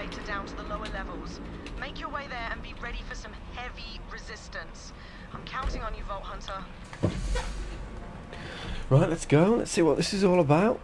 elevator down to the lower levels. Make your way there and be ready for some heavy resistance. I'm counting on you, Vault Hunter. Right, let's go. Let's see what this is all about.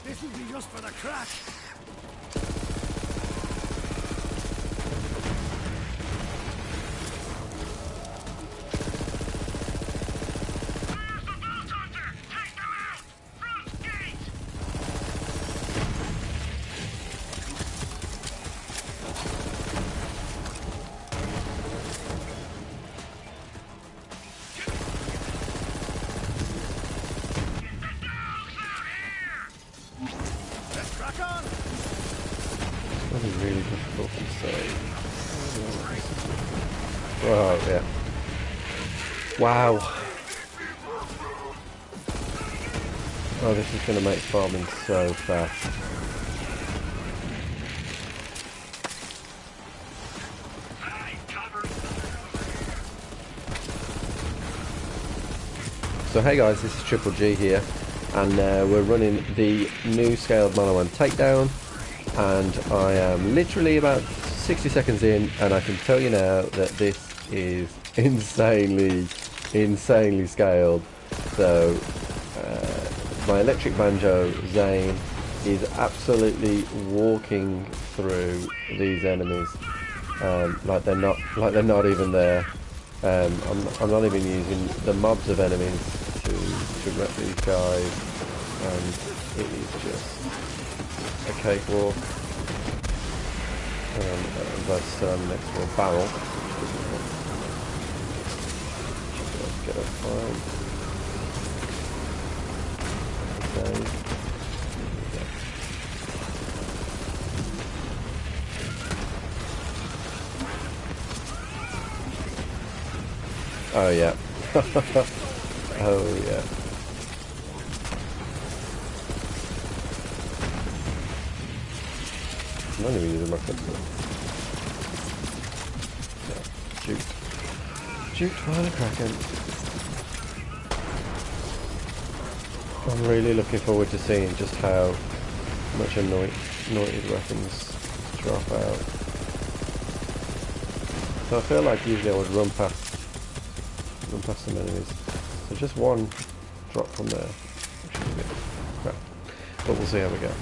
This will be just for the crack. Really difficult to say. Oh yeah. Wow. Oh, this is going to make farming so fast. So hey guys, this is Triple G here, and we're running the new scaled Maliwan Takedown. And I am literally about 60 seconds in, and I can tell you now that this is insanely scaled. So my electric banjo Zane is absolutely walking through these enemies like they're not even there. I'm not even using the mobs of enemies to wreck these guys, and it is just a cakewalk. That's next to a barrel. Let's get a fine. Okay. Oh yeah. Oh yeah. I'm not even using my clipboard. Yeah. Shoot while they're cracking. I'm really looking forward to seeing just how much anointed weapons drop out. So I feel like usually I would run past some enemies. So just one drop from there, which is a bit crap. But we'll see how we go.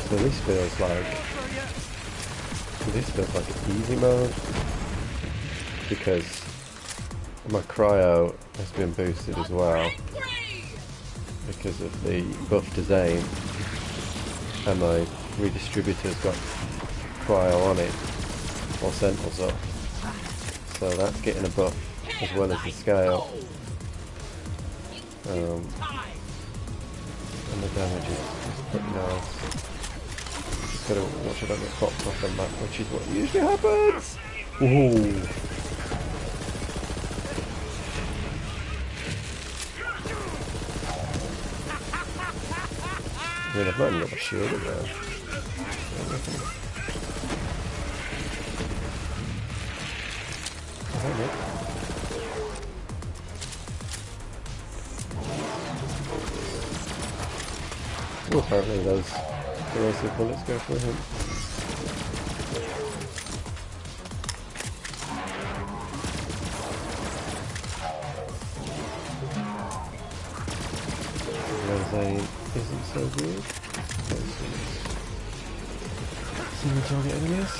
So this feels like easy mode, because my cryo has been boosted as well because of the buff to Zane, and my redistributor's got cryo on it, or Sentinels up, so that's getting a buff as well as the scale, and the damage is pretty nice. Gotta watch I don't get popped off the map, which is what usually happens. Ooh. I mean, I've not even got my shield in there. Oh, apparently those corrosive bullets go for him. Zane isn't so good. Single target enemies.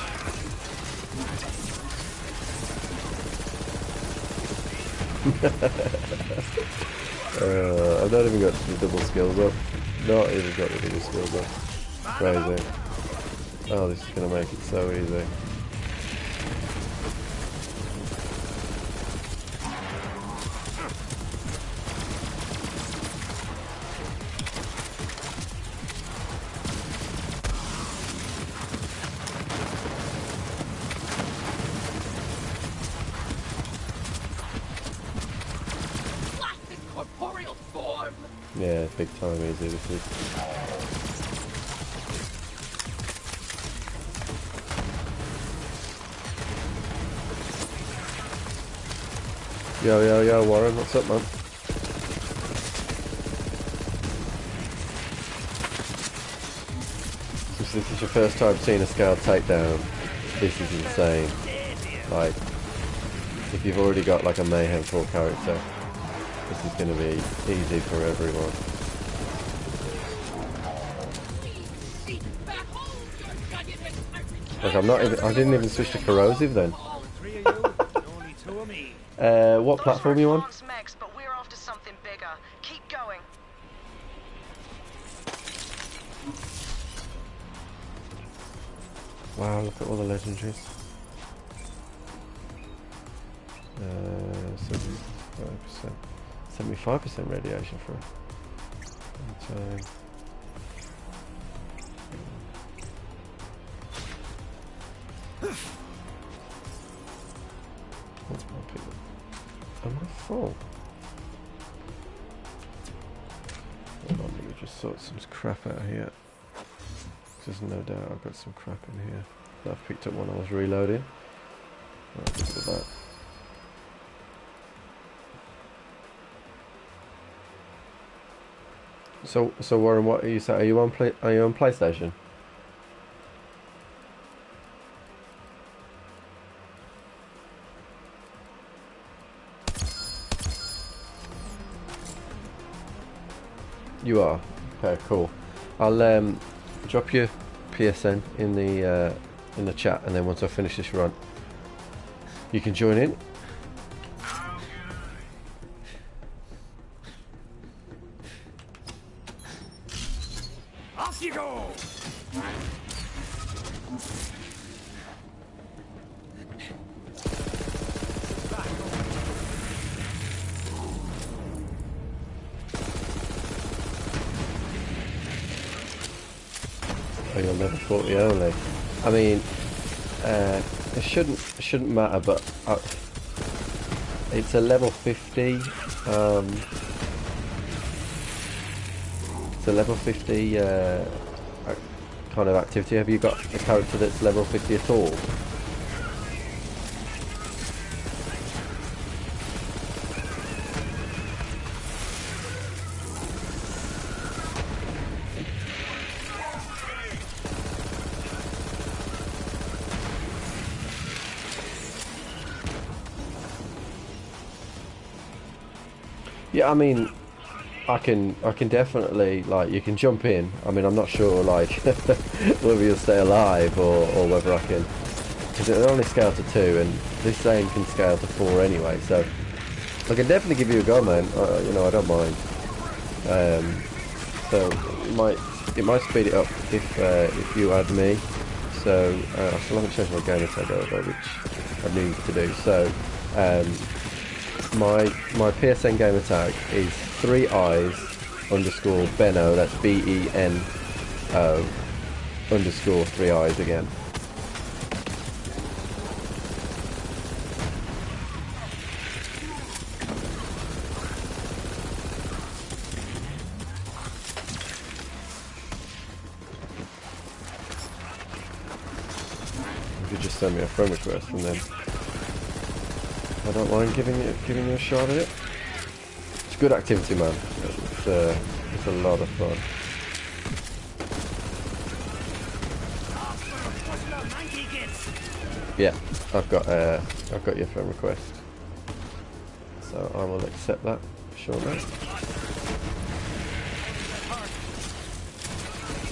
I've not even got the double skills up. Not even got the double skills up. Crazy. Oh, this is gonna make it so easy. Yeah, big time easy this is. Yo, Warren, what's up, man? Since this is your first time seeing a scaled takedown, this is insane. Like, if you've already got like a Mayhem 4 character, this is going to be easy for everyone. Like I didn't even switch to corrosive then. What platform are you on? But we're after something bigger. Keep going. Wow, look at all the legendaries. 75% radiation for time. Am I full? Hold on, let me just sort some crap out here. There's no doubt I've got some crap in here that I've picked up when I was reloading. Right, look at that. So Warren, what are you saying? Are you on PlayStation? You are? Okay, cool. I'll drop your PSN in the chat, and then once I finish this run, you can join in. Off you go! Oh, you'll never 40 only. I mean, it shouldn't matter, but it's a level 50. It's a level 50 kind of activity. Have you got a character that's level 50 at all? Yeah, I mean, I can definitely, like, you can jump in. I mean, I'm not sure, like, whether you'll stay alive or whether I can, because it only scale to 2, and this thing can scale to 4 anyway. So I can definitely give you a go, man. You know, I don't mind. So it might speed it up if you add me. So I still haven't changed my gamer tag over, which I need to do. So my PSN gamer tag is 3eyes_ Beno, that's BENO _ 3eyes again. You could just send me a friend request and then I don't mind giving you a shot at it. It's a good activity, man. It's a lot of fun. Yeah, I've got your friend request, so I will accept that shortly.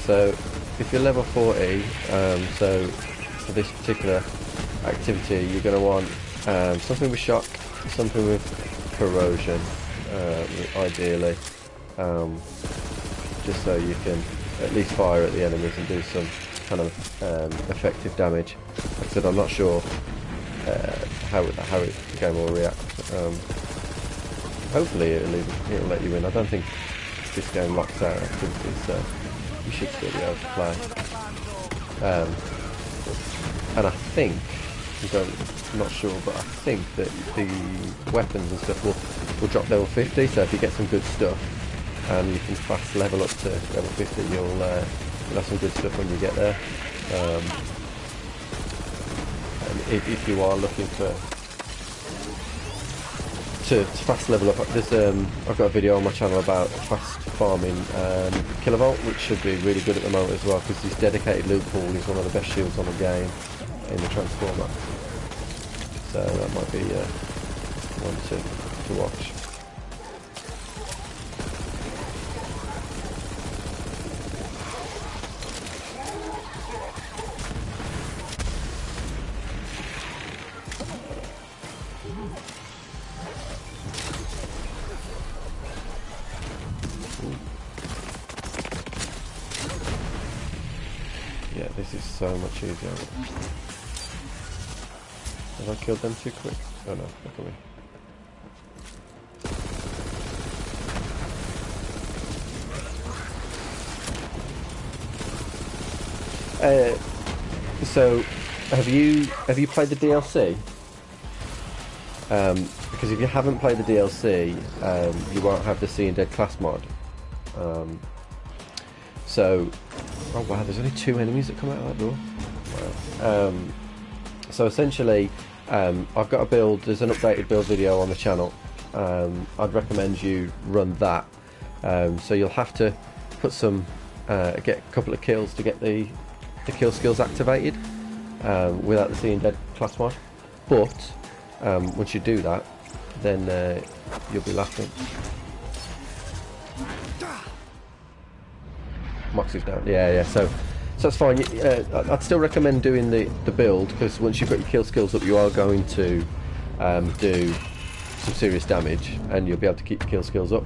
So if you're level 40, so for this particular activity, you're going to want something with shock, something with corrosion, ideally, just so you can at least fire at the enemies and do some kind of effective damage. Like I said, I'm not sure how the game will react. Hopefully it'll let you in. I don't think this game locks out activities, so you should still be able to play. And I think, I'm not sure, but I think that the weapons and stuff will drop level 50, so if you get some good stuff and you can fast level up to level 50, you'll have some good stuff when you get there. And if you are looking to fast level up, there's I've got a video on my channel about fast farming kilovolt, which should be really good at the moment as well, because this dedicated loot pool is one of the best shields on the game in the transformer. So that might be one to watch. Yeah, this is so much easier. Have I killed them too quick? Oh no, look at me. So have you played the DLC? Because if you haven't played the DLC, you won't have the Seeing Dead class mod. So, oh wow, there's only 2 enemies that come out of that door. Wow. So essentially, I've got a build. There's an updated build video on the channel. I'd recommend you run that. So you'll have to put some, get a couple of kills to get the kill skills activated without the Seeing Dead class mod. But once you do that, then you'll be laughing. Moxie's down. Yeah. So that's fine. I'd still recommend doing the build, because once you've got your kill skills up, you are going to do some serious damage, and you'll be able to keep your kill skills up.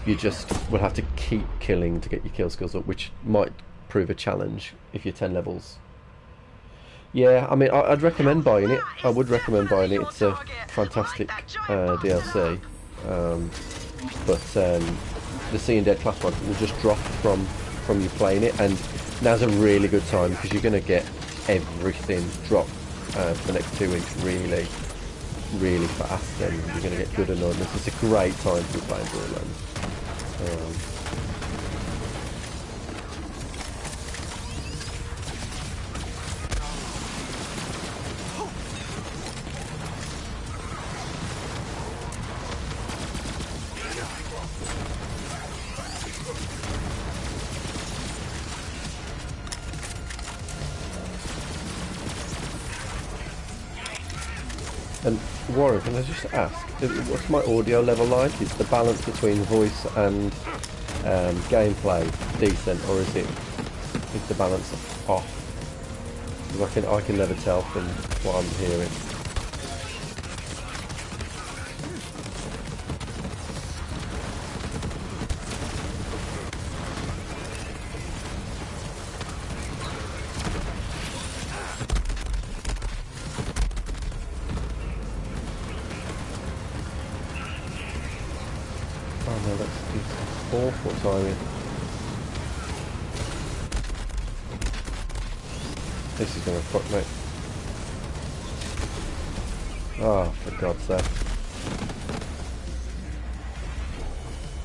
You just will have to keep killing to get your kill skills up, which might prove a challenge if you're 10 levels. Yeah, I mean, I'd recommend buying it. I would recommend buying it. It's a fantastic DLC. But the Seeing Dead class mod will just drop from you playing it, and now's a really good time, because you're going to get everything drop for the next 2 weeks really fast, and you're going to get good anointments. It's a great time to be playing Borderlands. And Warren, can I just ask, what's my audio level like? Is the balance between voice and gameplay decent, or is the balance off? Because I can never tell from what I'm hearing. Oh no, that's awful timing. This is gonna fuck me. Oh, for God's sake.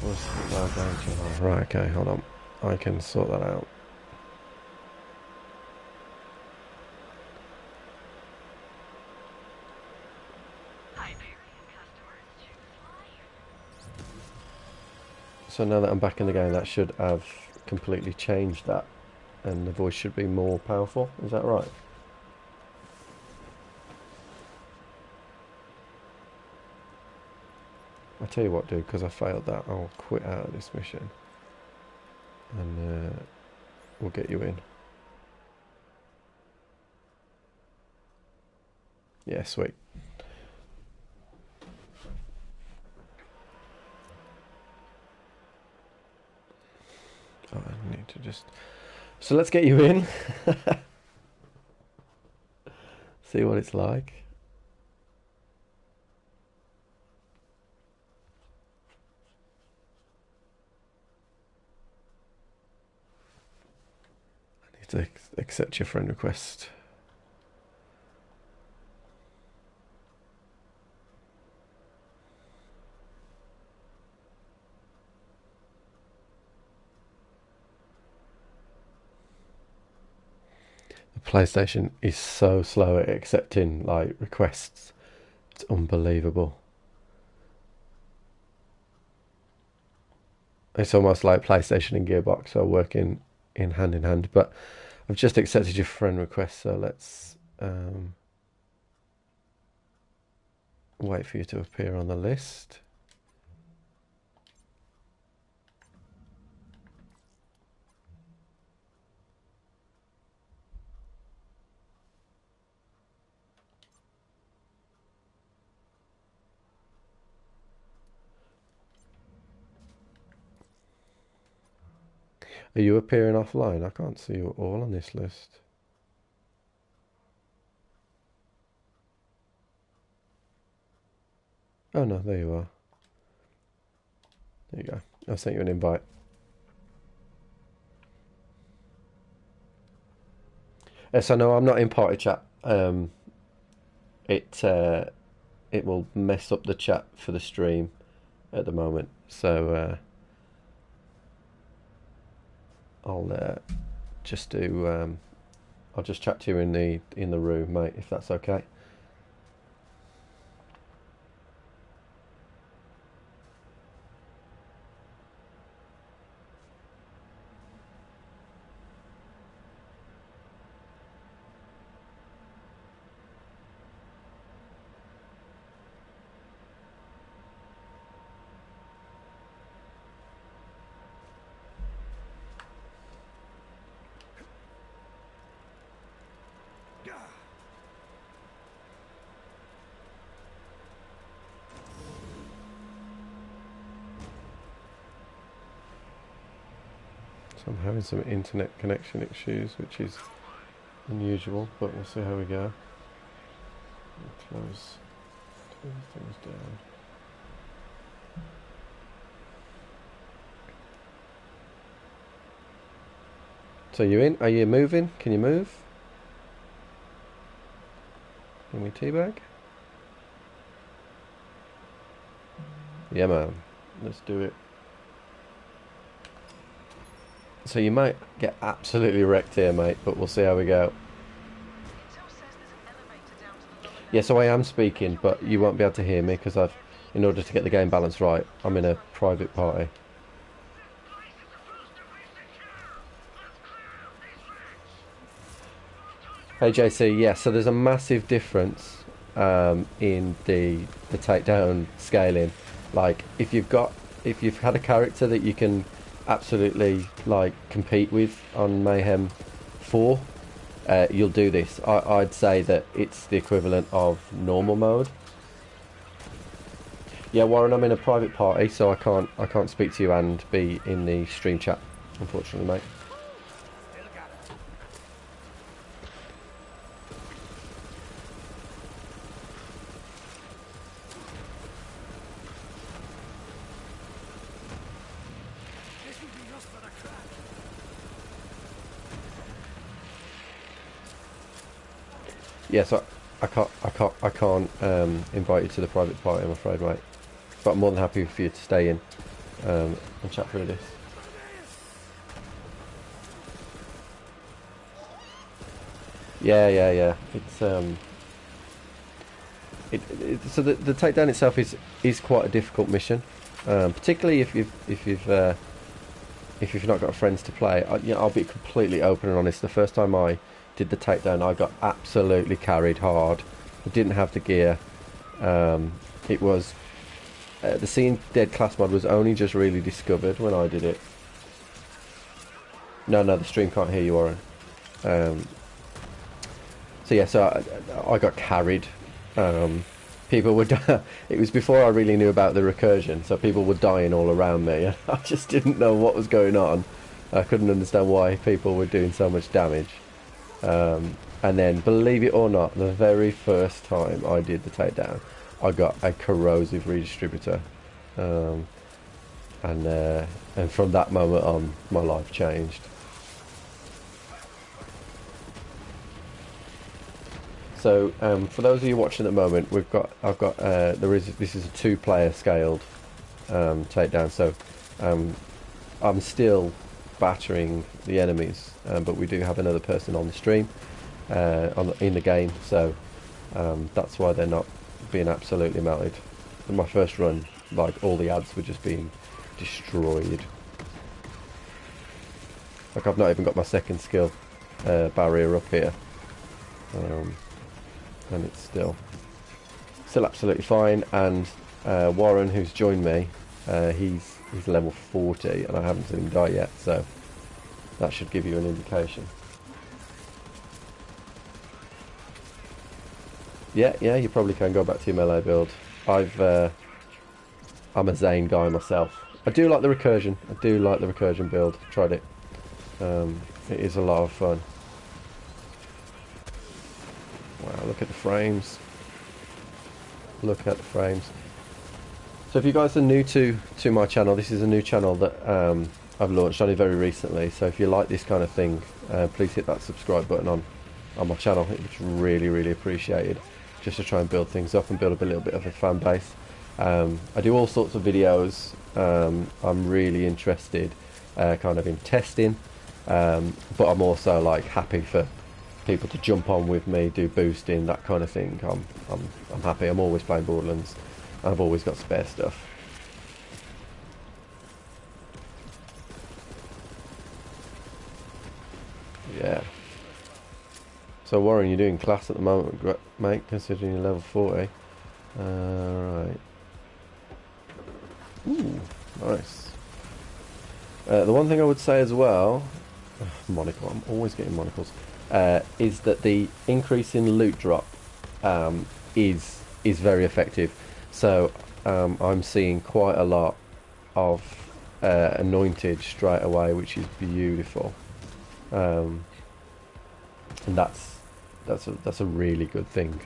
What's the down to? Right, okay, hold on. I can sort that out. So now that I'm back in the game, that should have completely changed that, and the voice should be more powerful. Is that right? I'll tell you what, dude, because I failed that, I'll quit out of this mission, and we'll get you in. Yeah, sweet. Oh, I need to just... So let's get you in. See what it's like. I need to accept your friend request. PlayStation is so slow at accepting like requests. It's unbelievable. It's almost like PlayStation and Gearbox are working in hand, but I've just accepted your friend request, so let's wait for you to appear on the list. Are you appearing offline? I can't see you all on this list. Oh no, there you are. There you go. I sent you an invite. Yes, I know I'm not in party chat. It will mess up the chat for the stream at the moment, so I'll just do. I'll just chat to you in the room, mate, if that's okay. So I'm having some internet connection issues, which is unusual, but we'll see how we go. Close things down. So you in? Are you moving? Can you move? Can we teabag? Yeah, man. Let's do it. So you might get absolutely wrecked here, mate, but we'll see how we go. Yeah, so I am speaking, but you won't be able to hear me because in order to get the game balance right, I'm in a private party. Hey JC, yeah, so there's a massive difference in the takedown scaling. Like if you've had a character that you can absolutely like compete with on Mayhem 4, you'll do this. I'd say that it's the equivalent of normal mode. Yeah, Warren, I'm in a private party, so I can't speak to you and be in the stream chat, unfortunately, mate. Yeah, so I can't invite you to the private party, I'm afraid, mate. But I'm more than happy for you to stay in and chat through this. Yeah. It's so the takedown itself is quite a difficult mission, particularly if you've not got friends to play. I'll be completely open and honest. The first time I did the takedown, I got absolutely carried hard. I didn't have the gear. It was the Seeing Dead class mod was only just really discovered when I did it. No, the stream can't hear you, Warren. So yeah, so I got carried. People would. It was before I really knew about the recursion, so people were dying all around me. I just didn't know what was going on. I couldn't understand why people were doing so much damage. And then, believe it or not, the very first time I did the takedown, I got a corrosive redistributor. And from that moment on, my life changed. So, for those of you watching at the moment, this is a 2-player scaled takedown. So, I'm still battering the enemies, but we do have another person on the stream, in the game. So, that's why they're not being absolutely melted. In my first run, like, all the ads were just being destroyed. Like, I've not even got my second skill barrier up here. And it's still absolutely fine. And Warren, who's joined me, he's level 40, and I haven't seen him die yet, so that should give you an indication. Yeah, you probably can go back to your melee build. I'm a Zane guy myself. I do like the recursion. I do like the recursion build. Tried it. It is a lot of fun. Wow, look at the frames. Look at the frames. So if you guys are new to my channel, this is a new channel that I've launched only very recently. So if you like this kind of thing, please hit that subscribe button on my channel. It's really, really appreciated, just to try and build things up and build up a little bit of a fan base. I do all sorts of videos. I'm really interested kind of in testing, but I'm also like happy for people to jump on with me, do boosting, that kind of thing. I'm happy. I'm always playing Borderlands. I've always got spare stuff. Yeah. So Warren, you're doing class at the moment, mate, considering you're level 40. Right. Ooh, nice. The one thing I would say as well, monocle, I'm always getting monocles, is that the increase in loot drop is very effective. So I'm seeing quite a lot of anointed straight away, which is beautiful, and that's a really good thing.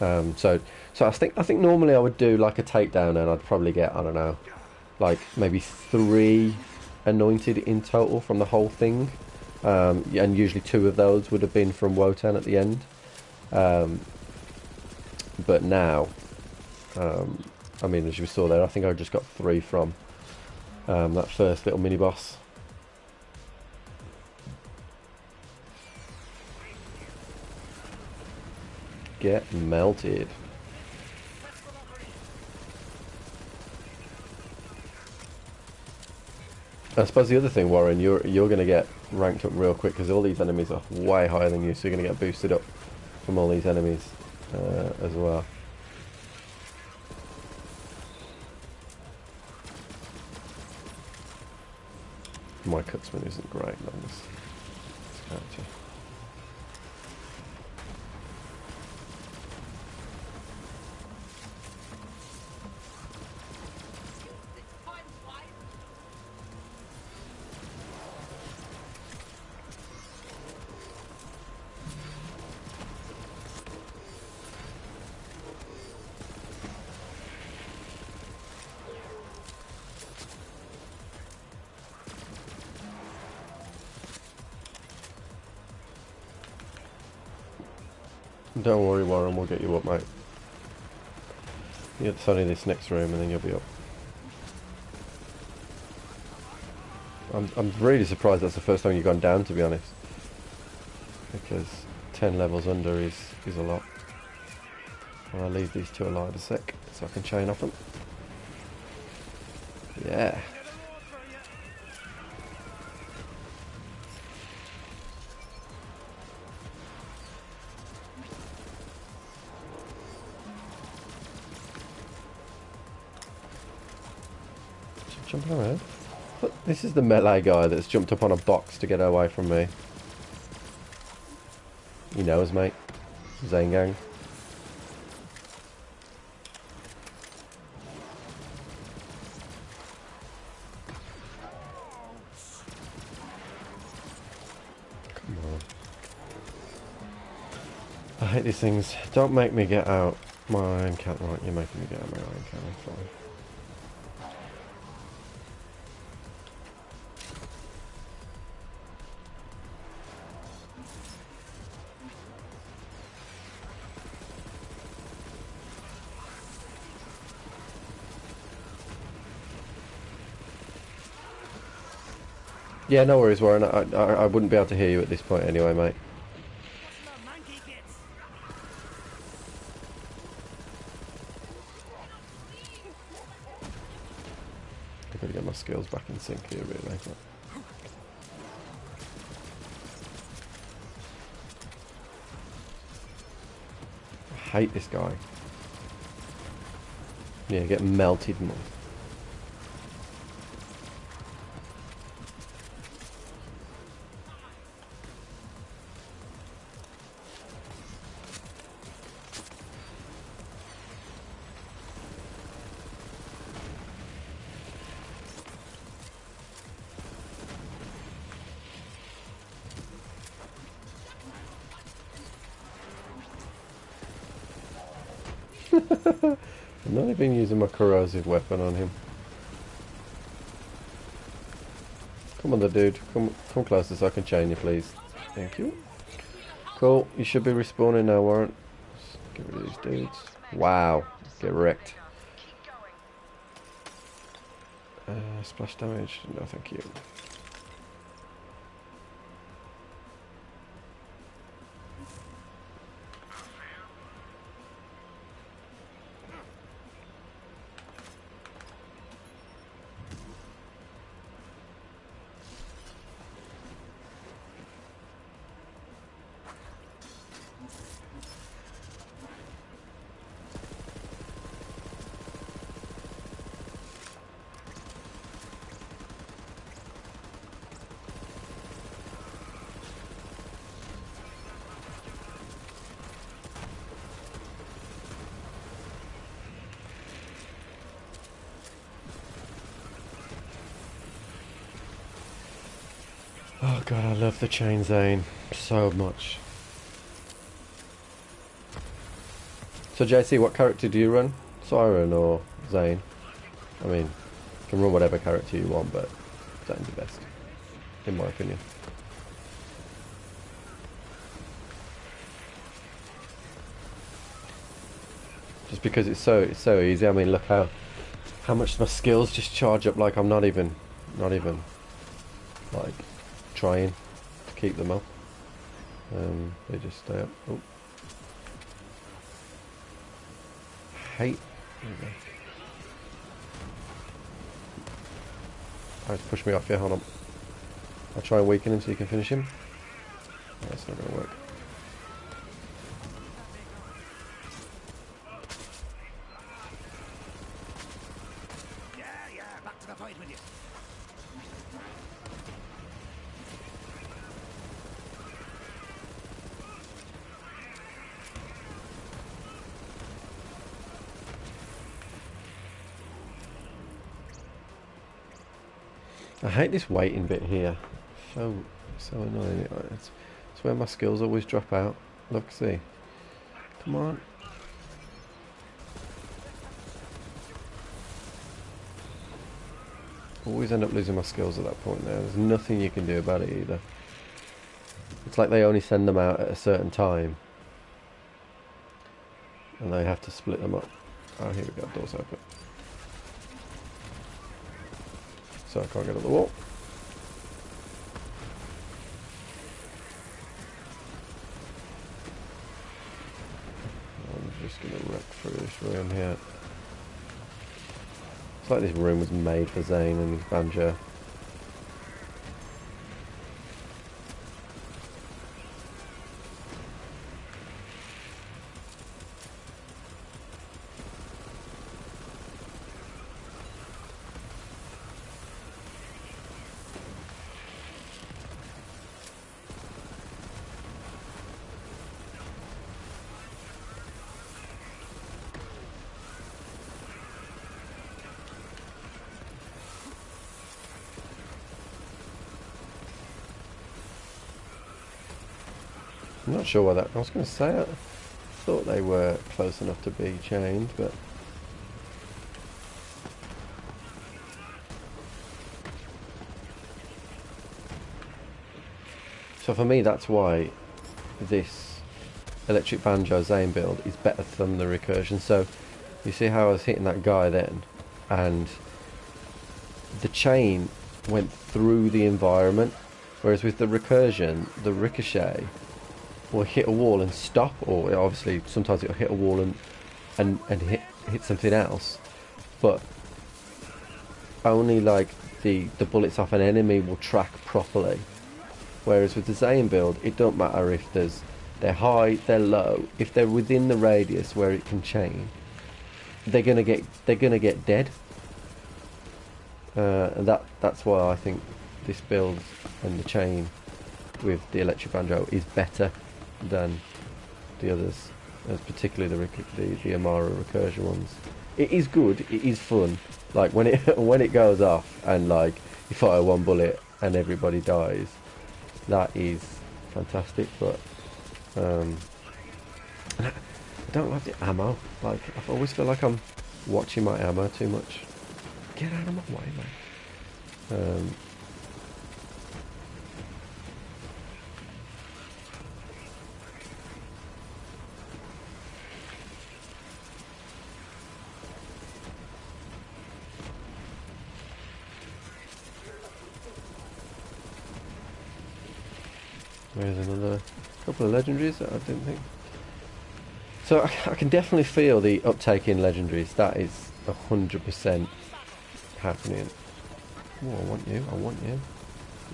So I think normally I would do like a takedown, and I'd probably get, I don't know, like maybe 3 anointed in total from the whole thing, and usually 2 of those would have been from Wotan at the end. But now, I mean, as you saw there, I think I just got 3 from that first little mini boss. Get melted. I suppose the other thing, Warren, you're going to get ranked up real quick, because all these enemies are way higher than you, so you're going to get boosted up from all these enemies as well. My Cutsman isn't great on this character. Don't worry, Warren, we'll get you up, mate. It's only this next room and then you'll be up. I'm really surprised that's the first time you've gone down, to be honest. Because 10 levels under is a lot. I'll leave these 2 alive a sec so I can chain off them. Yeah. Jumping around. Look, this is the melee guy that's jumped up on a box to get away from me. He knows, mate. Zane gang. hate these things. Don't make me get out my iron cannon. Right, you're making me get out my iron cannon. Fine. Yeah, no worries, Warren. I wouldn't be able to hear you at this point anyway, mate. I've got to get my skills back in sync here, really. I hate this guy. Yeah, get melted more. I'm not even using my corrosive weapon on him. Come on, the dude. Come closer so I can chain you, please. Thank you. Cool. You should be respawning now, Warren. Let's get rid of these dudes. Wow. Get wrecked. Splash damage. No, thank you. Oh god, I love the chain Zane so much. So JC, what character do you run? Siren or Zane? I mean, you can run whatever character you want, but Zane's the best, in my opinion. Just because it's so easy. I mean, look how much my skills just charge up. Like I'm not even like trying to keep them up. They just stay up. Oh. Hate. Oh, it's pushed me off. Yeah, hold on. I'll try and weaken him so you can finish him. Oh, that's not going to work. Yeah, back to the fight with you. I hate this waiting bit here. So annoying. It's where my skills always drop out. Look, see. Come on. Always end up losing my skills at that point now. There's nothing you can do about it either. It's like they only send them out at a certain time. And they have to split them up. Oh, here we go. Doors open. So I can't get up the wall. I'm just going to wreck through this room here. It's like this room was made for Zane and his banjo. I'm not sure why that. I was going to say it. thought they were close enough to be chained, but so for me that's why this electric banjo Zane build is better than the recursion. So you see how I was hitting that guy then, and the chain went through the environment, whereas with the recursion, the ricochet will hit a wall and stop, or obviously sometimes it'll hit a wall and hit something else, but only like the bullets off an enemy will track properly. Whereas with the Zane build, it don't matter if they're high, they're low, if they're within the radius where it can chain, they're gonna get dead. And that's why I think this build and the chain with the electric banjo is better than the others, particularly the Amara recursion ones. It is good, it is fun. Like when it goes off and like you fire one bullet and everybody dies, that is fantastic. But I don't like the ammo. Like I always feel like I'm watching my ammo too much. Get out of my way, mate. There's another couple of legendaries that I didn't think. So I can definitely feel the uptake in legendaries. That is 100% happening. Oh, I want you. I want you.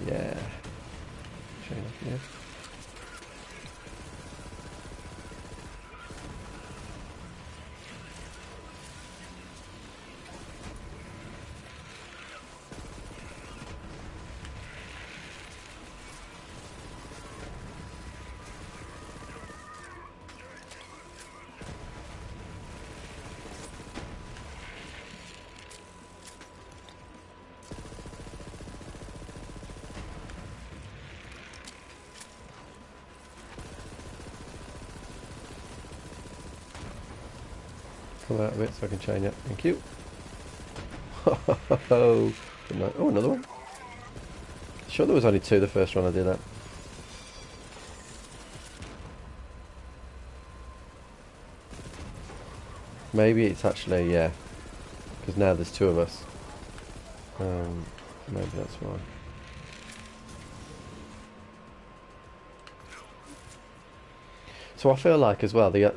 Yeah. Chain up here. Come out a bit so I can chain it. Thank you. Oh, another one. Sure, there was only two the first one I did that. Maybe it's actually, yeah, because now there's two of us. Maybe that's why. So I feel like as well the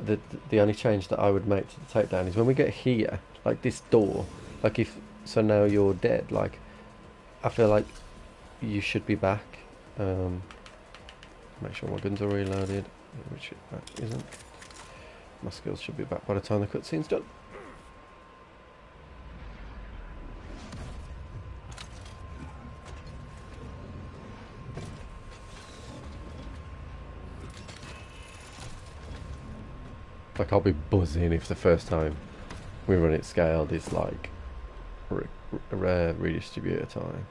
only change that I would make to the takedown is when we get here, like this door, like if so now you're dead. Like I feel like you should be back. Make sure my guns are reloaded, which it isn't. My skills should be back by the time the cutscene's done. Like I'll be buzzing if the first time we run it scaled is like rare redistributor time.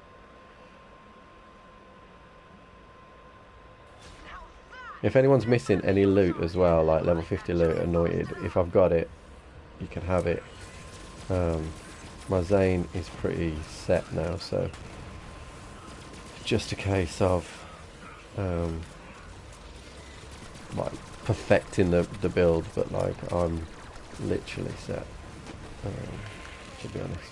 If anyone's missing any loot as well, like level 50 loot, anointed, if I've got it, you can have it. My Zane is pretty set now, so it's just a case of like perfecting the build, but like I'm literally set, to be honest.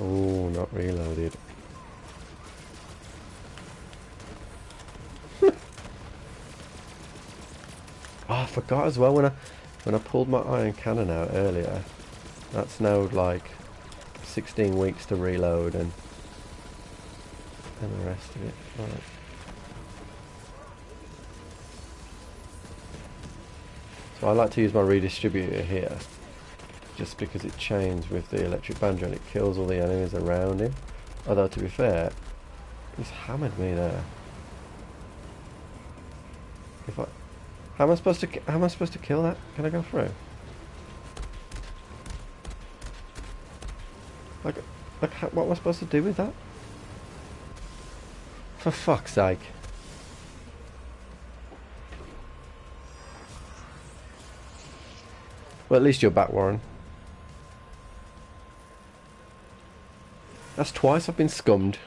Oh, not reloaded. Oh, I forgot as well when I pulled my iron cannon out earlier. That's now like 16 weeks to reload and the rest of it. Right. So I like to use my redistributor here, just because it chains with the electric banjo and it kills all the enemies around him. Although to be fair, he's hammered me there. How am I supposed to kill that? Can I go through? Like, what am I supposed to do with that? For fuck's sake. Well, at least you're back, Warren. That's twice I've been scummed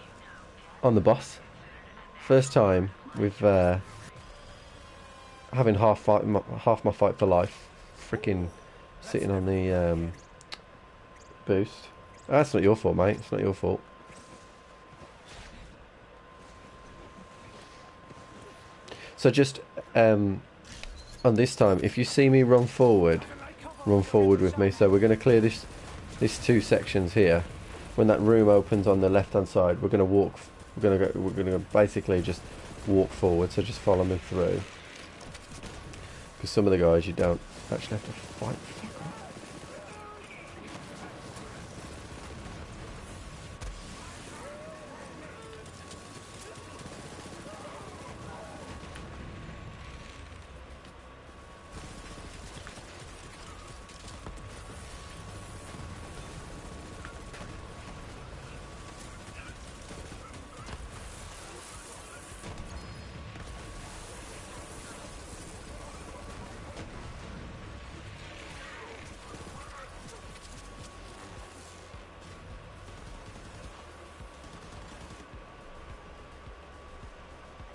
on the boss. First time with having half my fight for life, freaking sitting on the boost. That's not your fault, mate. It's not your fault. So just on this time, if you see me run forward with me. So we're going to clear this two sections here. When that room opens on the left hand side, we're going to walk. We're going to basically just walk forward. So just follow me through. Because some of the guys you don't actually have to fight.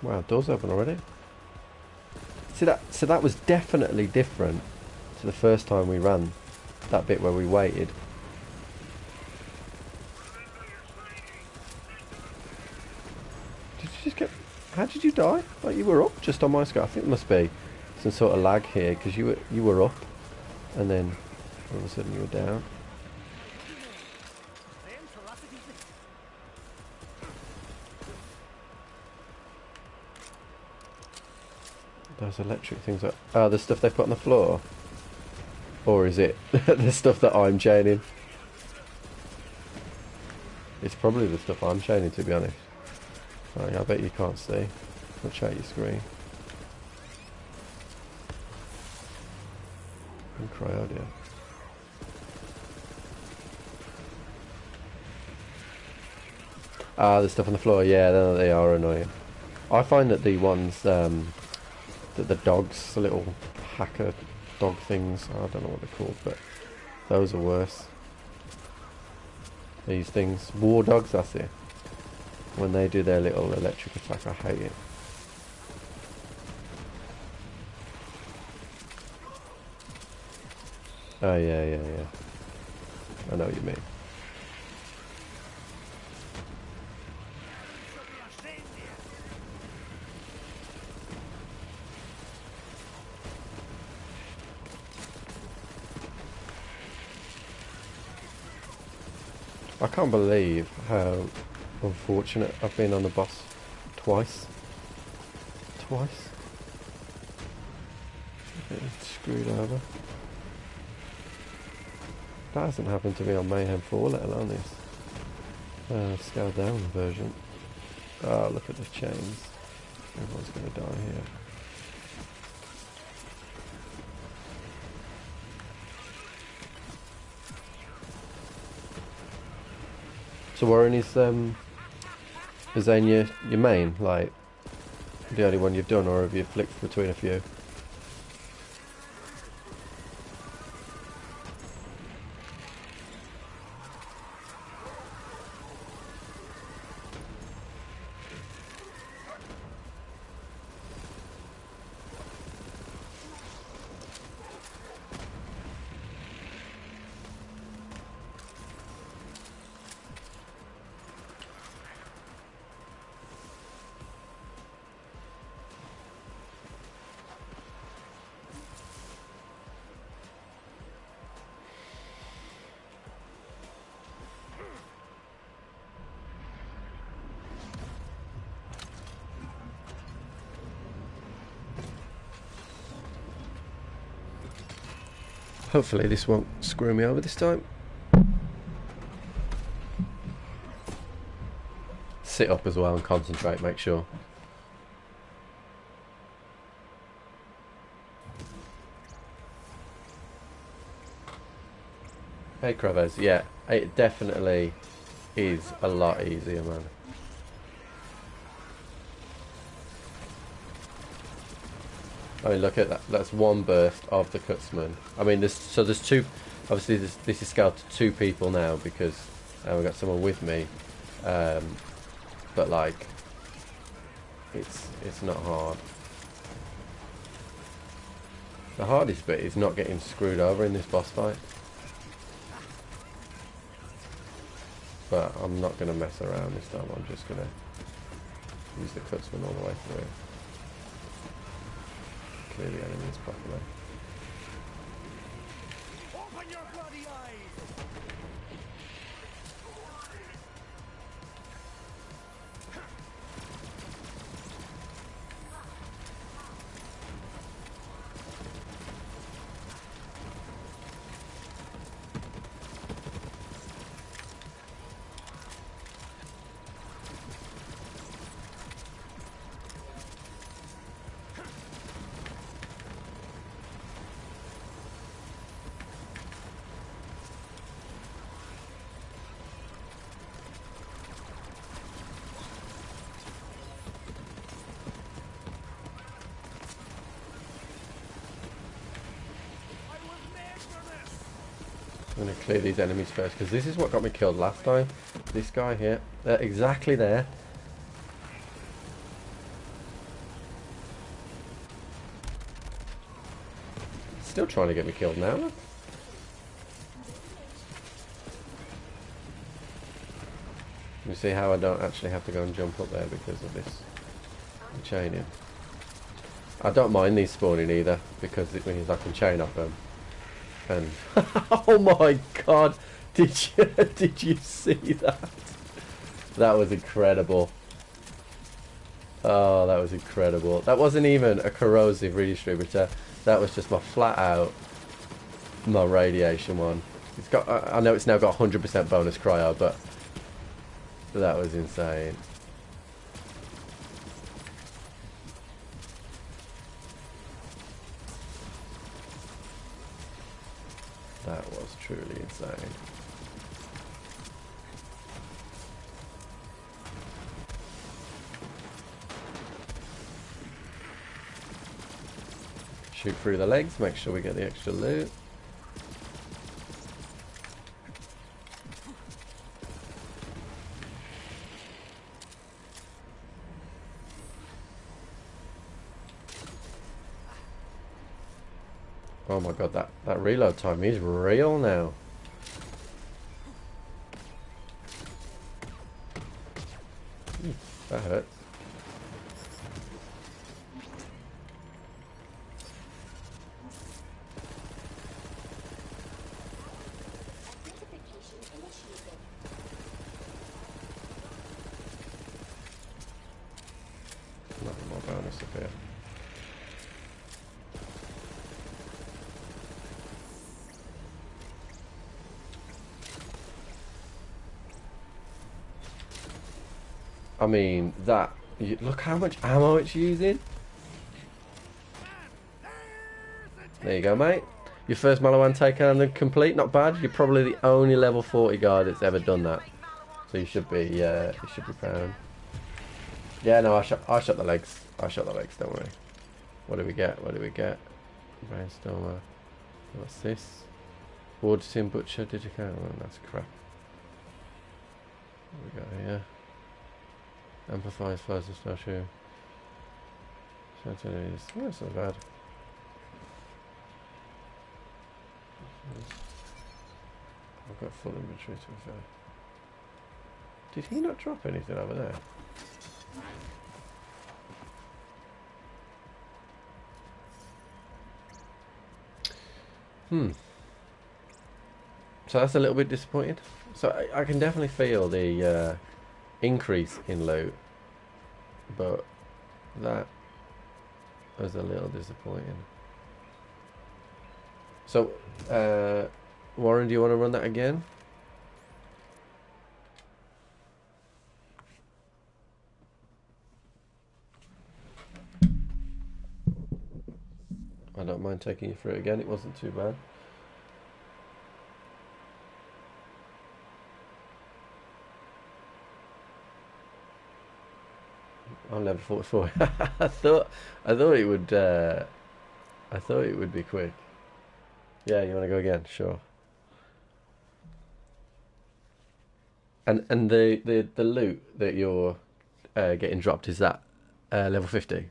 Wow, doors open already. See that? So that was definitely different to the first time we ran that bit where we waited. Did you just get? How did you die? Like you were up just on my screen. I think there must be some sort of lag here because you were up, and then all of a sudden you were down. Those electric things are... Oh, the stuff they put on the floor? Or is it the stuff that I'm chaining? It's probably the stuff I'm chaining, to be honest. Right, I bet you can't see. Watch out your screen. And cryodia. Ah, the stuff on the floor, yeah, they are annoying. I find that the ones... the dogs, the little hacker dog things, I don't know what they're called, but those are worse. These things, war dogs, that's it. When they do their little electric attack, I hate it. Oh yeah. I know what you mean. I can't believe how unfortunate I've been on the boss twice. Getting screwed over. That hasn't happened to me on Mayhem 4, let alone this scaled down version. Oh, look at the chains. Everyone's going to die here. So Warren, is Zane your main, like the only one you've done, or have you flicked between a few? Hopefully this won't screw me over this time. Sit up as well and concentrate, make sure. Hey Creves, yeah. It definitely is a lot easier, man. I mean, look at that. That's one burst of the Cutsman. I mean, there's two. Obviously, this is scaled to 2 people now because we've got someone with me. But like, it's not hard. The hardest bit is not getting screwed over in this boss fight. But I'm not going to mess around this time. I'm just going to use the Cutsman all the way through. Clear the enemies properly. Open your bloody eyes! I'm going to clear these enemies first because this is what got me killed last time. This guy here, exactly there. Still trying to get me killed now. Look. You see how I don't actually have to go and jump up there because of this chaining. I don't mind these spawning either because it means I can chain off them. And oh my god, did you see that? That was incredible. Oh, that was incredible. That wasn't even a corrosive redistributor. That was just my flat out my radiation one. It's got I know it's now got 100% bonus cryo, but that was insane. That was truly insane. Shoot through the legs, make sure we get the extra loot. Oh my god, that reload time is real now. That hurts. Nothing more bonus up here. I mean, look how much ammo it's using. There you go, mate. Your first Maliwan Takedown complete. Not bad. You're probably the only level 40 guy that's ever done that. So you should be proud. Yeah, no, I shot the legs. I shot the legs. Don't worry. What do we get? What do we get? Brainstormer. What's this? Auditing Butcher. Did you count? Oh, that's crap. What we got here? Amplifies flies and statue. Chandeliers. Oh, that's not bad. I've got full inventory to be fair. Did he not drop anything over there? So that's a little bit disappointing. So I can definitely feel the increase in loot, but that was a little disappointing. So Warren, do you want to run that again? I don't mind taking you through it again. It wasn't too bad. I'm level 44. I thought it would I thought it would be quick. Yeah, you want to go again? Sure. And the loot that you're getting dropped, is that level 50?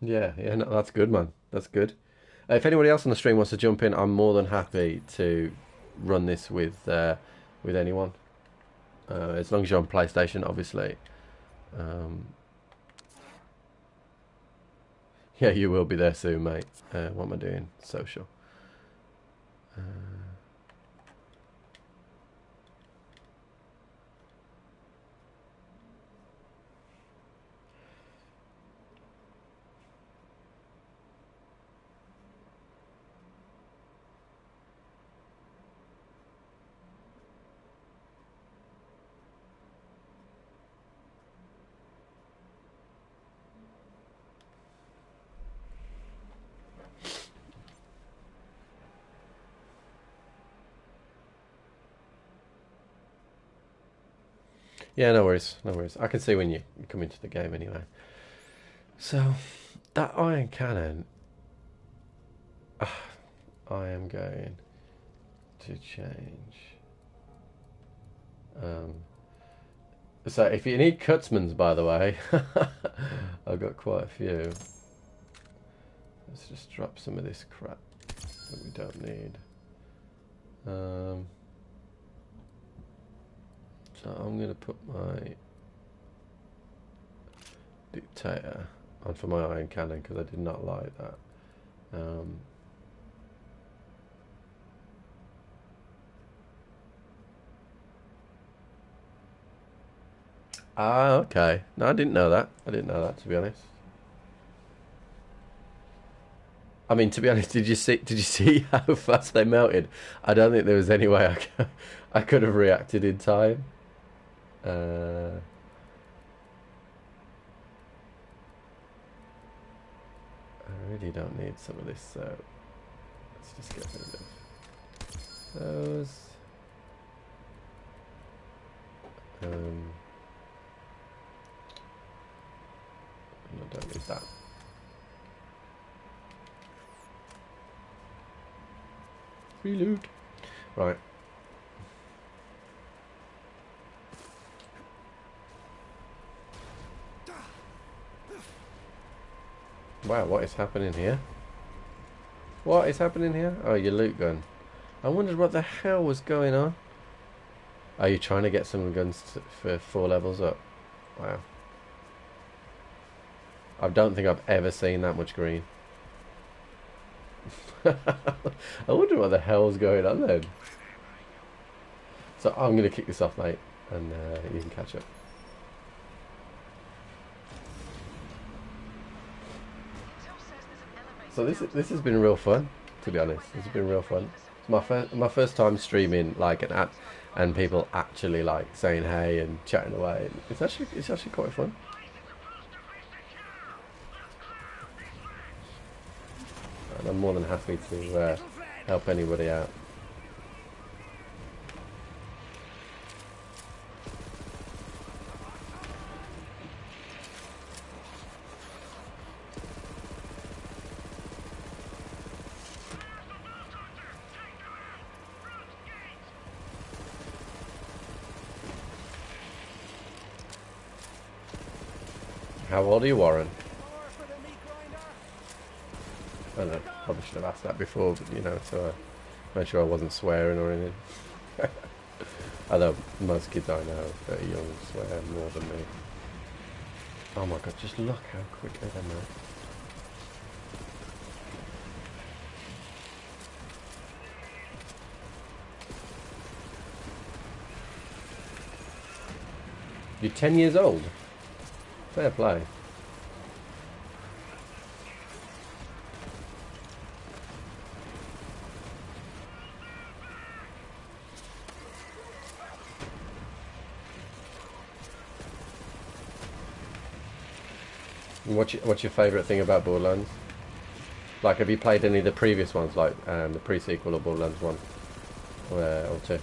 Yeah, yeah, no, that's good, man. That's good. If anybody else on the stream wants to jump in, I'm more than happy to run this with anyone, as long as you're on PlayStation, obviously. Um, yeah, you will be there soon, mate. What am I doing? Social. Uh, yeah, no worries, no worries. I can see when you come into the game anyway. So, that iron cannon, I am going to change. So if you need cutsmans, by the way, I've got quite a few. Let's just drop some of this crap that we don't need. So I'm going to put my dictator on for my iron cannon because I did not like that. Okay. No, I didn't know that. I didn't know that, to be honest. I mean, to be honest, did you see how fast they melted? I don't think there was any way I could have reacted in time. I really don't need some of this, so let's just get rid of those. I don't need that. Reload. Right. Wow, what is happening here? What is happening here? Oh, your loot gun. I wondered what the hell was going on. Are you trying to get some guns for 4 levels up? Wow. I don't think I've ever seen that much green. I wonder what the hell's going on then. So I'm going to kick this off, mate, and you can catch up. So this has been real fun, to be honest. This has been real fun. It's my first time streaming like an app, and people actually like saying hey and chatting away. It's actually quite fun. And I'm more than happy to help anybody out. How old are you, Warren? I don't know, probably should have asked that before, but you know, so I made sure I wasn't swearing or anything. Although most kids I know that are young swear more than me. Oh my god, just look how quick they are. You're 10 years old? Fair play. What's your favourite thing about Borderlands? Like, have you played any of the previous ones, like the pre-sequel or Borderlands 1 or 2?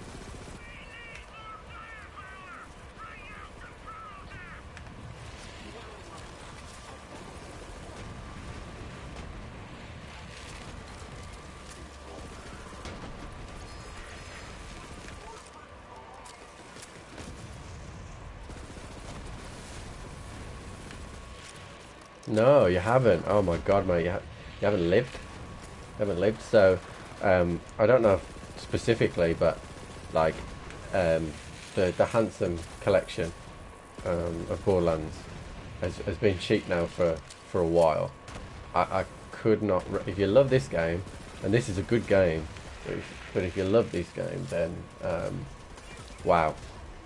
No, you haven't. Oh my god, mate, you haven't lived. You haven't lived. So, I don't know specifically, but like the Handsome collection of Borderlands has been cheap now for a while. I could not. If you love this game, and this is a good game, but if you love this game, then wow,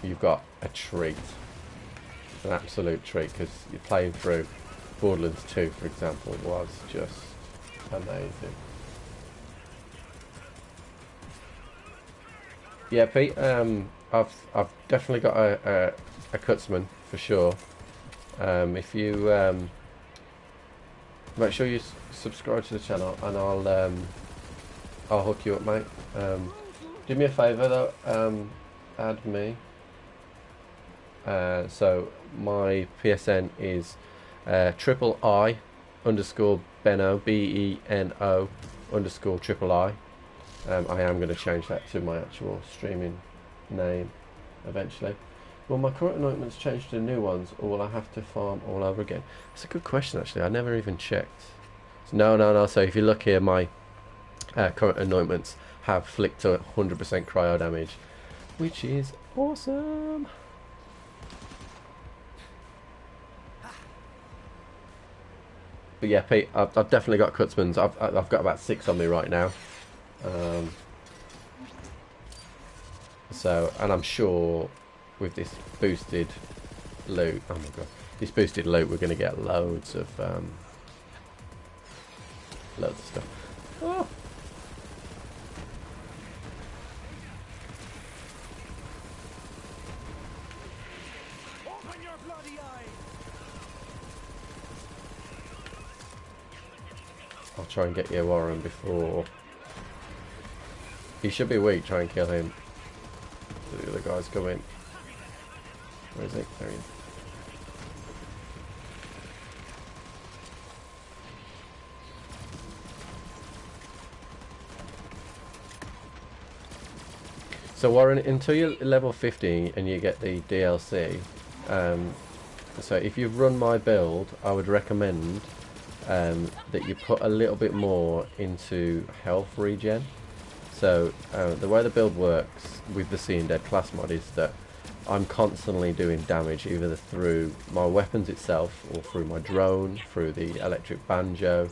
you've got a treat. It's an absolute treat, because you're playing through Borderlands 2, for example, was just amazing. Yeah, Pete. I've definitely got a Cutsman for sure. If you make sure you subscribe to the channel, and I'll hook you up, mate. Do me a favour though. Add me. So my PSN is #I _Beno BENO _I. I am going to change that to my actual streaming name eventually. Will my current anointments change to new ones, or will I have to farm all over again? That's a good question, actually. I never even checked. No. So if you look here, my current anointments have flicked to 100% cryo damage, which is awesome. But yeah, Pete, I've definitely got Cutsmans. I've got about 6 on me right now. So, and I'm sure with this boosted loot, oh my god, this boosted loot, we're going to get loads of stuff. Oh. Open your bloody eyes! I'll try and get you Warren before. He should be weak, try and kill him. The other guys come in. Where is he? There he is. So Warren, until you're level 50 and you get the DLC, so if you've run my build, I would recommend that you put a little bit more into health regen. So the way the build works with the Seeing Dead class mod is that I'm constantly doing damage either through my weapons itself, or through my drone, through the electric banjo,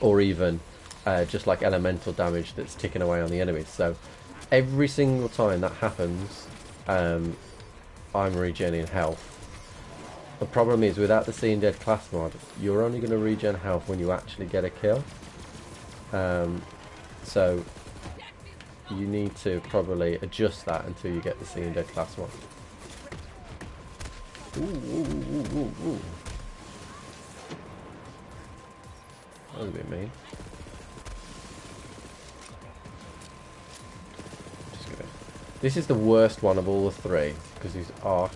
or even just like elemental damage that's ticking away on the enemies. So every single time that happens, I'm regenerating health. The problem is, without the Seeing Dead class mod, you're only going to regen health when you actually get a kill. So you need to probably adjust that until you get the Seeing Dead class mod. Ooh. That was a bit mean. This is the worst one of all the 3, because his arc,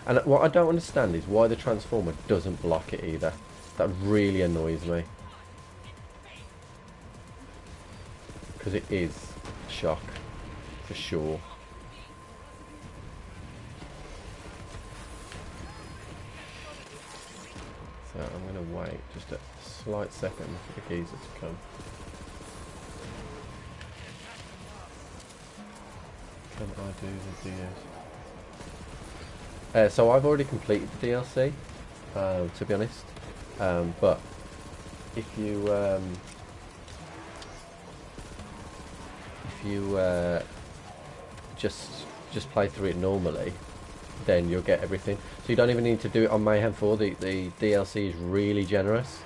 and what I don't understand is why the Transformer doesn't block it either. That really annoys me. Because it is shock, for sure. So I'm going to wait just a slight second for the geezer to come. Can I do the DS? So I've already completed the DLC, to be honest. But if you just play through it normally, then you'll get everything. So you don't even need to do it on Mayhem 4. The DLC is really generous.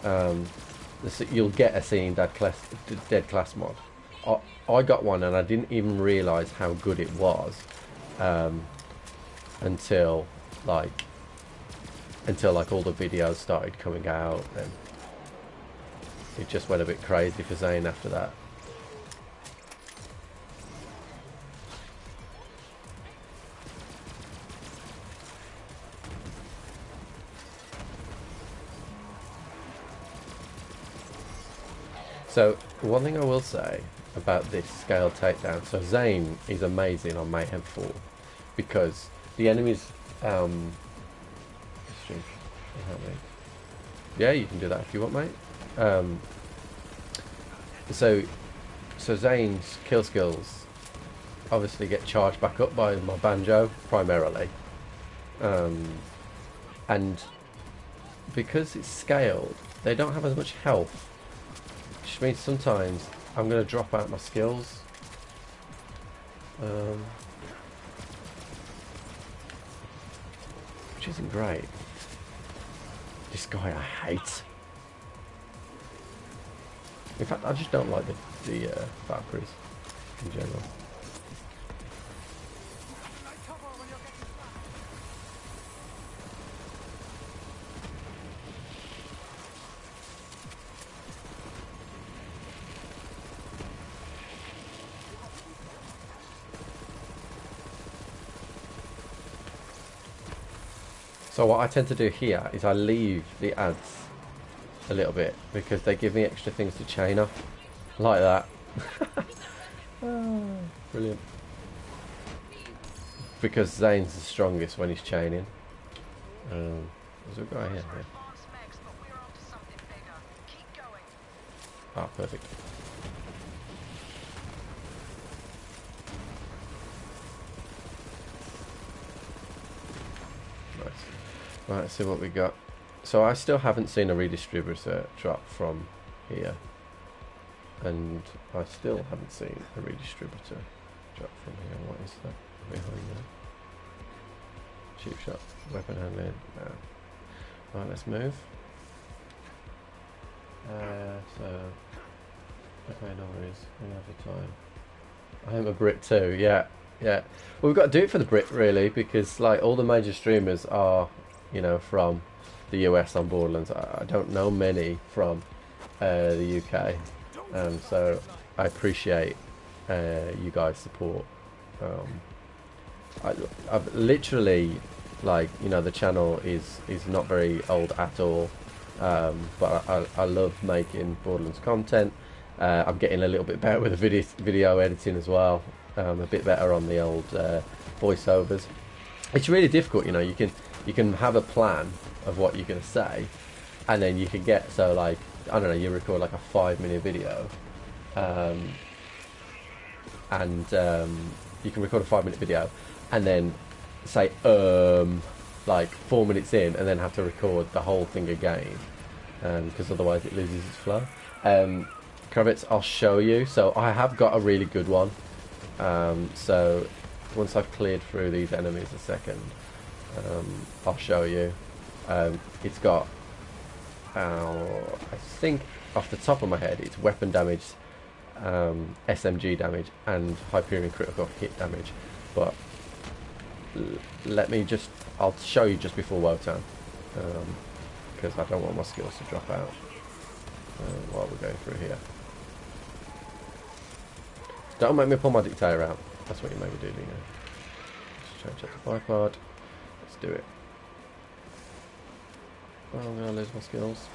You'll get a Seeing Dead class mod. I got one and I didn't even realise how good it was until like until like all the videos started coming out, and it just went a bit crazy for Zane after that. So one thing I will say about this scaled takedown, so Zane is amazing on Mayhem 4 because the enemies yeah, you can do that if you want, mate. So Zane's kill skills obviously get charged back up by my banjo primarily, and because it's scaled, they don't have as much health, which means sometimes I'm going to drop out my skills. Which isn't great. This guy I hate. In fact, I just don't like the Valkyries in general. So what I tend to do here is I leave the ads a little bit because they give me extra things to chain off, like that. Oh, brilliant. Because Zane's the strongest when he's chaining. There's a guy here. Ah, perfect. Right, let's see what we got. So I still haven't seen a redistributor drop from here, and I still haven't seen a redistributor drop from here. What is that behind there? Cheap shot, weapon handling. No. Right, let's move. So okay, no worries. We have the time. I am a Brit too. Yeah, yeah. Well, we've got to do it for the Brit really, because like all the major streamers are, you know, from the US on Borderlands. I don't know many from the UK, so I appreciate you guys' support. I've literally, like, you know, the channel is not very old at all, but I love making Borderlands content. I'm getting a little bit better with the video editing as well, a bit better on the old voiceovers. It's really difficult, you know. You can have a plan of what you're going to say, and then you can get, so like, I don't know, you record like a 5-minute video, and you can record a 5-minute video and then say like 4 minutes in, and then have to record the whole thing again, because otherwise it loses its flow. Kravitz, I'll show you. So I have got a really good one. So once I've cleared through these enemies a second, I'll show you. It's got, I think off the top of my head, it's weapon damage, SMG damage, and Hyperion critical hit damage. But let me just, I'll show you just before Wotan, because I don't want my skills to drop out while we're going through here. Don't make me pull my dictator out. That's what you make me do, you know. Just try and check the bipod. Let's do it. Well, I'm going to lose my skills.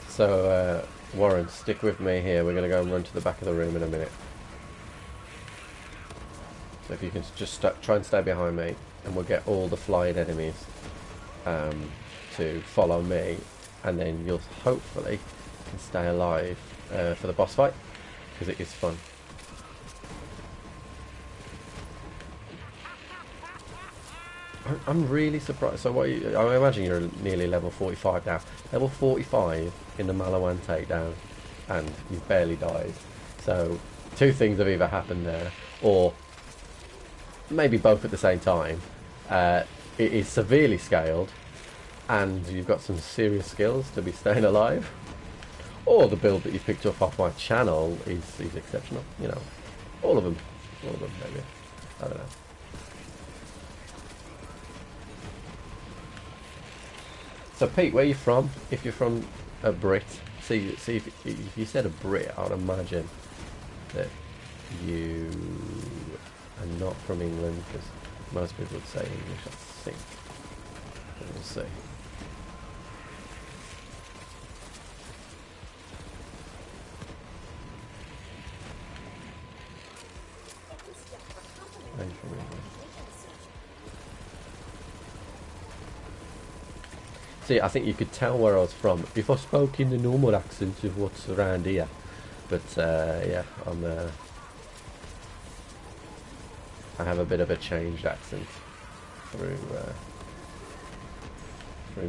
So, Warren, stick with me here. We're going to go and run to the back of the room in a minute. So if you can just try and stay behind me, and we'll get all the flying enemies to follow me, and then you'll hopefully can stay alive for the boss fight, because it is fun. I'm really surprised. So what? I imagine you're nearly level 45 now. Level 45 in the Maliwan Takedown. and you've barely died. So two things have either happened there, or maybe both at the same time. It is severely scaled, and you've got some serious skills to be staying alive, or the build that you picked up off my channel is exceptional. You know, all of them maybe. I don't know. So Pete, where are you from? If you're from a Brit, see if you said a Brit, I would imagine that you are not from England, because most people would say English, I think. But we'll see. Are you from England? See, I think you could tell where I was from if I spoke in the normal accent of what's around here. But yeah, I have a bit of a changed accent through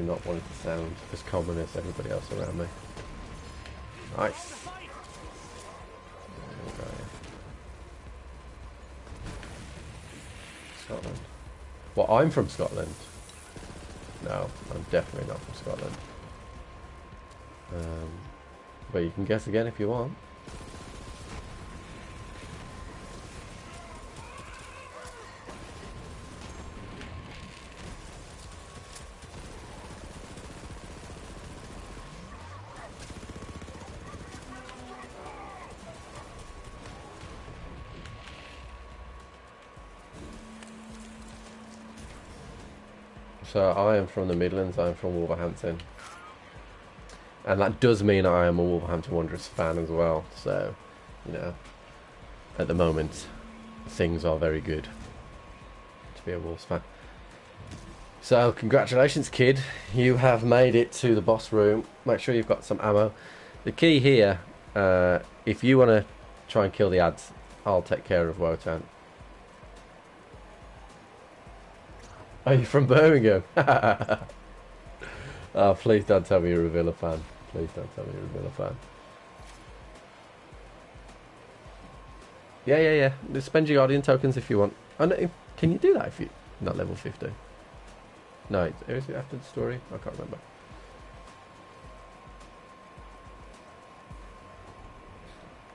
not wanting to sound as common as everybody else around me. Nice. Scotland. Well, I'm from Scotland. No, I'm definitely not from Scotland. But you can guess again if you want. So I am from the Midlands, I'm from Wolverhampton. And that does mean I am a Wolverhampton Wanderers fan as well. So, you know, at the moment, things are very good to be a Wolves fan. So, congratulations, kid. You have made it to the boss room. Make sure you've got some ammo. The key here, if you want to try and kill the ads, I'll take care of Wotan. Are you from Birmingham? Oh, please don't tell me you're a Villa fan. Please don't tell me you're a Villa fan. Yeah. Just spend your Guardian tokens if you want. Oh, no, can you do that if you're not level 50? No, is it after the story? I can't remember.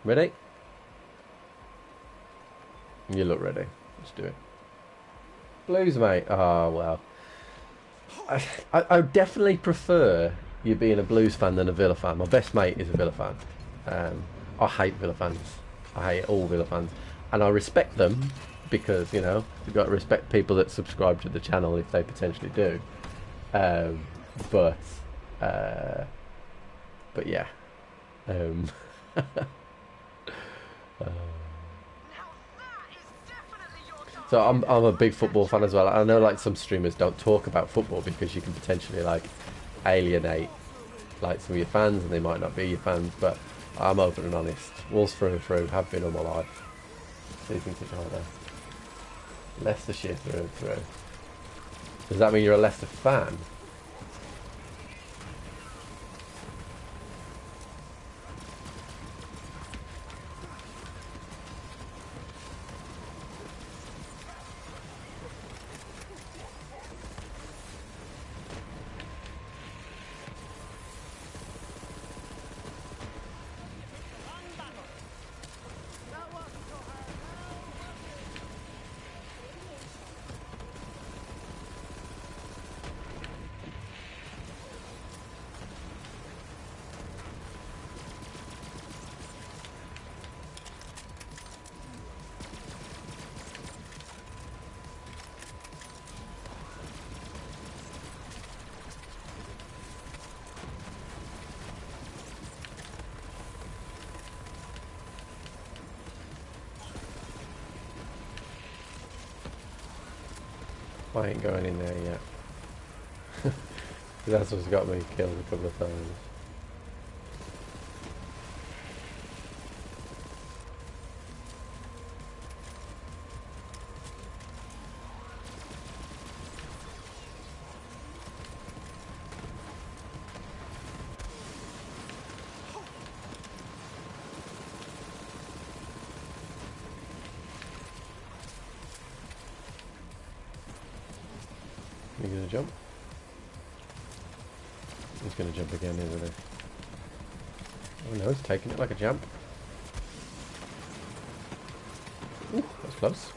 Ready? You look ready. Let's do it. Blues, mate. Oh, well. I definitely prefer you being a Blues fan than a Villa fan. My best mate is a Villa fan. I hate Villa fans. I hate all Villa fans. And I respect them because, you know, you've got to respect people that subscribe to the channel if they potentially do. But yeah. So I'm a big football fan as well. I know like some streamers don't talk about football because you can potentially like alienate like some of your fans and they might not be your fans, but I'm open and honest. Wolves through and through, have been all my life. Season ticket holder. Leicestershire through and through. Does that mean you're a Leicester fan? I ain't going in there yet. That's what's got me killed a couple of times. You gonna jump? He's gonna jump again, isn't he? Oh no, he's taking it like a jump. Ooh, that's close.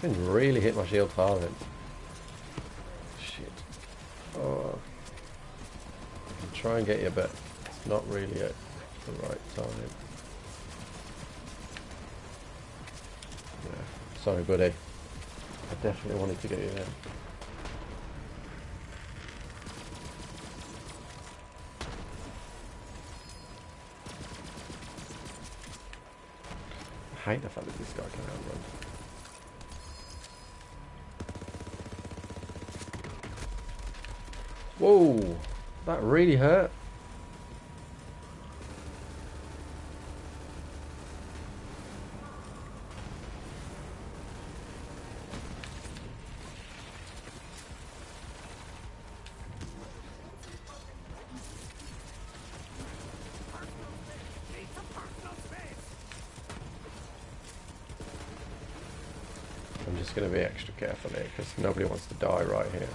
Didn't really hit my shield hard then. Shit. Oh. I can try and get you, but it's not really at the right time. Yeah. Sorry, buddy. I definitely wanted to get you there. I hate the fact that this guy can outrun. Whoa! That really hurt. I'm just going to be extra careful here because nobody wants to die right here.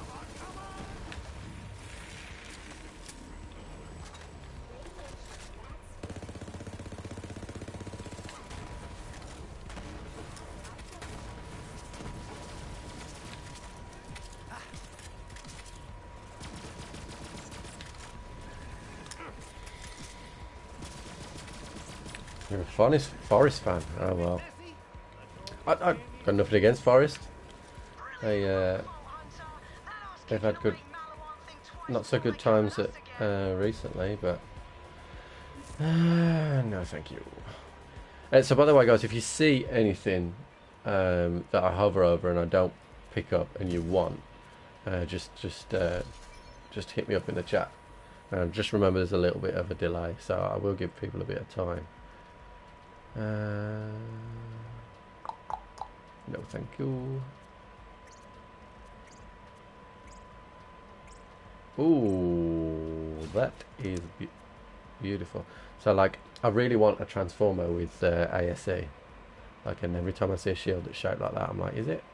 You're a Forest fan. Oh well. I got nothing against Forest. They've had good, not so good times at recently, but no, thank you. So by the way, guys, if you see anything that I hover over and I don't pick up and you want, just hit me up in the chat. Just remember, there's a little bit of a delay, so I will give people a bit of time. No, thank you. Ooh, that is beautiful. So, like, I really want a transformer with ASE. Like, and every time I see a shield that's shaped like that, I'm like, is it?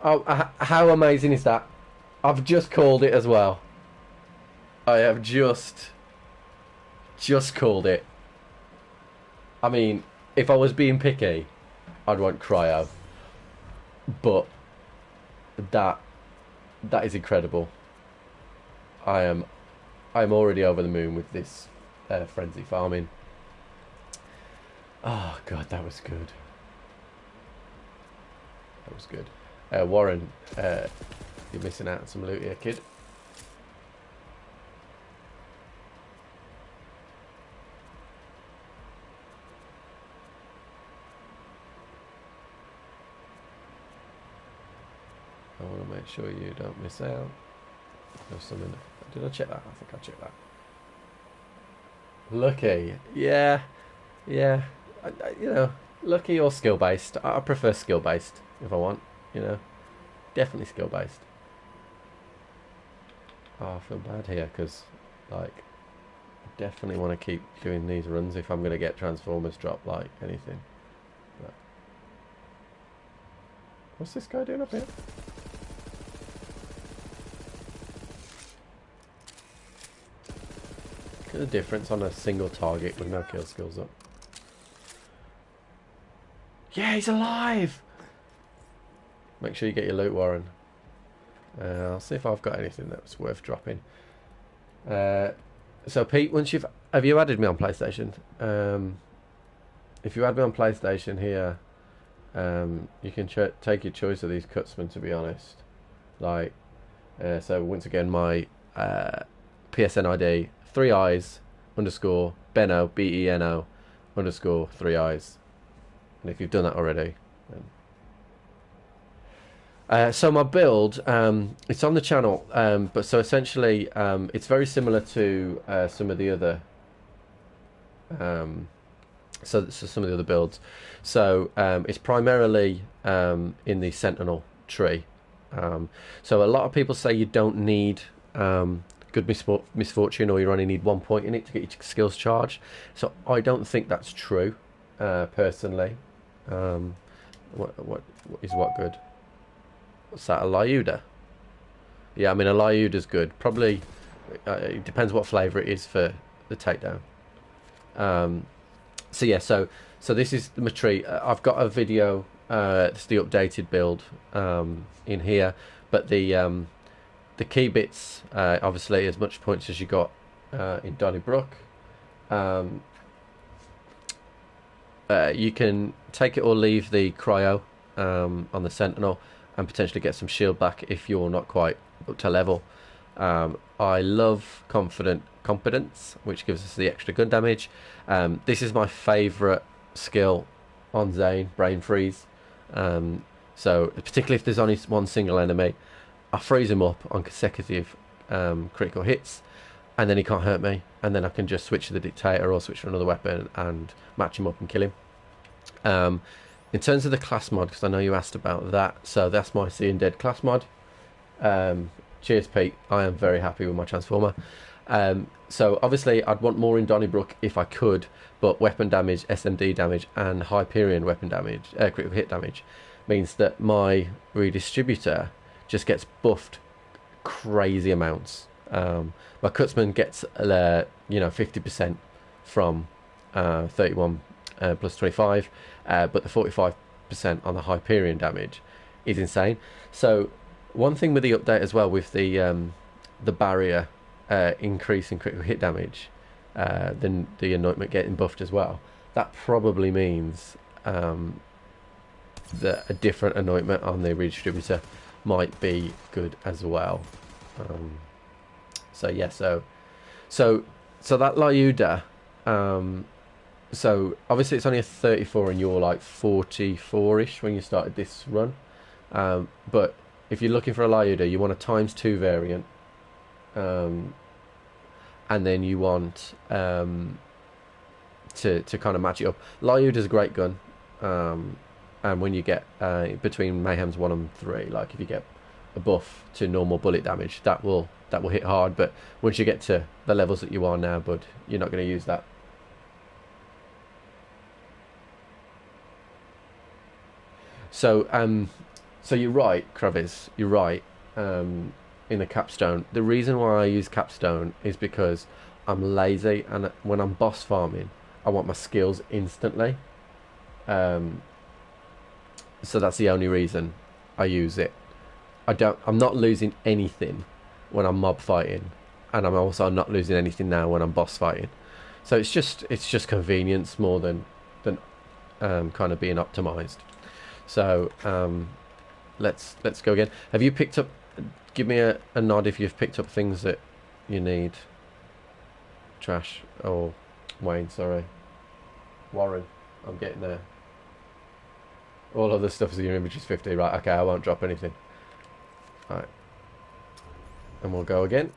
Oh, how amazing is that? I've just called it as well. I have just called it. I mean, if I was being picky, I'd want cryo, but that is incredible. I'm already over the moon with this frenzy farming. Oh god, that was good. That was good. Warren, you're missing out on some loot here, kid. I want to make sure you don't miss out. There's something. Did I check that? I think I checked that. Lucky, yeah. You know, lucky or skill based. I prefer skill based if I want. You know, definitely skill based. Oh, I feel bad here because, like, I definitely want to keep doing these runs if I'm going to get Transformers drop like anything. But what's this guy doing up here? Look at the difference on a single target with no kill skills up. Yeah, he's alive! Make sure you get your loot, Warren. I'll see if I've got anything that's worth dropping. So Pete, have you added me on PlayStation? If you add me on PlayStation here, you can take your choice of these cutsmen, to be honest. Like, so once again, my PSN ID, 3eyes _ Beno, BENO _ 3eyes. And if you've done that already, then so my build, it's on the channel, but so essentially it's very similar to some of the other so some of the other builds. So it's primarily in the Sentinel tree. So a lot of people say you don't need good misfortune, or you only need 1 point in it to get your skills charged. So I don't think that's true, personally. What is what good? What's that, a Lyuda? Yeah, I mean, a Lyuda's good. Probably, it depends what flavour it is for the takedown. So yeah, so this is the Matri. I've got a video. It's the updated build in here, but the key bits, obviously, as much points as you got in Donnybrook. You can take it or leave the cryo on the Sentinel and potentially get some shield back if you're not quite up to level. I love Competence, which gives us the extra gun damage. This is my favourite skill on Zane, Brain Freeze. So particularly if there's only one single enemy, I freeze him up on consecutive critical hits, and then he can't hurt me, and then I can just switch to the Dictator or switch to another weapon and match him up and kill him. In terms of the class mod, because I know you asked about that, so that's my Seeing Dead class mod. Cheers, Pete. I am very happy with my Transformer. So obviously I'd want more in Donnybrook if I could, but weapon damage, SMD damage, and Hyperion weapon damage, critical hit damage, means that my redistributor just gets buffed crazy amounts. My Kutzman gets 50% from 31 plus 25, but the 45% on the Hyperion damage is insane. So one thing with the update as well, with the barrier increase in critical hit damage, then the anointment getting buffed as well, that probably means that a different anointment on the redistributor might be good as well. So yeah, so that Lyuda, so obviously it's only a 34 and you're like 44ish when you started this run, but if you're looking for a Lyuda, you want a ×2 variant, and then you want to kind of match it up. Lyuda's a great gun, and when you get between Mayhem's 1 and 3, like if you get a buff to normal bullet damage, that will hit hard. But once you get to the levels that you are now, bud, you're not going to use that. So so you're right, Kravis, you're right, in the capstone. The reason why I use capstone is because I'm lazy, and when I'm boss farming, I want my skills instantly. So that's the only reason I use it. I'm not losing anything when I'm mob fighting, and I'm also not losing anything now when I'm boss fighting. So it's just convenience more than kind of being optimized. So let's go again. Have you picked up? Give me a nod if you've picked up things that you need. Trash or Wayne, sorry, Warren. I'm getting there. All of the stuff is in your inventory is 50, right? Okay, I won't drop anything. All right, and we'll go again.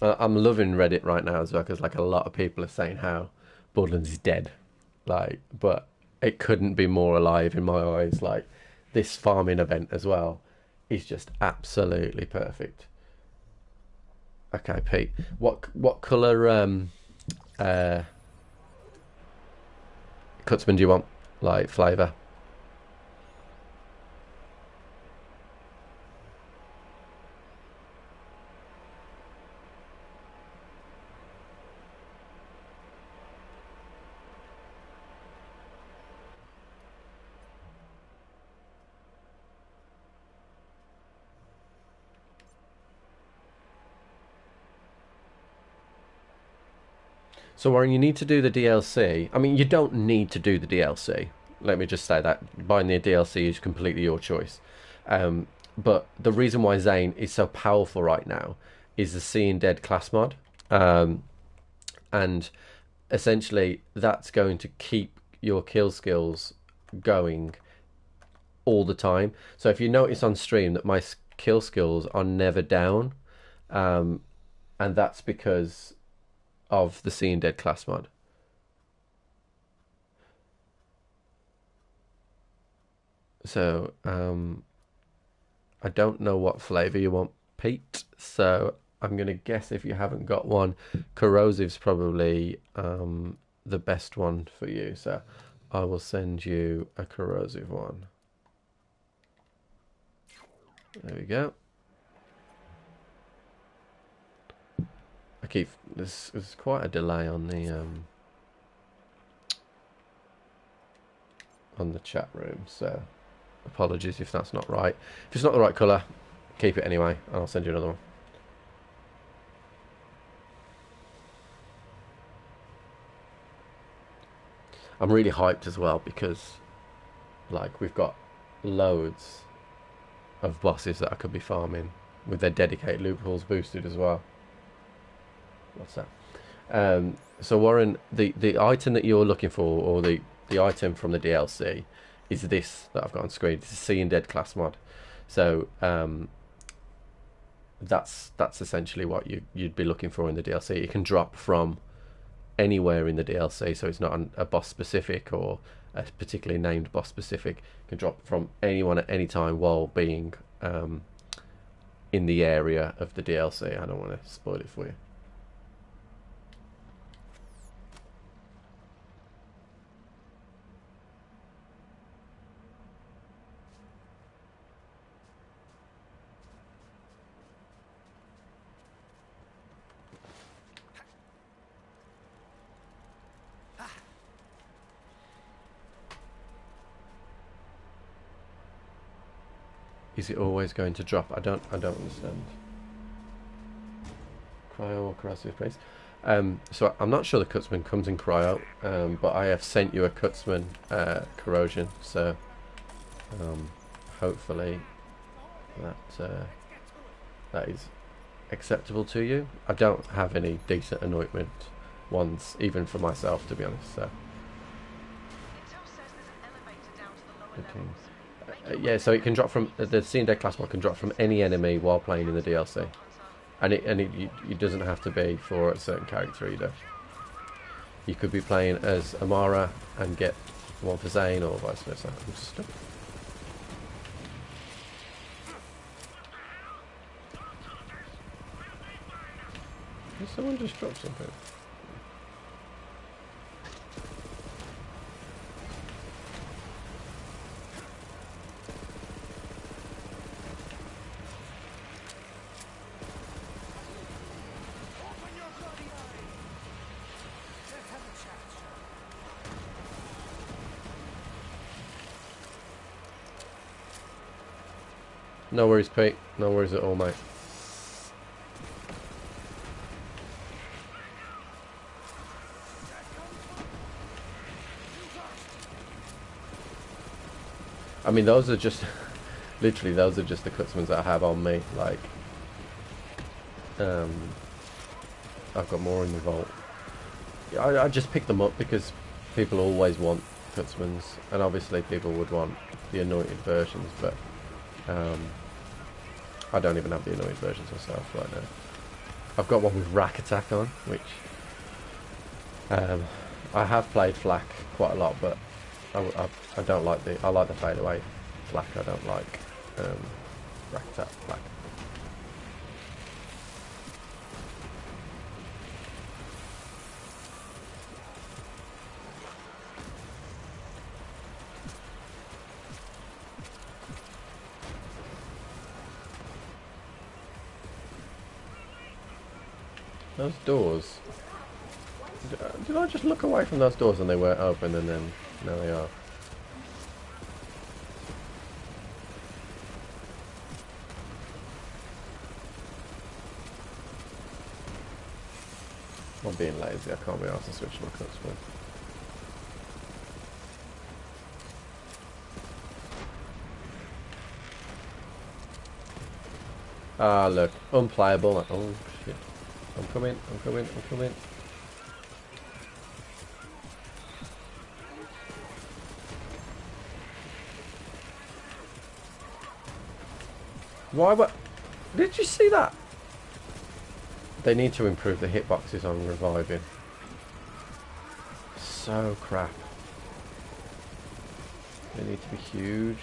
I'm loving Reddit right now as well, because like a lot of people are saying how Borderlands is dead, like, but it couldn't be more alive in my eyes. Like, this farming event as well is just absolutely perfect. Okay, Pete, what colour Kutzman do you want? Like flavour? So Warren, you need to do the DLC. I mean, you don't need to do the DLC. Let me just say that buying the DLC is completely your choice. But the reason why Zane is so powerful right now is the Seeing Dead class mod, and essentially that's going to keep your kill skills going all the time. So if you notice on stream that my kill skills are never down, and that's because of the Seeing Dead class mod. So, I don't know what flavour you want, Pete. So I'm going to guess if you haven't got one, corrosive's probably the best one for you. So I will send you a corrosive one. There we go. There's quite a delay on the chat room, so apologies if that's not right. If it's not the right colour, keep it anyway, and I'll send you another one. I'm really hyped as well because, like, we've got loads of bosses that I could be farming with their dedicated loopholes boosted as well. What's that? So Warren, the item that you're looking for, or the item from the DLC, is this that I've got on screen. It's a Seeing Dead class mod. So that's essentially what you'd be looking for in the DLC. It can drop from anywhere in the DLC, so it's not a boss specific or a particularly named boss specific. It can drop from anyone at any time while being in the area of the DLC. I don't want to spoil it for you. Is it always going to drop? I don't understand. Cryo or corrosive place. So I'm not sure the Cutsman comes in cryo, but I have sent you a Cutsman corrosion, so hopefully that is acceptable to you. I don't have any decent anointment ones, even for myself, to be honest. So. Yeah, so it can drop from the Seeing Dead class mod can drop from any enemy while playing in the DLC, and it doesn't have to be for a certain character either. You could be playing as Amara and get one for Zane, or vice versa. I'm stuck. Did someone just drop something? No worries, Pete. No worries at all, mate. I mean, those are just literally those are just the Cutsmans that I have on me. Like, I've got more in the vault. I just picked them up because people always want Cutsmans, and obviously people would want the anointed versions, but I don't even have the anointed versions myself right now. I've got one with rack attack on, which I have played flak quite a lot, but I don't like I like the fade away flak. I don't like rack attack flak. Those doors. Did I just look away from those doors and they weren't open, and then now they are? I'm being lazy. I can't be asked to switch my cuts, but. Ah, look, unplayable. Oh shit! I'm coming. I'm coming. I'm coming. Why? What? Did you see that? They need to improve the hitboxes on reviving. So crap. They need to be huge.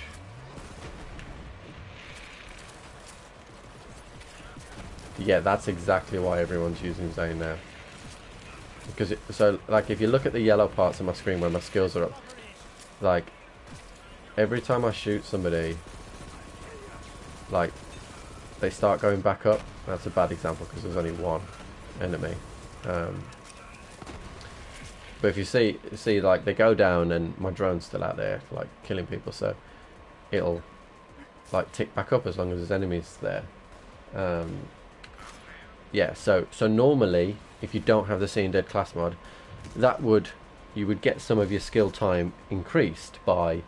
Yeah, that's exactly why everyone's using Zane now. Because so like if you look at the yellow parts of my screen where my skills are up, like every time I shoot somebody, like they start going back up. That's a bad example because there's only one enemy. But if you see like they go down and my drone's still out there like killing people, so it'll like tick back up as long as there's enemies there. Yeah, so normally if you don't have the Seeing Dead class mod, you would get some of your skill time increased by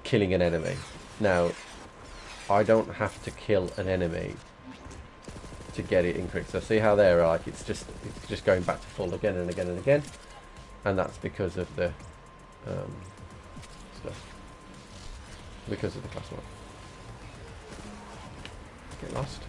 killing an enemy. Now I don't have to kill an enemy to get it increased. So see how they're like it's just going back to full again and again and again, and that's because of the stuff. Because of the class mod. Get lost.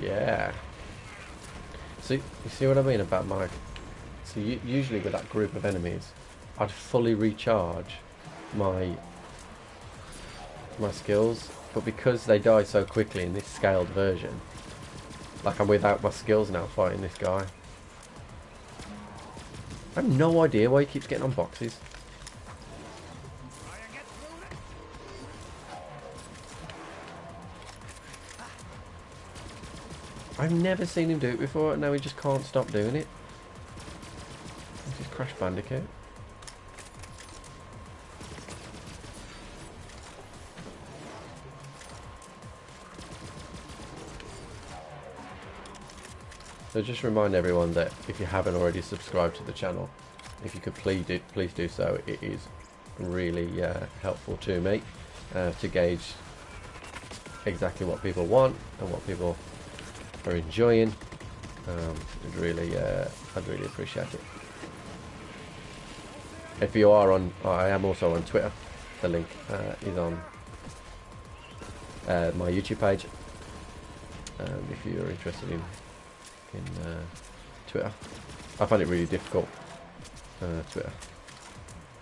Yeah. See, you see what I mean about my... So usually with that group of enemies, I'd fully recharge my skills, but because they die so quickly in this scaled version, like I'm without my skills now fighting this guy. I have no idea why he keeps getting on boxes. I've never seen him do it before, and now he just can't stop doing it. This is Crash Bandicoot. So just remind everyone that if you haven't already subscribed to the channel, if you could please do so. It is really helpful to me to gauge exactly what people want and what people are enjoying. I'd really appreciate it. If you are on, I am also on Twitter. The link is on my YouTube page. If you're interested in Twitter, I find it really difficult. Twitter,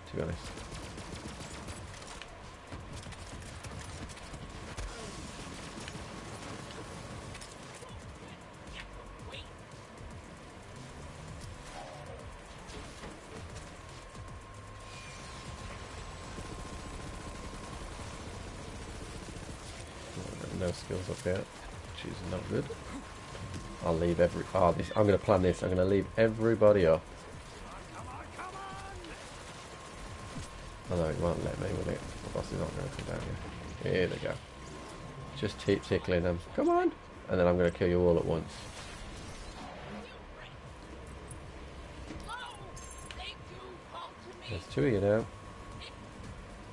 to be honest. No skills up here, which is not good. I'll leave I'm going to plan this. I'm going to leave everybody up. Although it won't let me, will it? The boss is not going to come down here. Here they go. Just keep tickling them. Come on! And then I'm going to kill you all at once. There's two of you now.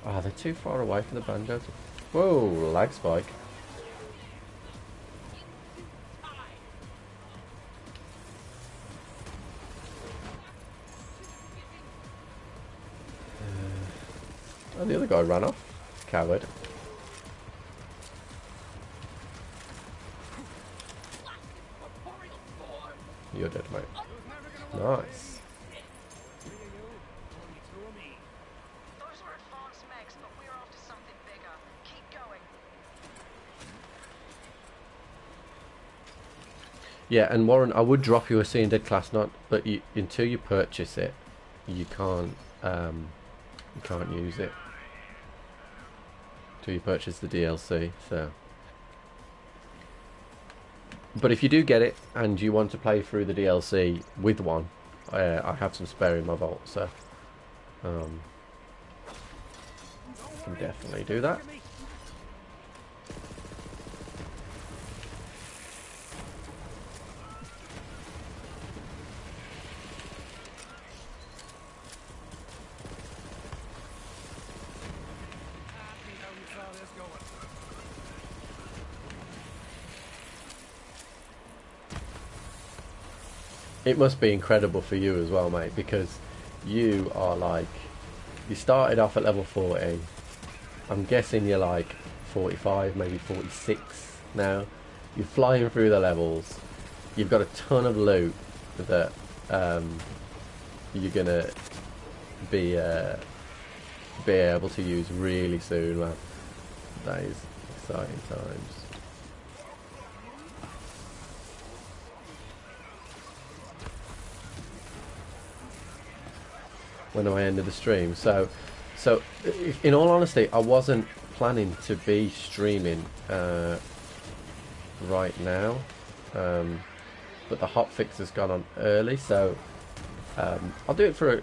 Ah, they're too far away for the banjo. Whoa, lag spike. Oh, the other guy ran off. Coward. You're dead, mate. Nice. Those were advanced mechs, but we're after something bigger. Keep going. Yeah, and Warren, I would drop you a Seeing Dead class nut, but until you purchase it, you can't use it. Until you purchase the DLC, so. But if you do get it and you want to play through the DLC with one, I have some spare in my vault, so can definitely do that. It must be incredible for you as well, mate, because you are like, you started off at level 40. I'm guessing you're like 45, maybe 46 now. You're flying through the levels. You've got a ton of loot that you're gonna be able to use really soon, man. That is exciting times. When I ended the stream, so in all honesty, I wasn't planning to be streaming right now, but the hotfix has gone on early, so I'll do it for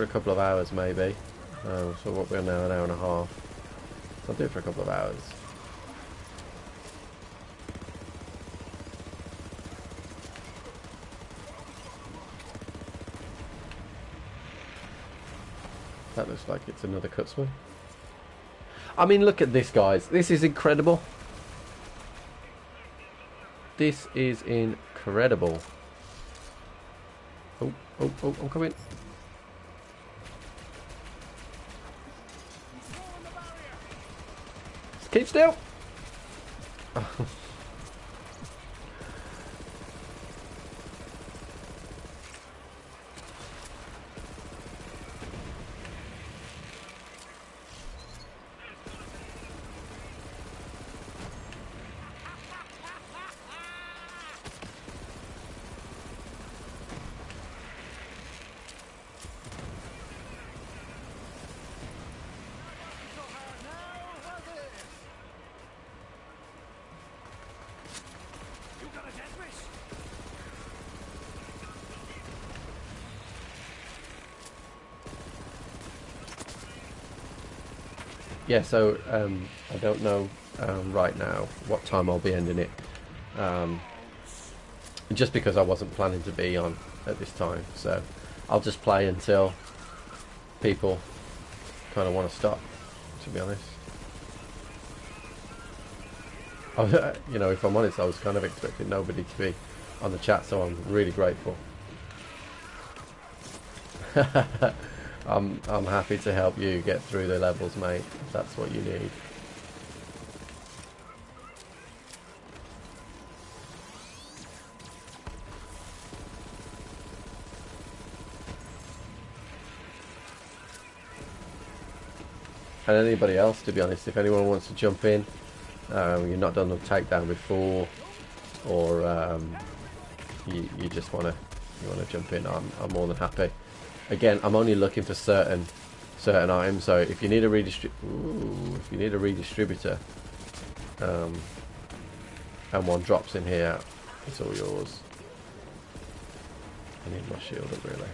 a couple of hours maybe. So what we're now, an hour and a half. So I'll do it for a couple of hours. That looks like it's another cutscene. I mean, look at this, guys. This is incredible. This is incredible. Oh, I'm coming. Keep still. Yeah, so I don't know right now what time I'll be ending it, just because I wasn't planning to be on at this time, so I'll just play until people kind of want to stop, to be honest. You know, if I'm honest, I was kind of expecting nobody to be on the chat, so I'm really grateful. I'm happy to help you get through the levels, mate, if that's what you need. And anybody else, to be honest, if anyone wants to jump in, you're not done the takedown before, or you just want to jump in, I'm more than happy. Again, I'm only looking for certain items, so if you need a redistributor, and one drops in here, it's all yours. I need my shield up, really.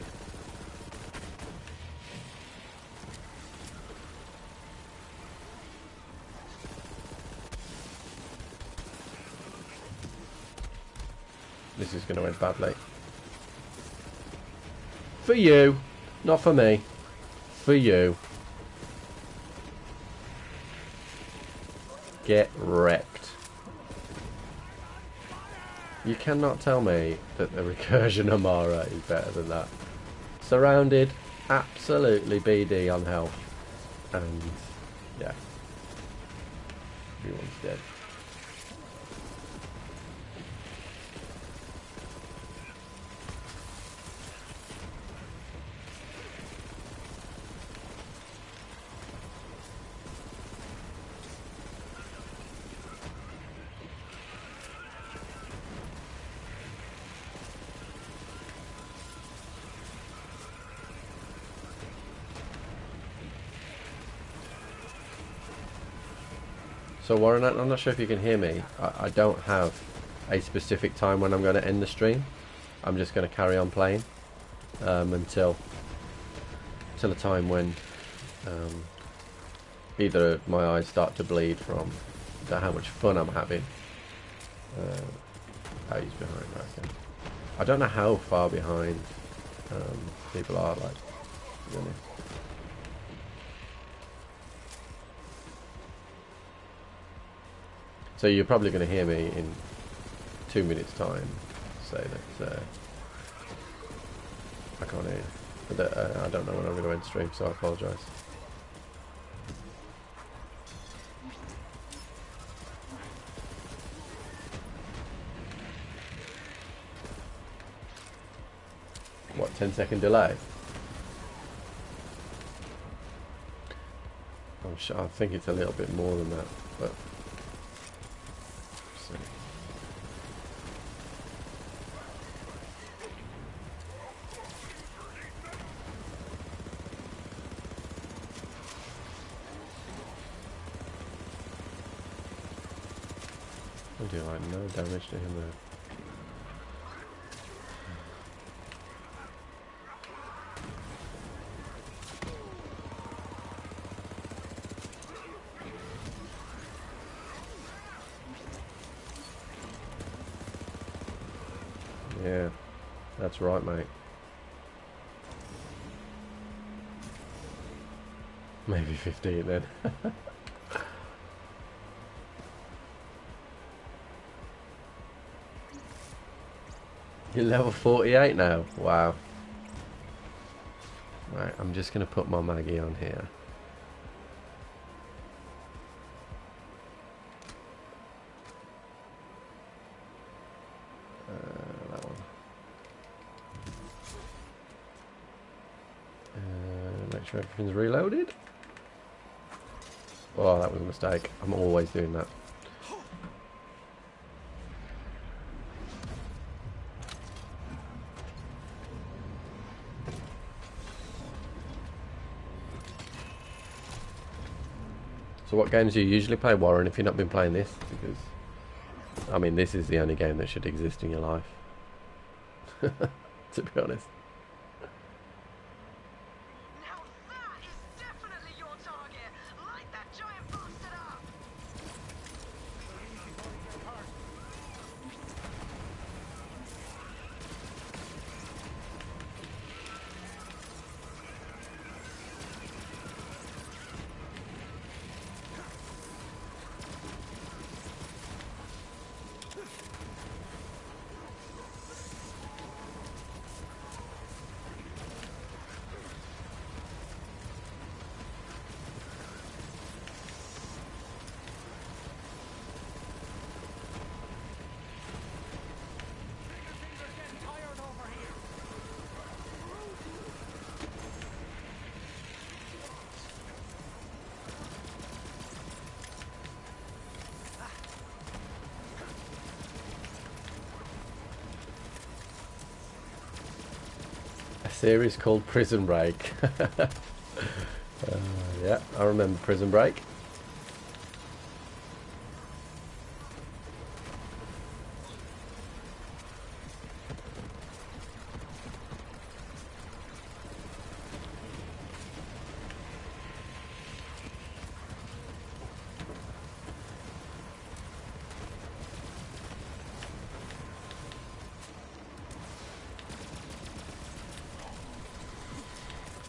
This is going to end badly. For you, not for me. For you. Get wrecked. You cannot tell me that the recursion Amara is better than that. Surrounded, absolutely BD on health. And, yeah. Everyone's dead. So Warren, I'm not sure if you can hear me. I don't have a specific time when I'm going to end the stream. I'm just going to carry on playing until a time when either my eyes start to bleed from how much fun I'm having. Oh, he's behind, right, okay. I don't know how far behind people are, like, to be honest. So you're probably going to hear me in 2 minutes time say that I can't hear you. I don't know when I'm going to end stream, so I apologise. What, 10-second delay? I'm sure, I think it's a little bit more than that, but let's see. I do like no damage to him there. Yeah, that's right, mate. Maybe 15 then. You're level 48 now. Wow. Right, I'm just going to put my Maggie on here. That one. Make sure everything's reloaded. Oh, that was a mistake. I'm always doing that. So what games do you usually play, Warren, if you've not been playing this? Because, I mean, this is the only game that should exist in your life. To be honest. Now that is definitely your target. Light that giant bastard up. Series called Prison Break. Yeah, I remember Prison Break.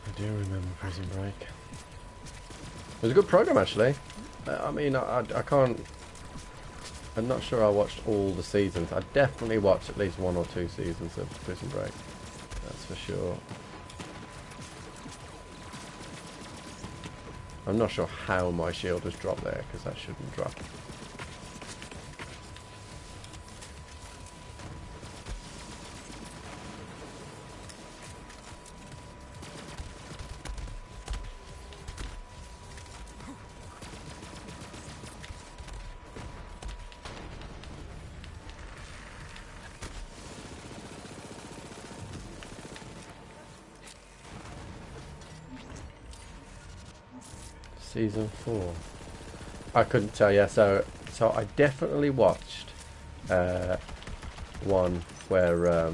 I do remember Prison Break. It was a good program, actually. I mean, I can't... I'm not sure I watched all the seasons. I definitely watched at least 1 or 2 seasons of Prison Break. That's for sure. I'm not sure how my shield was dropped there, because that shouldn't drop. Season 4. I couldn't tell you. So I definitely watched one where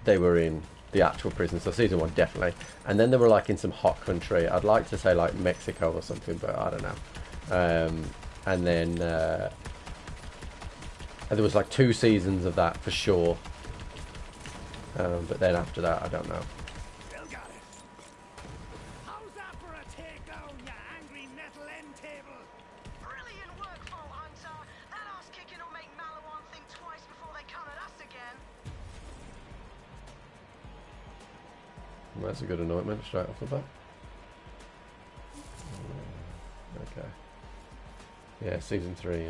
they were in the actual prison. So season 1 definitely, and then they were like in some hot country. I'd like to say like Mexico or something, but I don't know. And then there was like 2 seasons of that for sure. But then after that, I don't know. Still got it. How's that for a takedown, you angry metal end table? Brilliant work, Vault Hunter. That ass kicking will make Maliwan think twice before they come at us again. That's a good anointment straight off the bat. Okay. Yeah, season 3.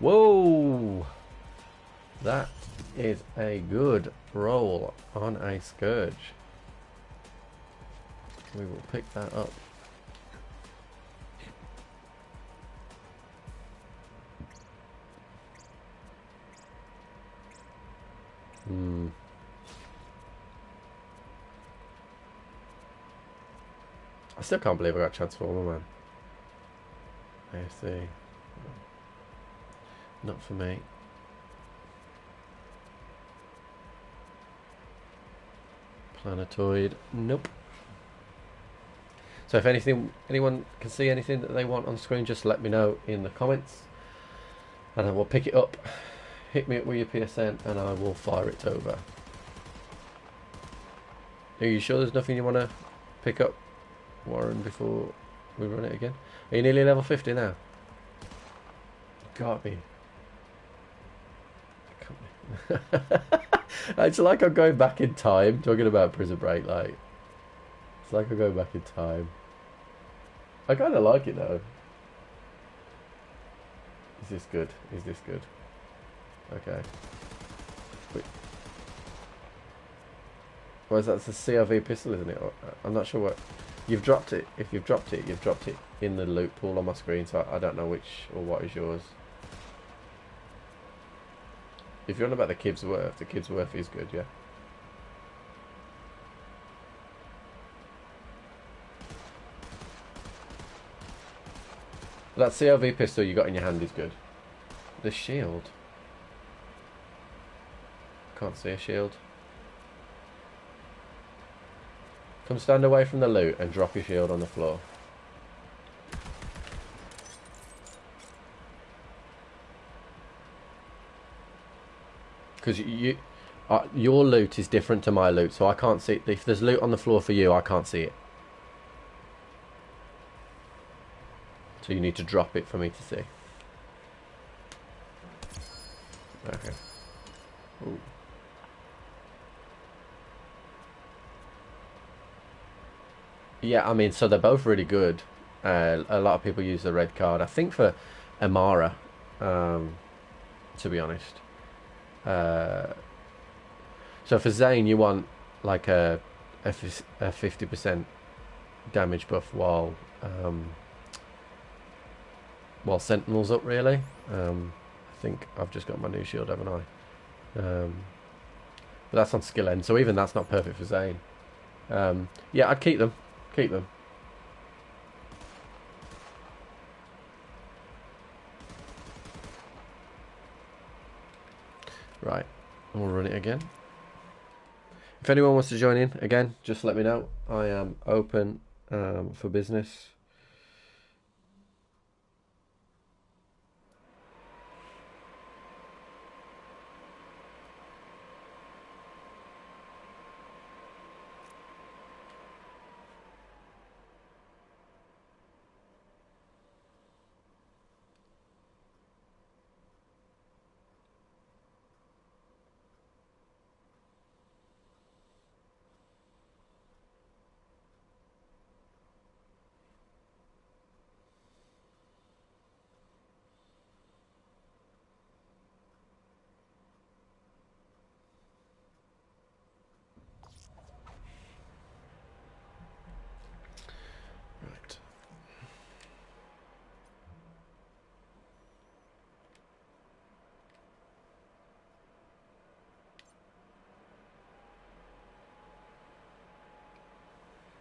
Whoa! That is a good roll on a Scourge. We will pick that up. I still can't believe I got Transformer, man. AFC. Not for me. Planetoid. Nope. So if anyone can see anything that they want on screen, just let me know in the comments. And I will pick it up. Hit me up with your PSN and I will fire it over. Are you sure there's nothing you want to pick up, Warren, before we run it again? Are you nearly level 50 now? Gotta be. It's like I'm going back in time, talking about Prison Break, like. It's like I'm going back in time. I kind of like it though. Is this good? Is this good? Okay. Wait. Well, that's a CRV pistol, isn't it? I'm not sure what. You've dropped it. If you've dropped it, you've dropped it in the loot pool on my screen, so I don't know which or what is yours. If you're on about the Kibsworth is good, yeah. That CRV pistol you got in your hand is good. The shield. Can't see a shield. Come stand away from the loot and drop your shield on the floor. Because your loot is different to my loot, so I can't see it. If there's loot on the floor for you, I can't see it. So you need to drop it for me to see. Okay. Ooh. Yeah, I mean, so they're both really good. A lot of people use the red card. I think for Amara, to be honest. So for Zane, you want like a 50% damage buff while Sentinel's up, really. I think I've just got my new shield, haven't I? But that's on skill end, so even that's not perfect for Zane. Yeah, I'd keep them. Keep them. Right, we'll run it again. If anyone wants to join in, again, just let me know. I am open for business.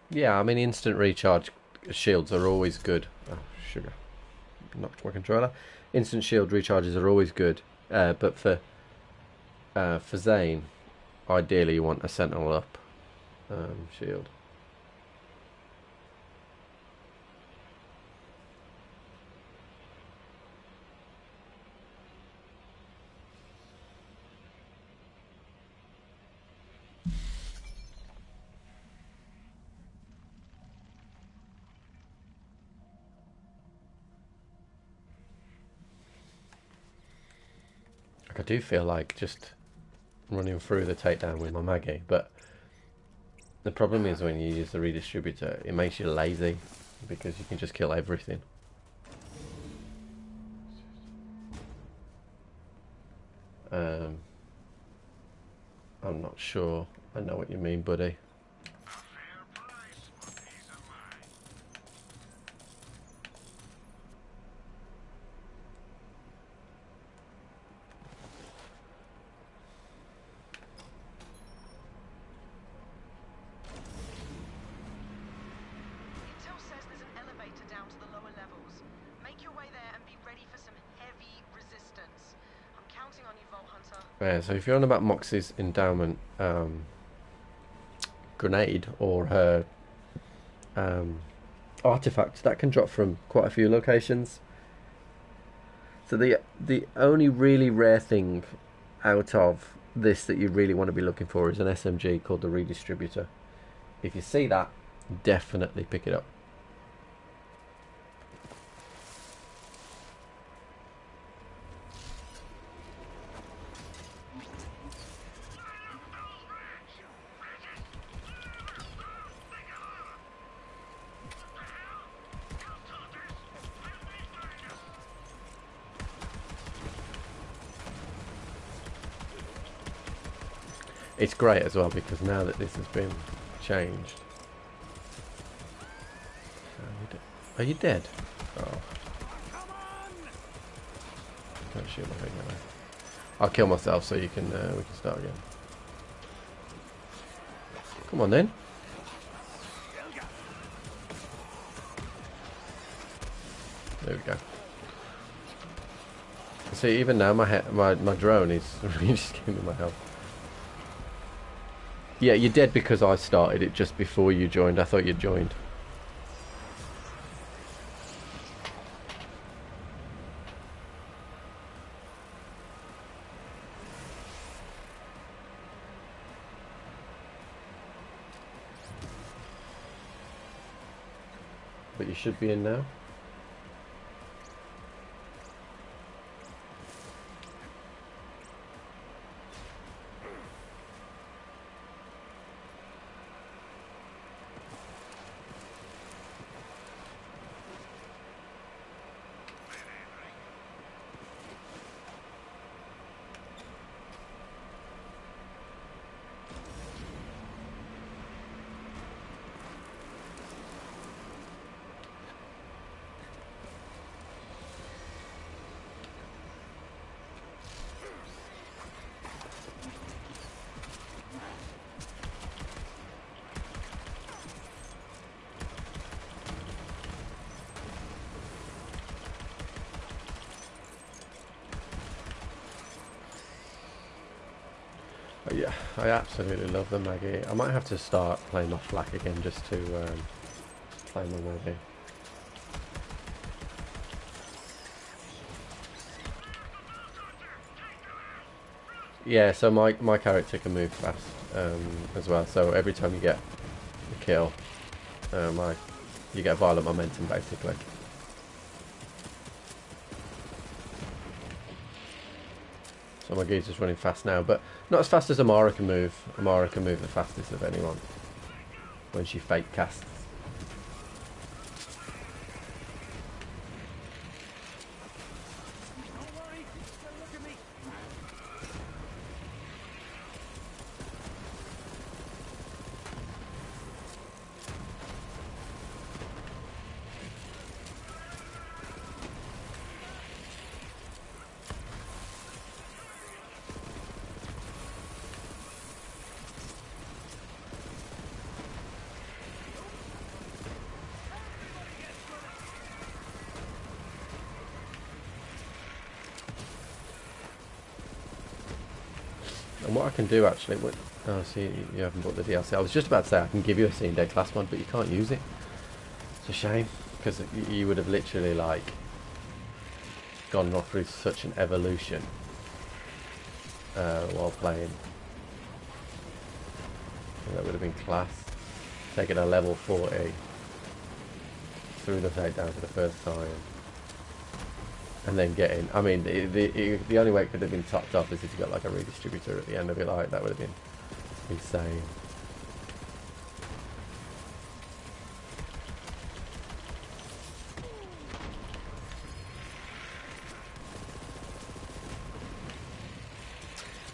Yeah, I mean, instant recharge shields are always good. Oh, sugar. Knocked my controller. Instant shield recharges are always good. But for Zane, ideally you want a Sentinel up shield. I do feel like just running through the takedown with my Maggie, but The problem is when you use the redistributor, it makes you lazy because you can just kill everything. I'm not sure I know what you mean, buddy. Yeah, so if you're on about Moxie's endowment grenade or her artifact, that can drop from quite a few locations. So the only really rare thing out of this that you really want to be looking for is an SMG called the redistributor. If you see that, definitely pick it up. It's great as well because now that this has been changed. Are you dead? Oh. Don't shoot my thing away. I'll kill myself so you can we can start again. Come on then. There we go. See, even now my drone is really just giving me my health. Yeah, you're dead because I started it just before you joined. I thought you'd joined. But you should be in now. Yeah, I absolutely love the Maggie. I might have to start playing off Black again just to play my Maggie. Yeah, so my character can move fast as well. So every time you get a kill, you get violent momentum basically. So my geezer's running fast now, but not as fast as Amara can move. Amara can move the fastest of anyone when she fake casts. And what I can do actually, oh, see, you haven't bought the DLC. I was just about to say I can give you a Scene Dead class mod, but you can't use it. It's a shame, because you would have literally like gone off through such an evolution while playing. And that would have been class. Taking a level 40 through the takedown for the first time. And then getting, I mean, the only way it could have been topped off is if you got like a redistributor at the end of it, like that would have been insane.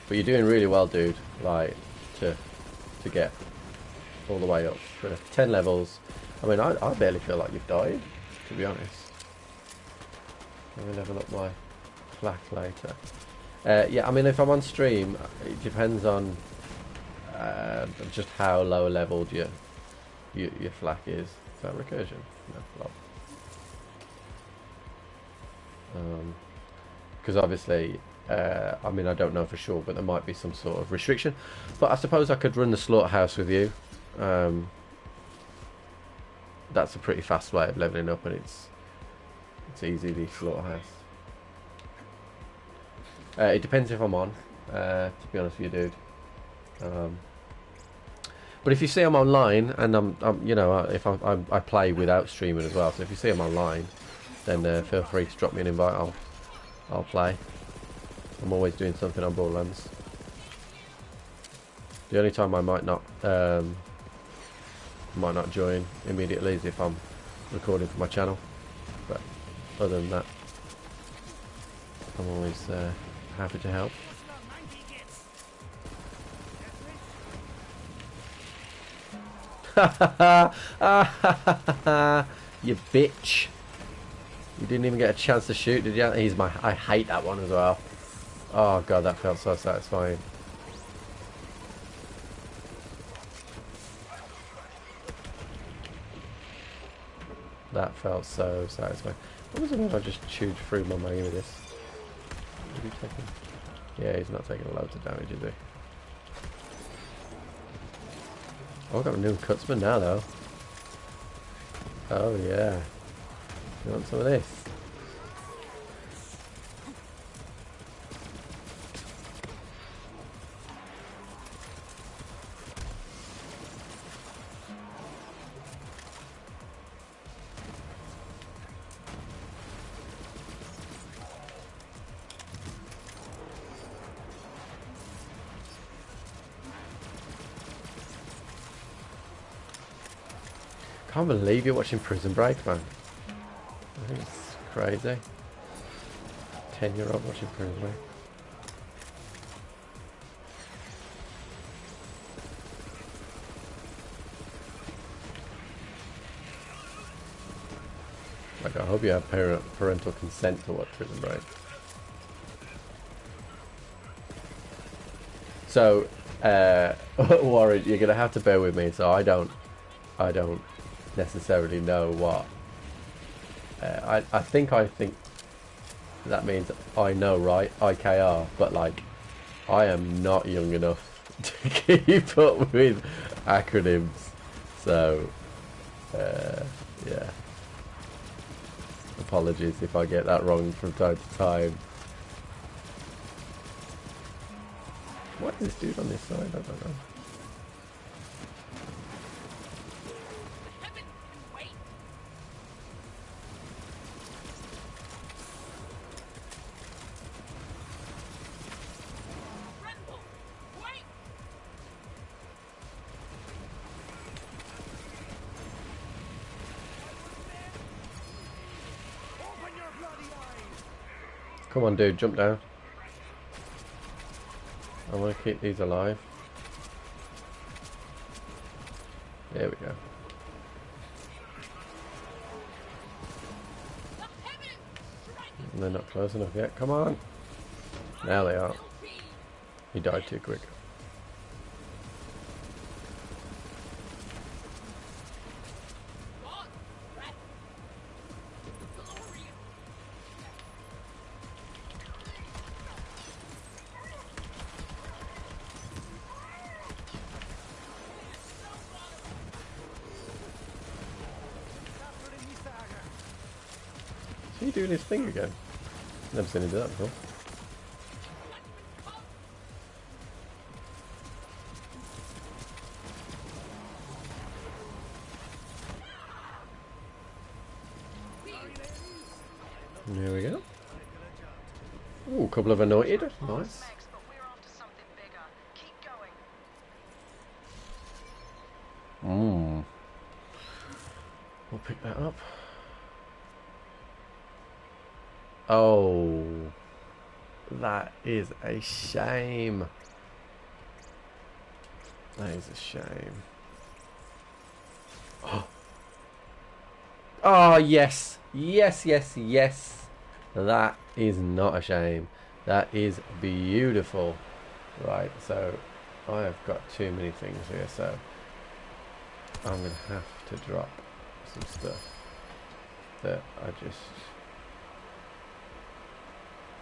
But you're doing really well, dude. Like, to get all the way up for 10 levels. I mean, I barely feel like you've died, to be honest. Let me level up my flak later. Yeah, I mean, if I'm on stream, it depends on just how low leveled your flak is. Is that recursion? No, flop. Because obviously, I mean, I don't know for sure, but there might be some sort of restriction. But I suppose I could run the slaughterhouse with you. That's a pretty fast way of leveling up, and it's easy, the slaughterhouse. It depends if I'm on, to be honest with you, dude. But if you see I'm online, and I'm you know, if I play without streaming as well, so if you see I'm online, then feel free to drop me an invite. I'll play. I'm always doing something on Borderlands. The only time I might not join immediately is if I'm recording for my channel. But other than that, I'm always happy to help. You bitch. You didn't even get a chance to shoot, did you? I hate that one as well. Oh god, that felt so satisfying. That felt so satisfying. What was it if I just chewed through my money with this? Is he taking... Yeah, he's not taking loads of damage, is he? Oh, I've got a new cutsman now, though. Oh, yeah. You want some of this? Can't believe you're watching Prison Break, man. I think it's crazy. 10-year-old watching Prison Break. Like, I hope you have parental consent to watch Prison Break. So, Warren, you're gonna have to bear with me. So I don't necessarily know what. I think that means I know, right? IKR, but like, I am not young enough to keep up with acronyms. So, yeah. Apologies if I get that wrong from time to time. What is this dude on this side? I don't know. Come on, dude, jump down. I want to keep these alive. There we go. And they're not close enough yet. Come on. Now they are. He died too quick. Is he doing his thing again? Never seen him do that before. There we go. Ooh, a couple of anointed. Nice. We'll pick that up. Oh. That is a shame. That is a shame. Oh, yes. Yes, yes, yes. That is not a shame. That is beautiful. Right, so I have got too many things here, so I'm going to have to drop some stuff that I just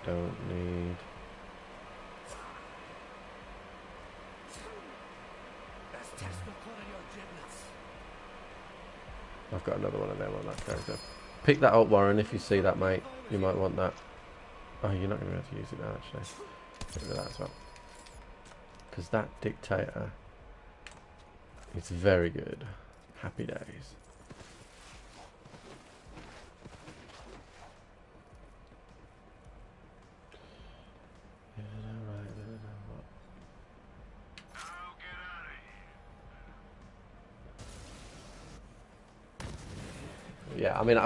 don't need. I've got another one of them on that character. Pick that up, Warren, if you see that, mate. You might want that. Oh, you're not going to be able to use it now, actually. Get rid of that as well. Because that dictator is very good. Happy days. Yeah, I mean,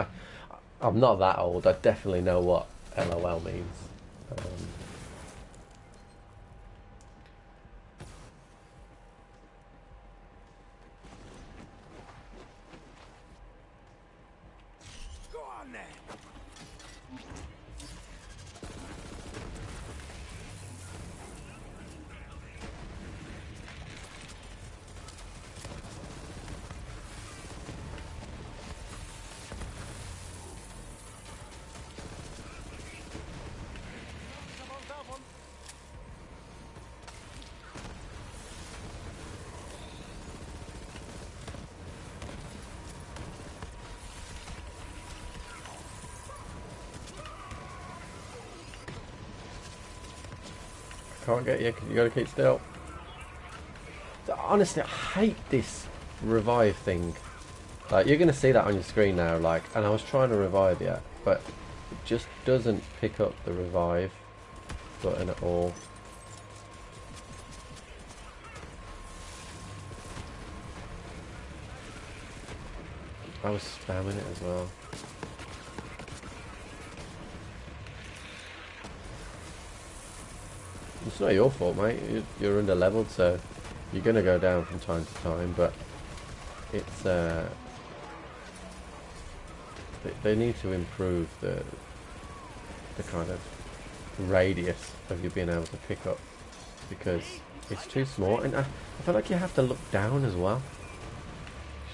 I'm not that old. I definitely know what LOL means. Go on then. Can't get you because you got to keep still. So honestly, I hate this revive thing. Like, you're going to see that on your screen now, like, and I was trying to revive you, but it just doesn't pick up the revive button at all. I was spamming it as well. It's not your fault, mate. You're under leveled, so you're going to go down from time to time, but it's they need to improve the kind of radius of you being able to pick up, because it's too small, and I feel like you have to look down as well.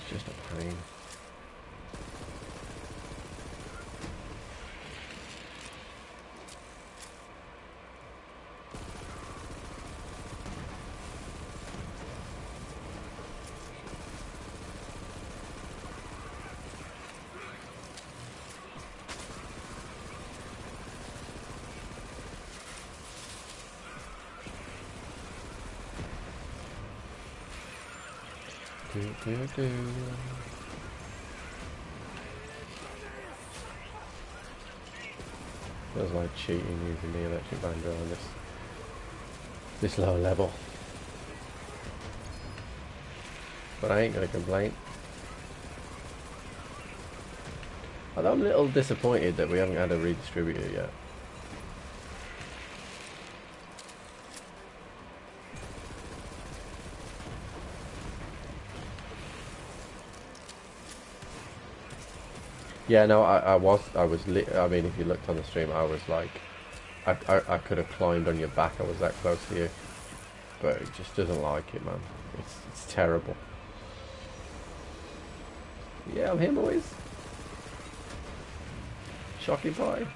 It's just a pain. Feels like cheating using the electric banjo on this low level, but I ain't gonna complain. Although I'm a little disappointed that we haven't had a redistributor yet. Yeah, no, I mean, if you looked on the stream, I was like, I could have climbed on your back. I was that close to you, but it just doesn't like it, man. It's terrible. Yeah, I'm here, boys. Shocky pie.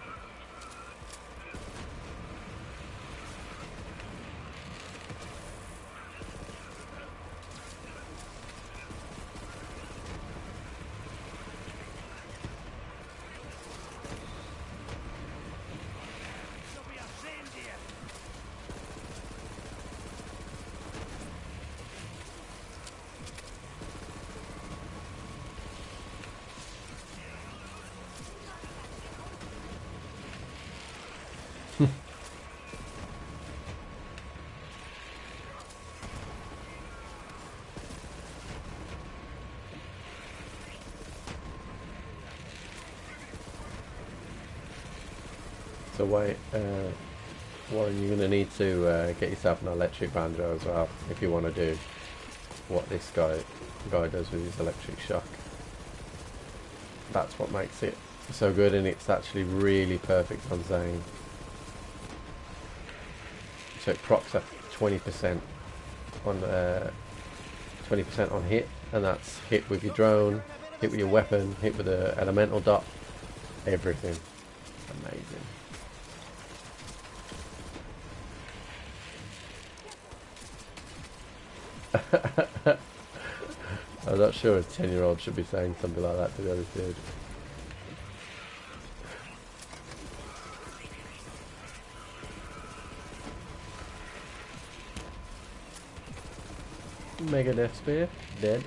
So wait, Warren, you're going to need to get yourself an electric banjo as well if you want to do what this guy does with his electric shock. That's what makes it so good, and it's actually really perfect on Zane. So it procs at 20% on 20% on hit, and that's hit with your drone, hit with your weapon, hit with the elemental dot, everything. Amazing. I'm not sure a 10-year-old should be saying something like that to the other dude. Mega Death Spear, dead.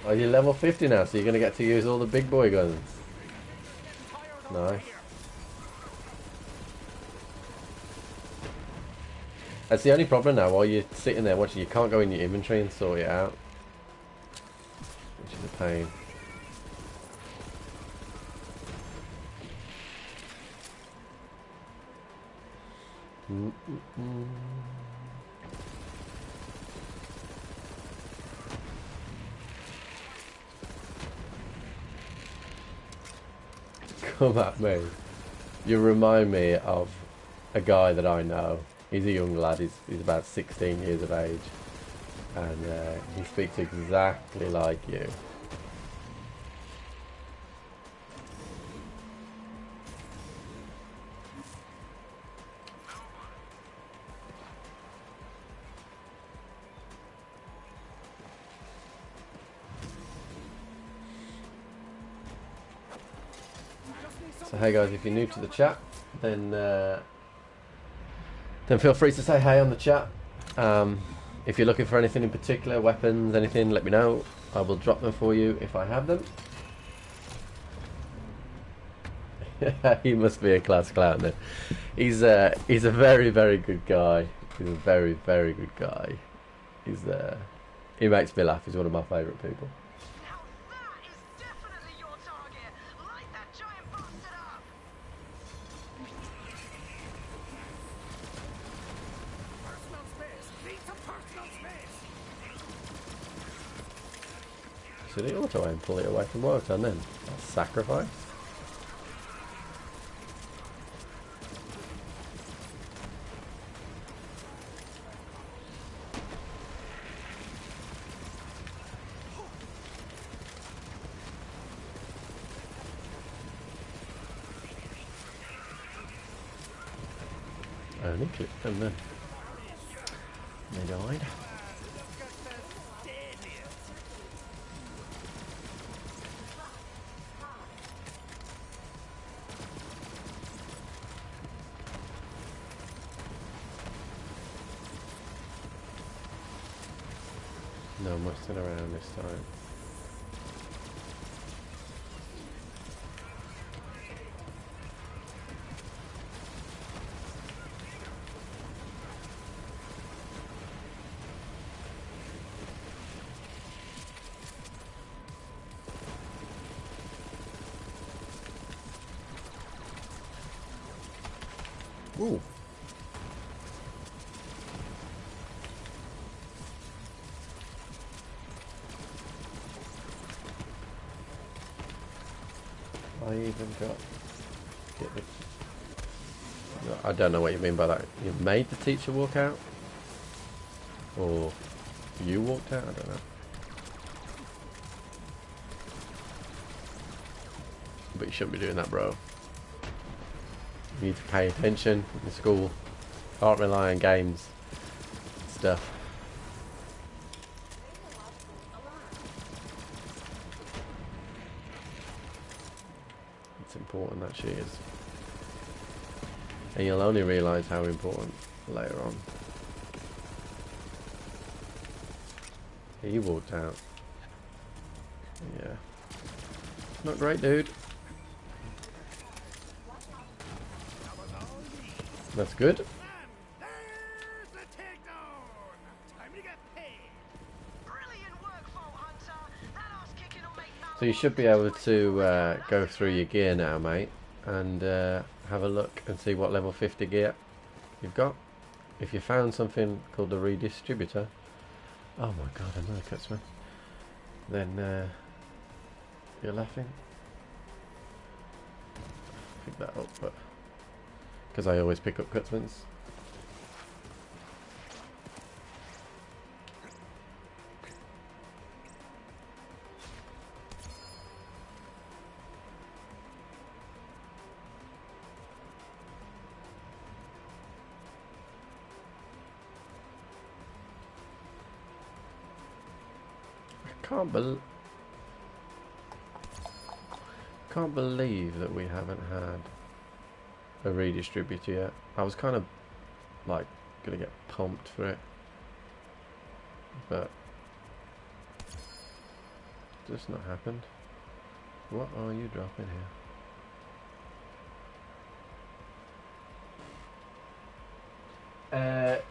Oh, you're level 50 now, so you're going to get to use all the big boy guns. Nice. That's the only problem now. While you're sitting there watching, you can't go in your inventory and sort it out, which is a pain. Come at me. You remind me of a guy that I know. He's a young lad, he's about 16 years of age, and he speaks exactly like you. So hey guys, if you're new to the chat, then feel free to say hey on the chat. If you're looking for anything in particular, weapons, anything, let me know. I will drop them for you if I have them. He must be a class clown then. He's a very, very good guy. He's a very, very good guy. He makes me laugh. He's one of my favourite people. Now that is definitely your target. Light that giant bastard up. Personal space. Need some personal space. Should he auto aim, pull it away from Wotan then? That's sacrifice. I only clicked them then. They died. No mustard around this time. Ooh. I even got get the, no, I don't know what you mean by that. You made the teacher walk out? Or you walked out? I don't know. But you shouldn't be doing that, bro. You need to pay attention in school. Can't rely on games stuff. It's important, that she is. And you'll only realise how important later on. He walked out. Yeah. Not great, dude. That's good. There's the takedown. Time to get paid. Brilliant work, Vault Hunter. That ass kicking will make So you should be able to go through your gear now, mate. and have a look and see what level 50 gear you've got. If you found something called the redistributor, oh my god, another cutsman, then you're laughing. Pick that up, but because I always pick up cutsmans. Can't believe that we haven't had a redistributor yet. I was kind of like gonna get pumped for it, but it's just not happened. What are you dropping here?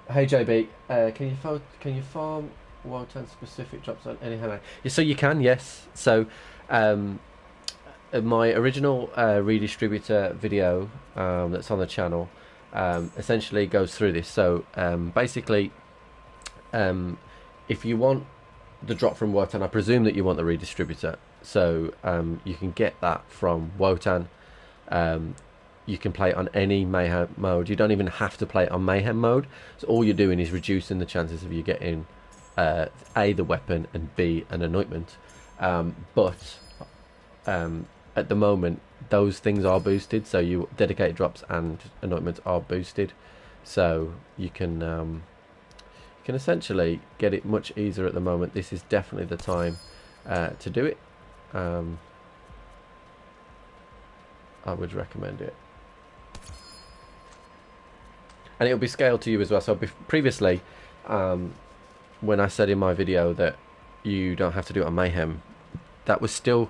Hey JB, can you farm Wotan specific drops on any hand? Yeah, so you can, yes. So my original redistributor video that's on the channel essentially goes through this. So basically, if you want the drop from Wotan, I presume that you want the redistributor, so you can get that from Wotan. You can play it on any mayhem mode. You don't even have to play it on mayhem mode, so all you're doing is reducing the chances of you getting A, the weapon, and B, an anointment. But at the moment those things are boosted, so you dedicated drops and anointments are boosted, so you can essentially get it much easier at the moment. This is definitely the time to do it. I would recommend it, and it'll be scaled to you as well. So previously, when I said in my video that you don't have to do it on mayhem, that was still,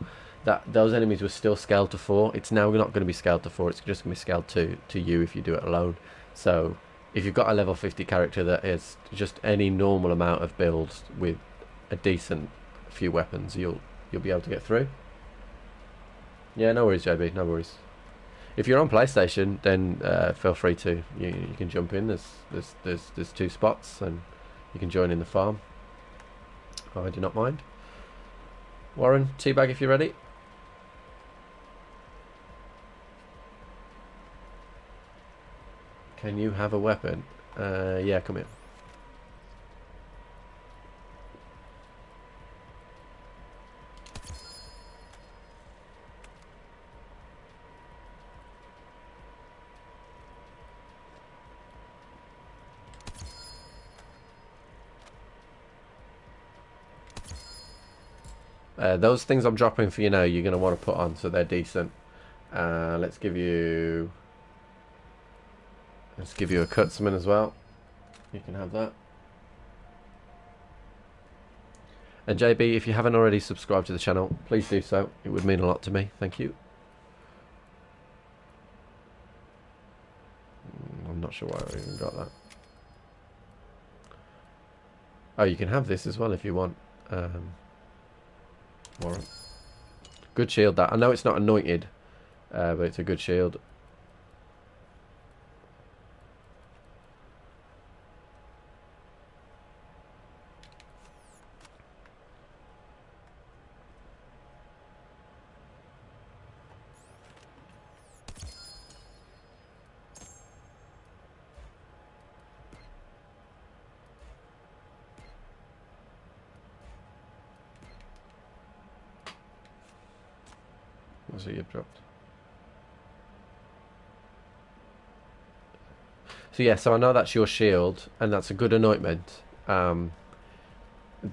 those enemies were still scaled to 4. It's now not going to be scaled to 4. It's just going to be scaled to you if you do it alone. So if you've got a level 50 character that is just any normal amount of builds with a decent few weapons, you'll be able to get through. Yeah, no worries, JB, no worries. If you're on PlayStation, then feel free to you can jump in. There's 2 spots, and you can join in the farm. I do not mind. Warren, teabag if you're ready. Can you have a weapon? Yeah, come here. Those things I'm dropping for you now, you're going to want to put on so they're decent. Let's give you a cutsman as well. You can have that. And JB, if you haven't already subscribed to the channel, please do so. It would mean a lot to me. Thank you. I'm not sure why I even got that. Oh, you can have this as well if you want. Warren. Good shield that. I know it's not anointed, but it's a good shield. What's it you've dropped? So yeah, so I know that's your shield, and that's a good anointment. The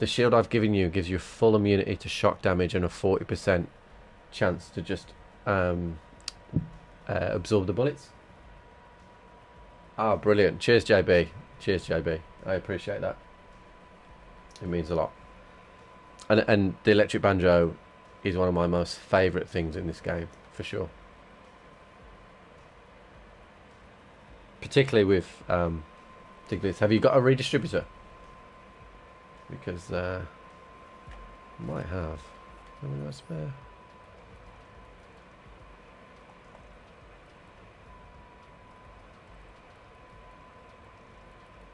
shield I've given you gives you full immunity to shock damage and a 40% chance to just absorb the bullets. Ah, brilliant. Cheers, JB. Cheers, JB. I appreciate that. It means a lot. And the electric banjo is one of my most favourite things in this game, for sure. Particularly with this. Have you got a redistributor? Because I might have. Have we got a spare?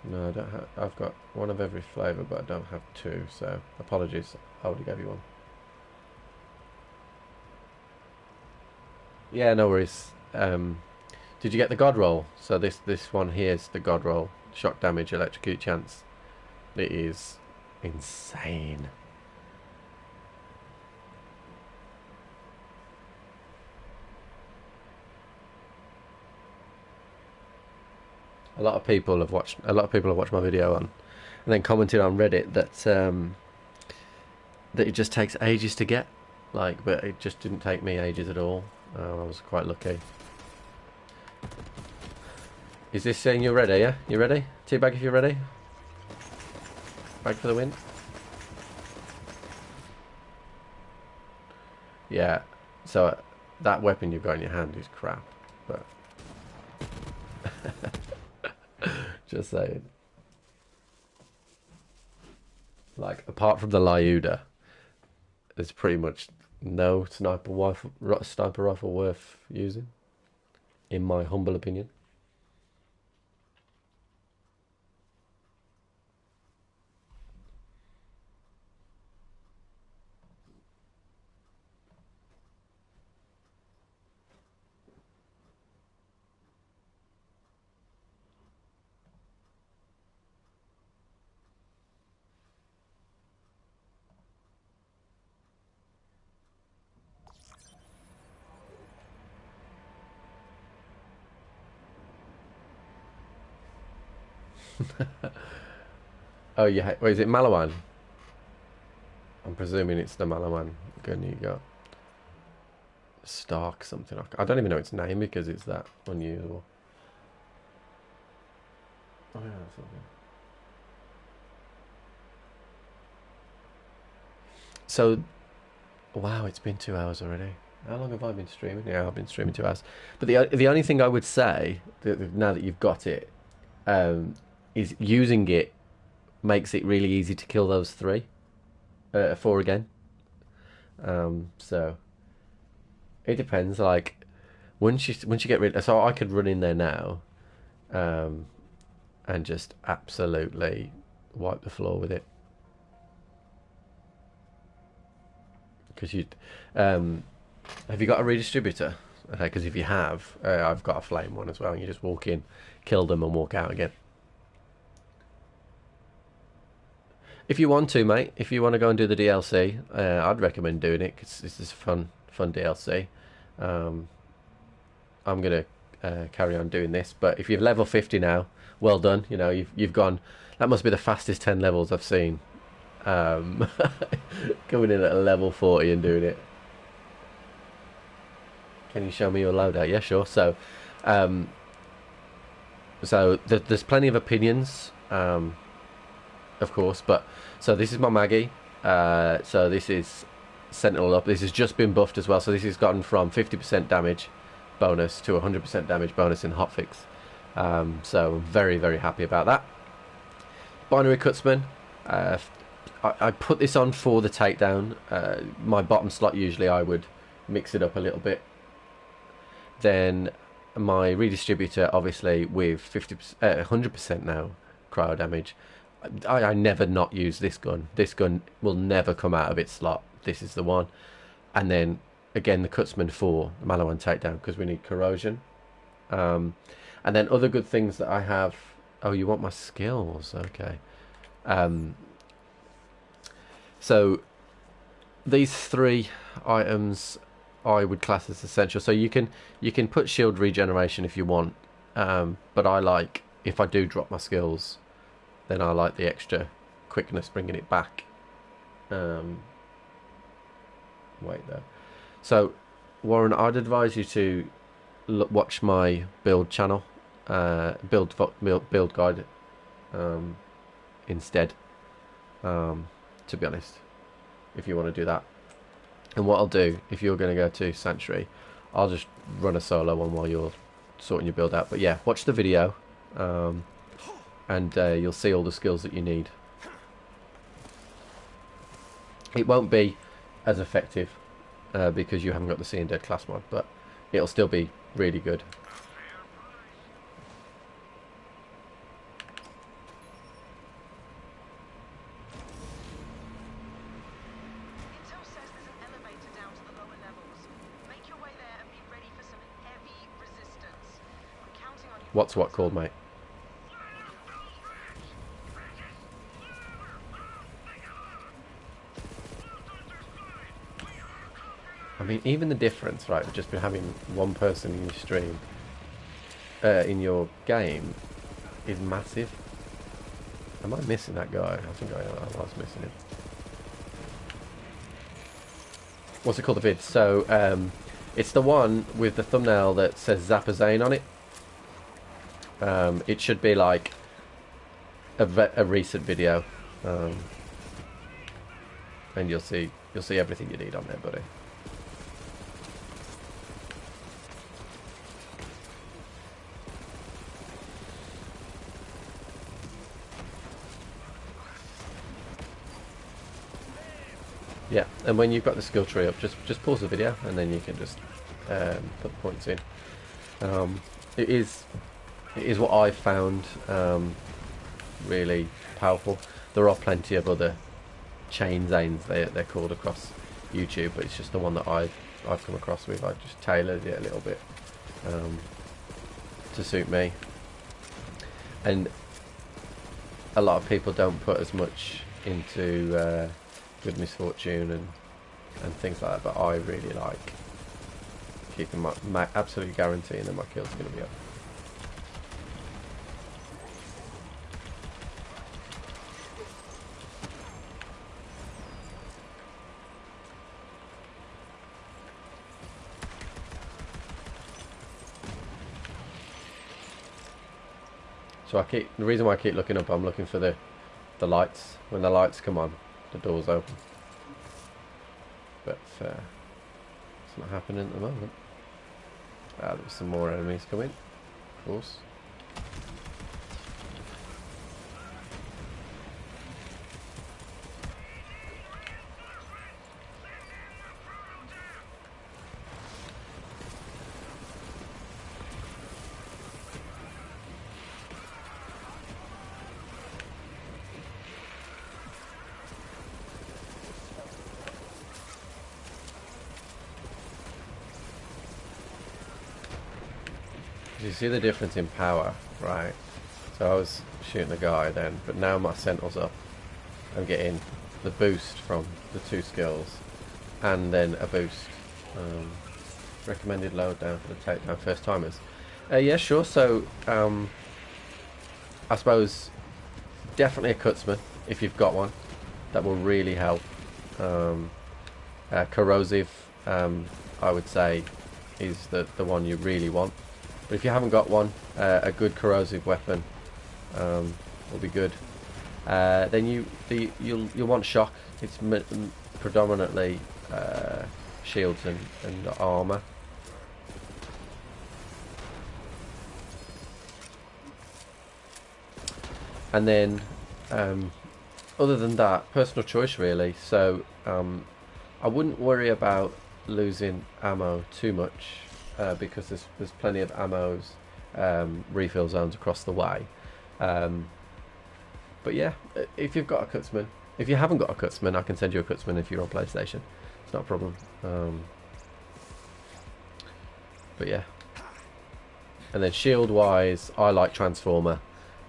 No, I don't have. I've got one of every flavour, but I don't have two. So apologies. I already gave you one. Yeah, no worries. Did you get the God roll? So this one here is the God roll. Shock damage, electrocute chance. It is insane. A lot of people have watched my video on, and then commented on Reddit that that it just takes ages to get. Like, but it just didn't take me ages at all. I was quite lucky. Is this saying you're ready? Yeah, you ready? Teabag if you're ready. Bag for the win. Yeah. So that weapon you've got in your hand is crap, but just saying. Like, apart from the Lyuda, there's pretty much no sniper rifle worth using, in my humble opinion. Oh yeah, wait, is it Maliwan? I'm presuming it's the Maliwan gun you got. Stark something. I don't even know its name because it's that unusual. Oh yeah, that's okay. So, wow, it's been 2 hours already. How long have I been streaming? Yeah, I've been streaming 2 hours. But the only thing I would say, now that you've got it, is using it makes it really easy to kill those four again. So it depends. Like once you get rid, so I could run in there now, and just absolutely wipe the floor with it. Because have you got a redistributor? Okay, because if you have, I've got a flame one as well. And you just walk in, kill them, and walk out again. If you want to, mate, if you want to go and do the DLC, I'd recommend doing it because this is fun DLC. I'm gonna carry on doing this, but if you've level 50 now, well done. You know, you've gone. That must be the fastest 10 levels I've seen. Coming in at a level 40 and doing it. Can you show me your loadout? Yeah, sure. So, there's plenty of opinions. Of course, but so this is my Maggie. So this is Sentinel up. This has just been buffed as well. So this has gotten from 50% damage bonus to 100% damage bonus in hotfix. So I'm very, very happy about that. Binary Cutsman. I put this on for the takedown. My bottom slot usually I would mix it up a little bit. Then my redistributor, obviously with 100% now cryo damage. I never not use this gun. This gun will never come out of its slot. This is the one. And then again the Cutsman for the Maliwan Takedown because we need corrosion. And then other good things that I have. Oh, you want my skills? Okay. So these three items I would class as essential. So you can put shield regeneration if you want. But I like, if I do drop my skills, then I like the extra quickness, bringing it back. Wait though. So, Warren, I'd advise you to watch my build channel, build guide, instead. To be honest, if you want to do that. And what I'll do, if you're going to go to Sanctuary, I'll just run a solo one while you're sorting your build out. But yeah, watch the video. And you'll see all the skills that you need. It won't be as effective because you haven't got the Seeing Dead class mod, but it'll still be really good. What's what called, mate? I mean, even the difference, right, of just been having one person in your stream, in your game, is massive. Am I missing that guy? I think I was missing him. What's it called, the vid? So, it's the one with the thumbnail that says Zappa Zane on it. It should be like a recent video, and you'll see everything you need on there, buddy. Yeah, and when you've got the skill tree up, just pause the video, and then you can just put the points in. It is what I've found really powerful. There are plenty of other chain zanes they're called across YouTube, but it's just the one that I've come across with. I've just tailored it a little bit to suit me, and a lot of people don't put as much into good misfortune and things like that, but I really like keeping my absolutely guaranteeing that my kills are going to be up. So the reason why I keep looking up, I'm looking for the lights. When the lights come on, the door's open. But it's not happening at the moment. There's some more enemies coming, of course. You see the difference in power, right? So I was shooting the guy then, but now my sentinel's up. I'm getting the boost from the 2 skills, and then a boost. Recommended load down for the takedown first timers. Yeah, sure. So I suppose definitely a cutsman if you've got one. That will really help. Corrosive, I would say, is the one you really want. But if you haven't got one, a good corrosive weapon will be good. Then you'll want shock. It's predominantly shields and armor. And then other than that, personal choice really. So I wouldn't worry about losing ammo too much. Because there's plenty of ammos, refill zones across the way. But yeah, if you've got a cutsman, if you haven't got a cutsman, I can send you a cutsman if you're on PlayStation. It's not a problem. But yeah. And then shield wise, I like Transformer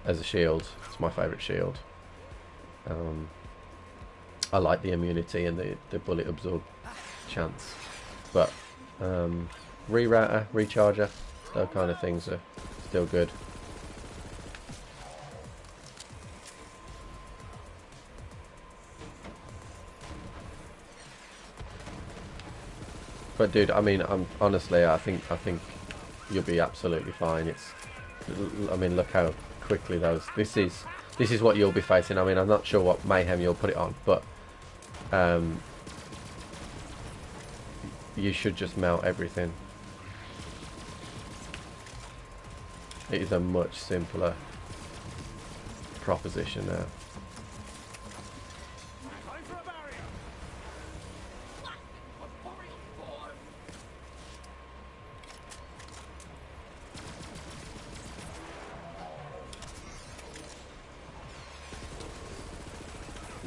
as a shield. It's my favourite shield. I like the immunity and the bullet absorb chance. But rerouter, recharger, those kind of things are still good. But dude, I mean, honestly, I think you'll be absolutely fine. I mean, look how quickly those. This is what you'll be facing. I mean, I'm not sure what mayhem you'll put it on, but you should just melt everything. It is a much simpler proposition now.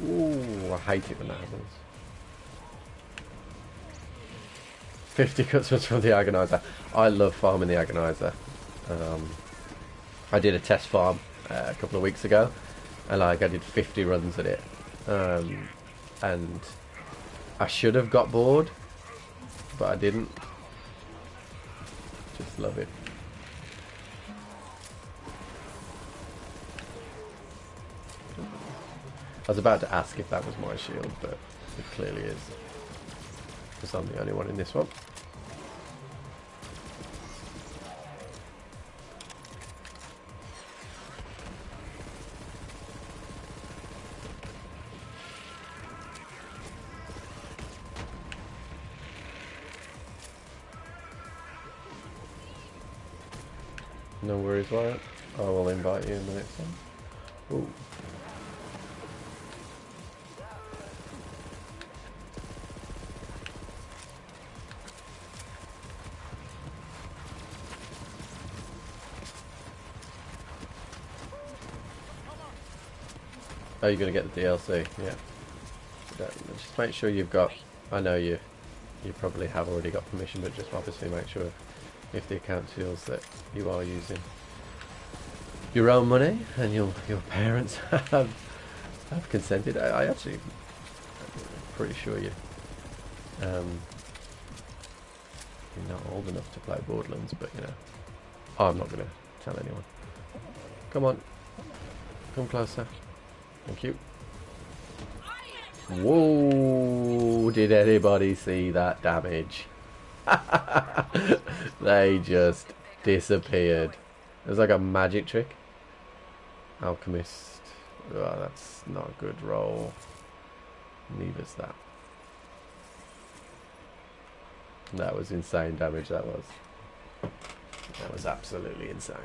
Ooh, I hate it when that happens. 50 cutscenes from the Agonizer. I love farming the Agonizer. I did a test farm a couple of weeks ago, and like I did 50 runs at it, and I should have got bored, but I didn't. Just love it. I was about to ask if that was my shield, but it clearly is, because I'm the only one in this one. No worries, Wyatt. I will invite you in the next one. Ooh. Oh, you're going to get the DLC, yeah. Just make sure you've got, I know you probably have already got permission, but just obviously make sure if the account feels that you are using your own money and your parents have consented. I actually, I'm pretty sure you're not old enough to play Borderlands, but you know, I'm not going to tell anyone. Come on, come closer. Thank you. Whoa, did anybody see that damage? They just disappeared. It was like a magic trick. Alchemist. Oh, that's not a good roll. Neither's that. That was insane damage, that was. That was absolutely insane.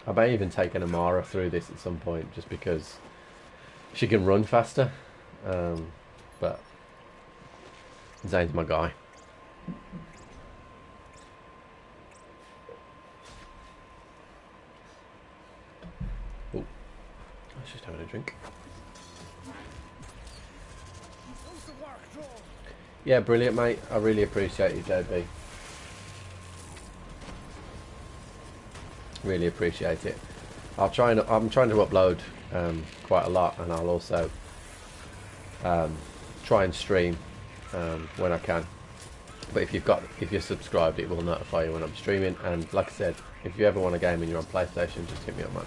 I may even take an Amara through this at some point, just because she can run faster. But Zane's my guy. Oh, I was just having a drink. Yeah, brilliant, mate. I really appreciate you, JB. Really appreciate it. I'm trying to upload quite a lot, and I'll also try and stream when I can. But if you're subscribed, it will notify you when I'm streaming. And like I said, if you ever want a game and you're on PlayStation, just hit me up, man.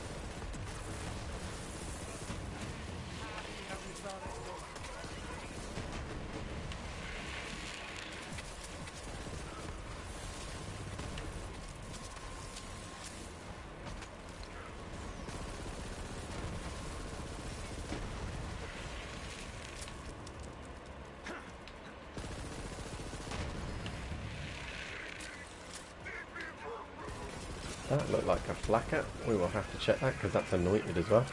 That looked like a flacker. We will have to check that because that's anointed as well.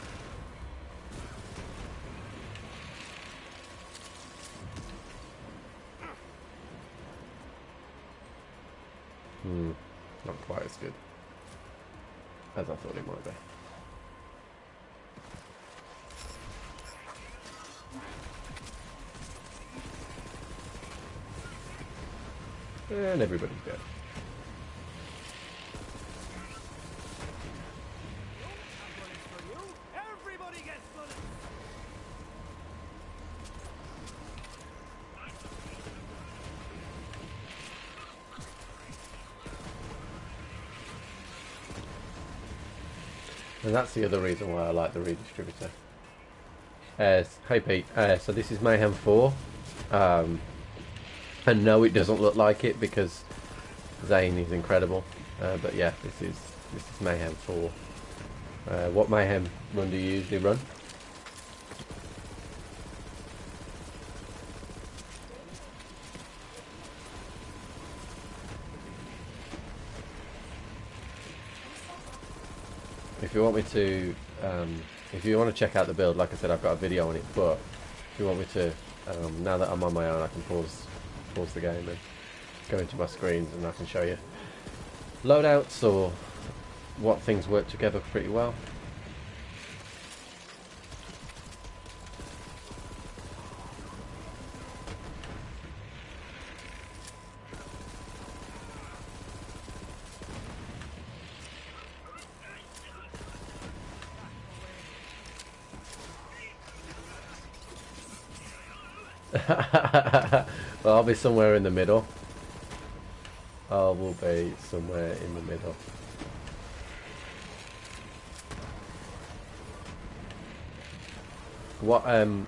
Not quite as good as I thought it might be. And everybody's dead. And that's the other reason why I like the redistributor. Hey Pete, so this is Mayhem 4. And no, it doesn't look like it because Zane is incredible. But yeah, this is Mayhem 4. What Mayhem run do you usually run? If you want me to, if you want to check out the build, like I said, I've got a video on it. But if you want me to, now that I'm on my own, I can pause the game and go into my screens, and I can show you loadouts or what things work together pretty well. Well, I'll be somewhere in the middle. I will be somewhere in the middle. What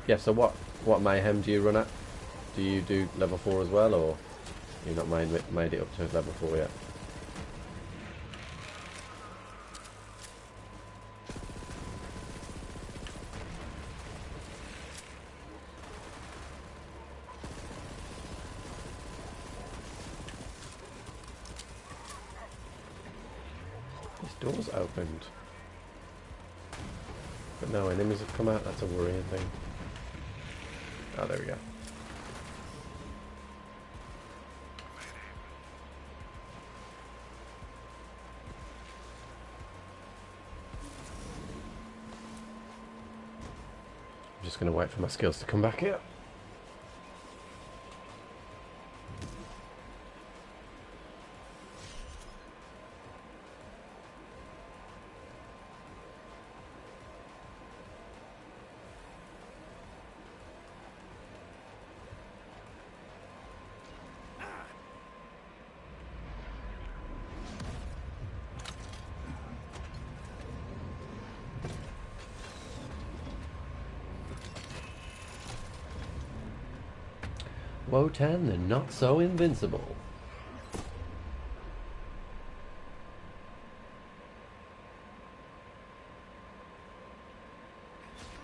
yeah, so what mayhem do you run at? Do you do level 4 as well, or you've not made it up to level 4 yet? This door's opened. But no enemies have come out, that's a worrying thing. Oh, there we go. I'm just going to wait for my skills to come back here. Wotan, they're not so invincible.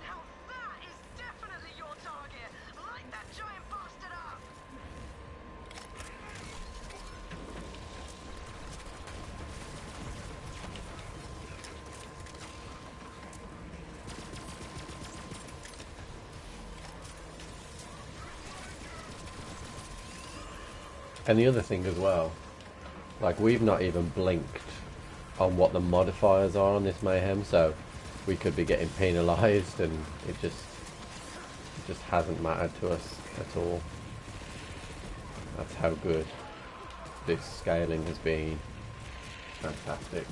Now that is definitely your target. Light that giant bastard up. And the other thing as well, like we've not even blinked on what the modifiers are on this mayhem, so we could be getting penalised, and it just hasn't mattered to us at all. That's how good this scaling has been. Fantastic.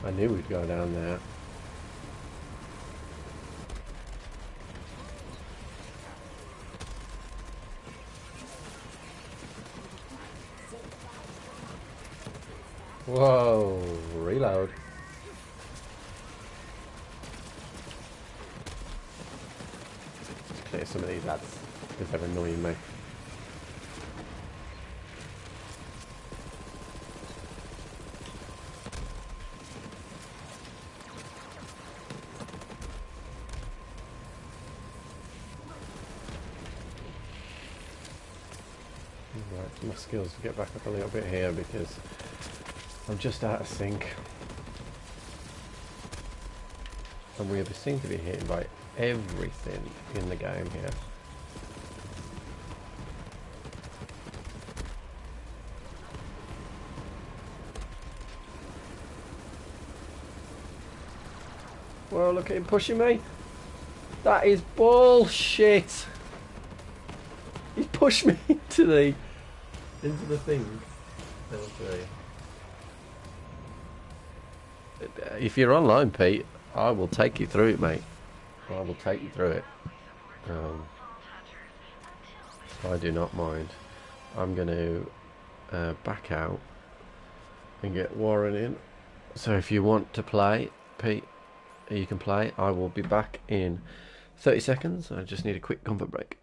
I knew we'd go down there. Whoa, reload. Let's clear some of these lads, because they're annoying me. Right, my skills to get back up a little bit here because I'm just out of sync. And we seem to be hitting by everything in the game here. Well, look at him pushing me. That is bullshit. He pushed me into the thing. If you're online, Pete, I will take you through it, mate. I will take you through it. I do not mind. I'm going to back out and get Warren in. So if you want to play, Pete, you can play. I will be back in 30 seconds. I just need a quick comfort break.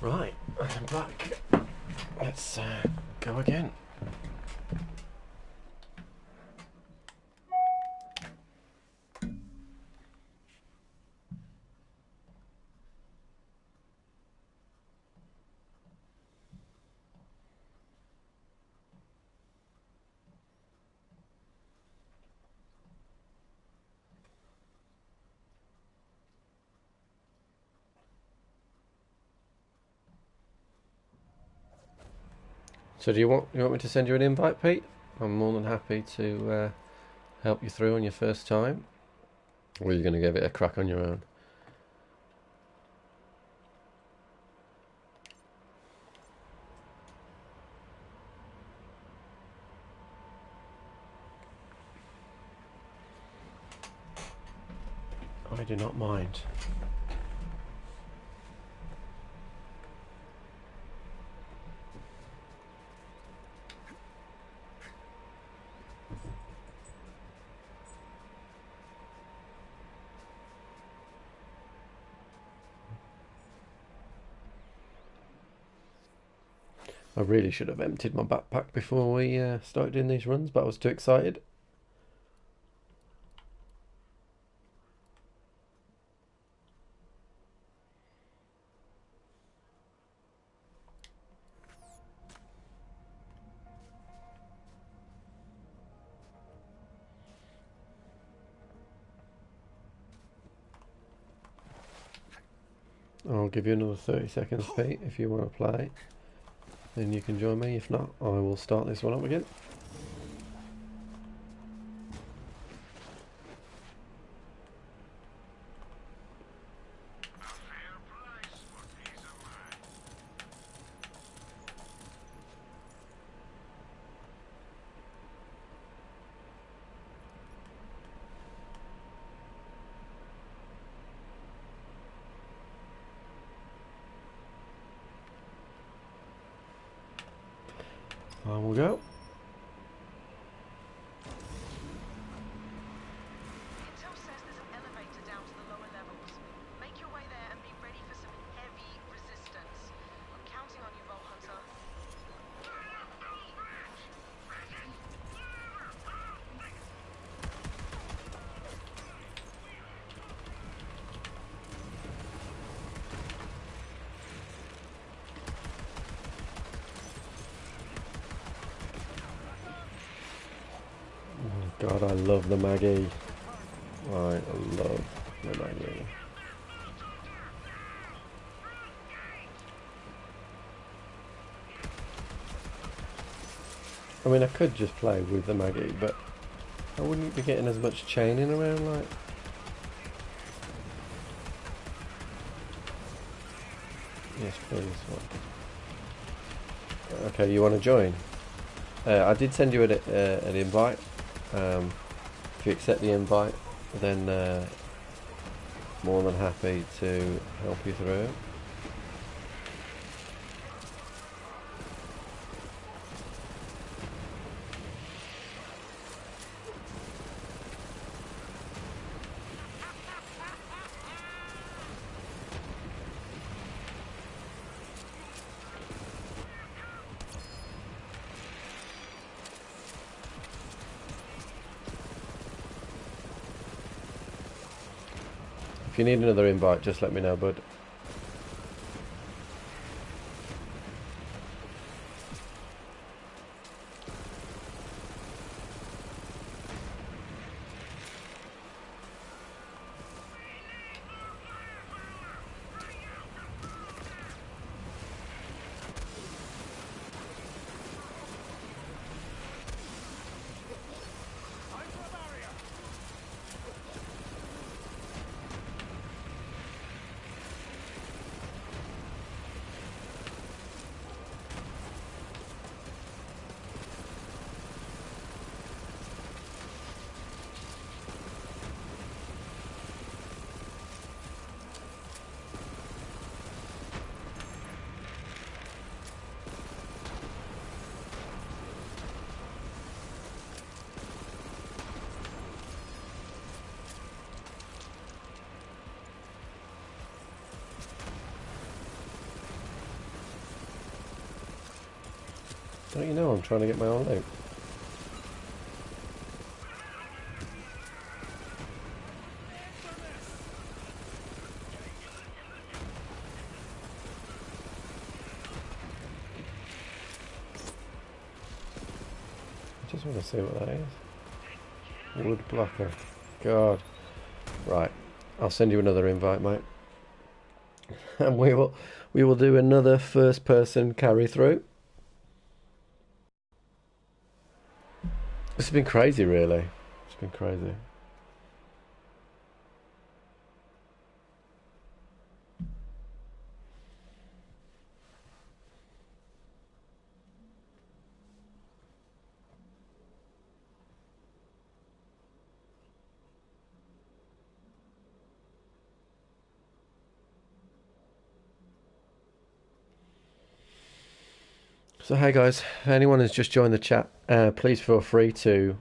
Right, I'm back. Let's go again. So do you want me to send you an invite, Pete? I'm more than happy to help you through on your first time. Or are you going to give it a crack on your own? I do not mind. I really should have emptied my backpack before we started doing these runs, but I was too excited. I'll give you another 30 seconds, Pete, if you want to play. Then you can join me. If not, I will start this one up again. I will go. Intel says there's an elevator down to the lower levels. Make your way there and be ready for some heavy resistance. I'm counting on you, Vault Hunter. God, I love the Maggie. I love the Maggie. I mean, I could just play with the Maggie, but I wouldn't be getting as much chaining around, like. Yes, please. Okay, you want to join? I did send you an invite. If you accept the invite, then more than happy to help you through. If you need another invite, just let me know, bud. Don't you know I'm trying to get my own loot? I just want to see what that is. Wood blocker. God. Right. I'll send you another invite, mate. And we will do another first person carry through. It's been crazy, really. It's been crazy. So hey guys, if anyone has just joined the chat, please feel free to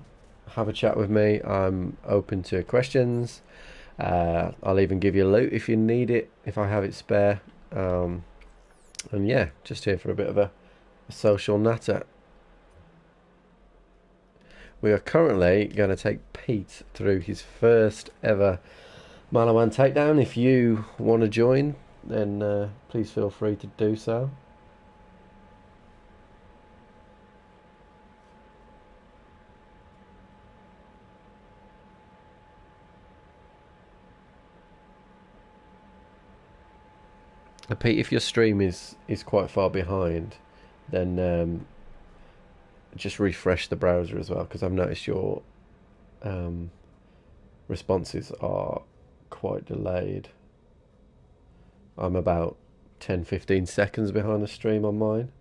have a chat with me. I'm open to questions. I'll even give you loot if you need it, if I have it spare. And yeah, just here for a bit of a social natter. We are currently going to take Pete through his first ever Maliwan Takedown. If you want to join, then please feel free to do so. Pete, if your stream is quite far behind, then just refresh the browser as well, because I've noticed your responses are quite delayed. I'm about 10-15 seconds behind the stream on mine.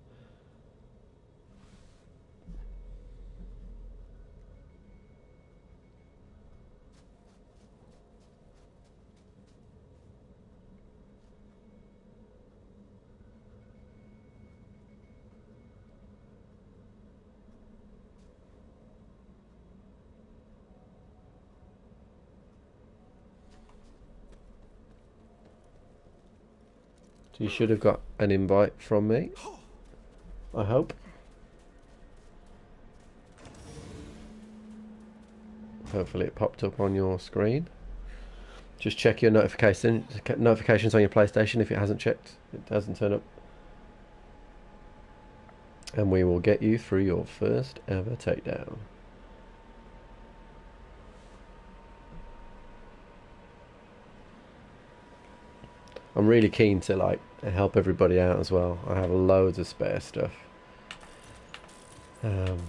So you should have got an invite from me, I hope. Hopefully it popped up on your screen. Just check your notifications on your PlayStation if it hasn't checked. It doesn't turn up. And we will get you through your first ever takedown. I'm really keen to like help everybody out as well. I have loads of spare stuff. And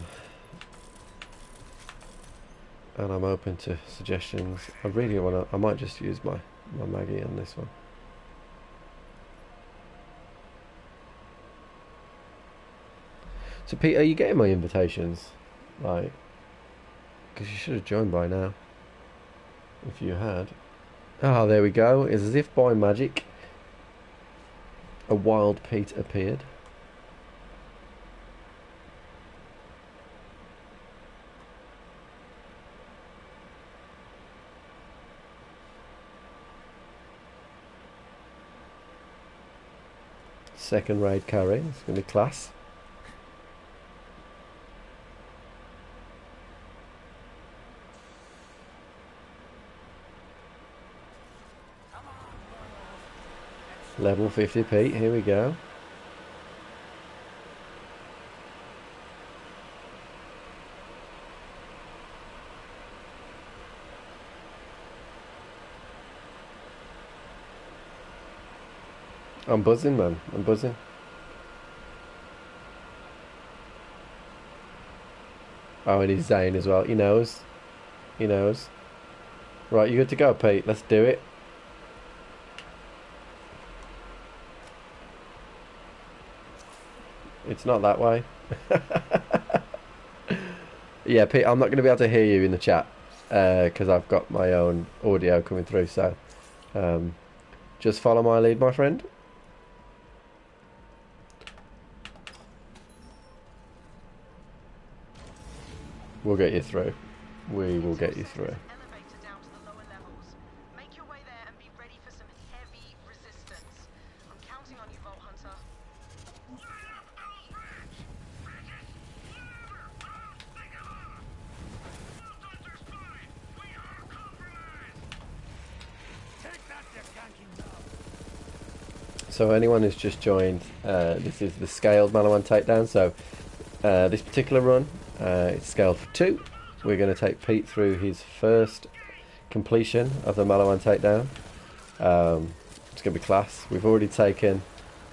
I'm open to suggestions. I really want to. I might just use my Maggie on this one. So Pete, are you getting my invitations? Like, because you should have joined by now. If you had. Oh, there we go. It's as if by magic a wild Pete appeared. Second raid carry. It's going to be class. Level 50 Pete, here we go. I'm buzzing, man. I'm buzzing. Oh, and he's Zane as well. He knows. He knows. Right, you good to go, Pete? Let's do it. It's not that way. Yeah, Pete, I'm not going to be able to hear you in the chat because I've got my own audio coming through. So just follow my lead, my friend. We'll get you through. We will get you through. Elevator down to the lower levels. Make your way there and be ready for some heavy resistance. I'm counting on you, Vault Hunter. So anyone who's just joined, this is the scaled Maliwan Takedown. So this particular run, it's scaled for 2. We're going to take Pete through his first completion of the Maliwan Takedown. It's going to be class. We've already taken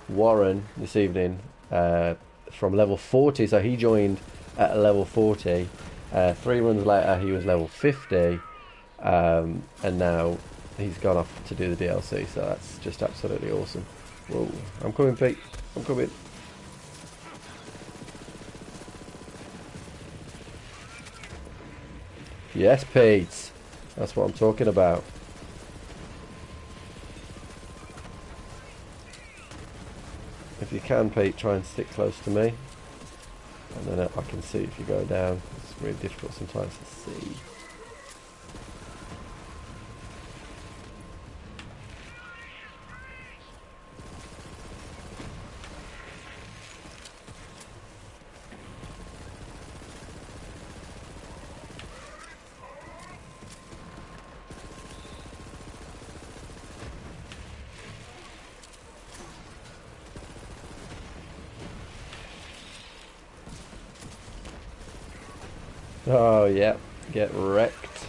Warren this evening from level 40, so he joined at level 40. 3 runs later he was level 50, and now he's gone off to do the DLC, so that's just absolutely awesome. Whoa, I'm coming, Pete, I'm coming. Yes, Pete, that's what I'm talking about. If you can, Pete, try and stick close to me, and then I can see if you go down. It's really difficult sometimes to see. Oh yeah, get wrecked.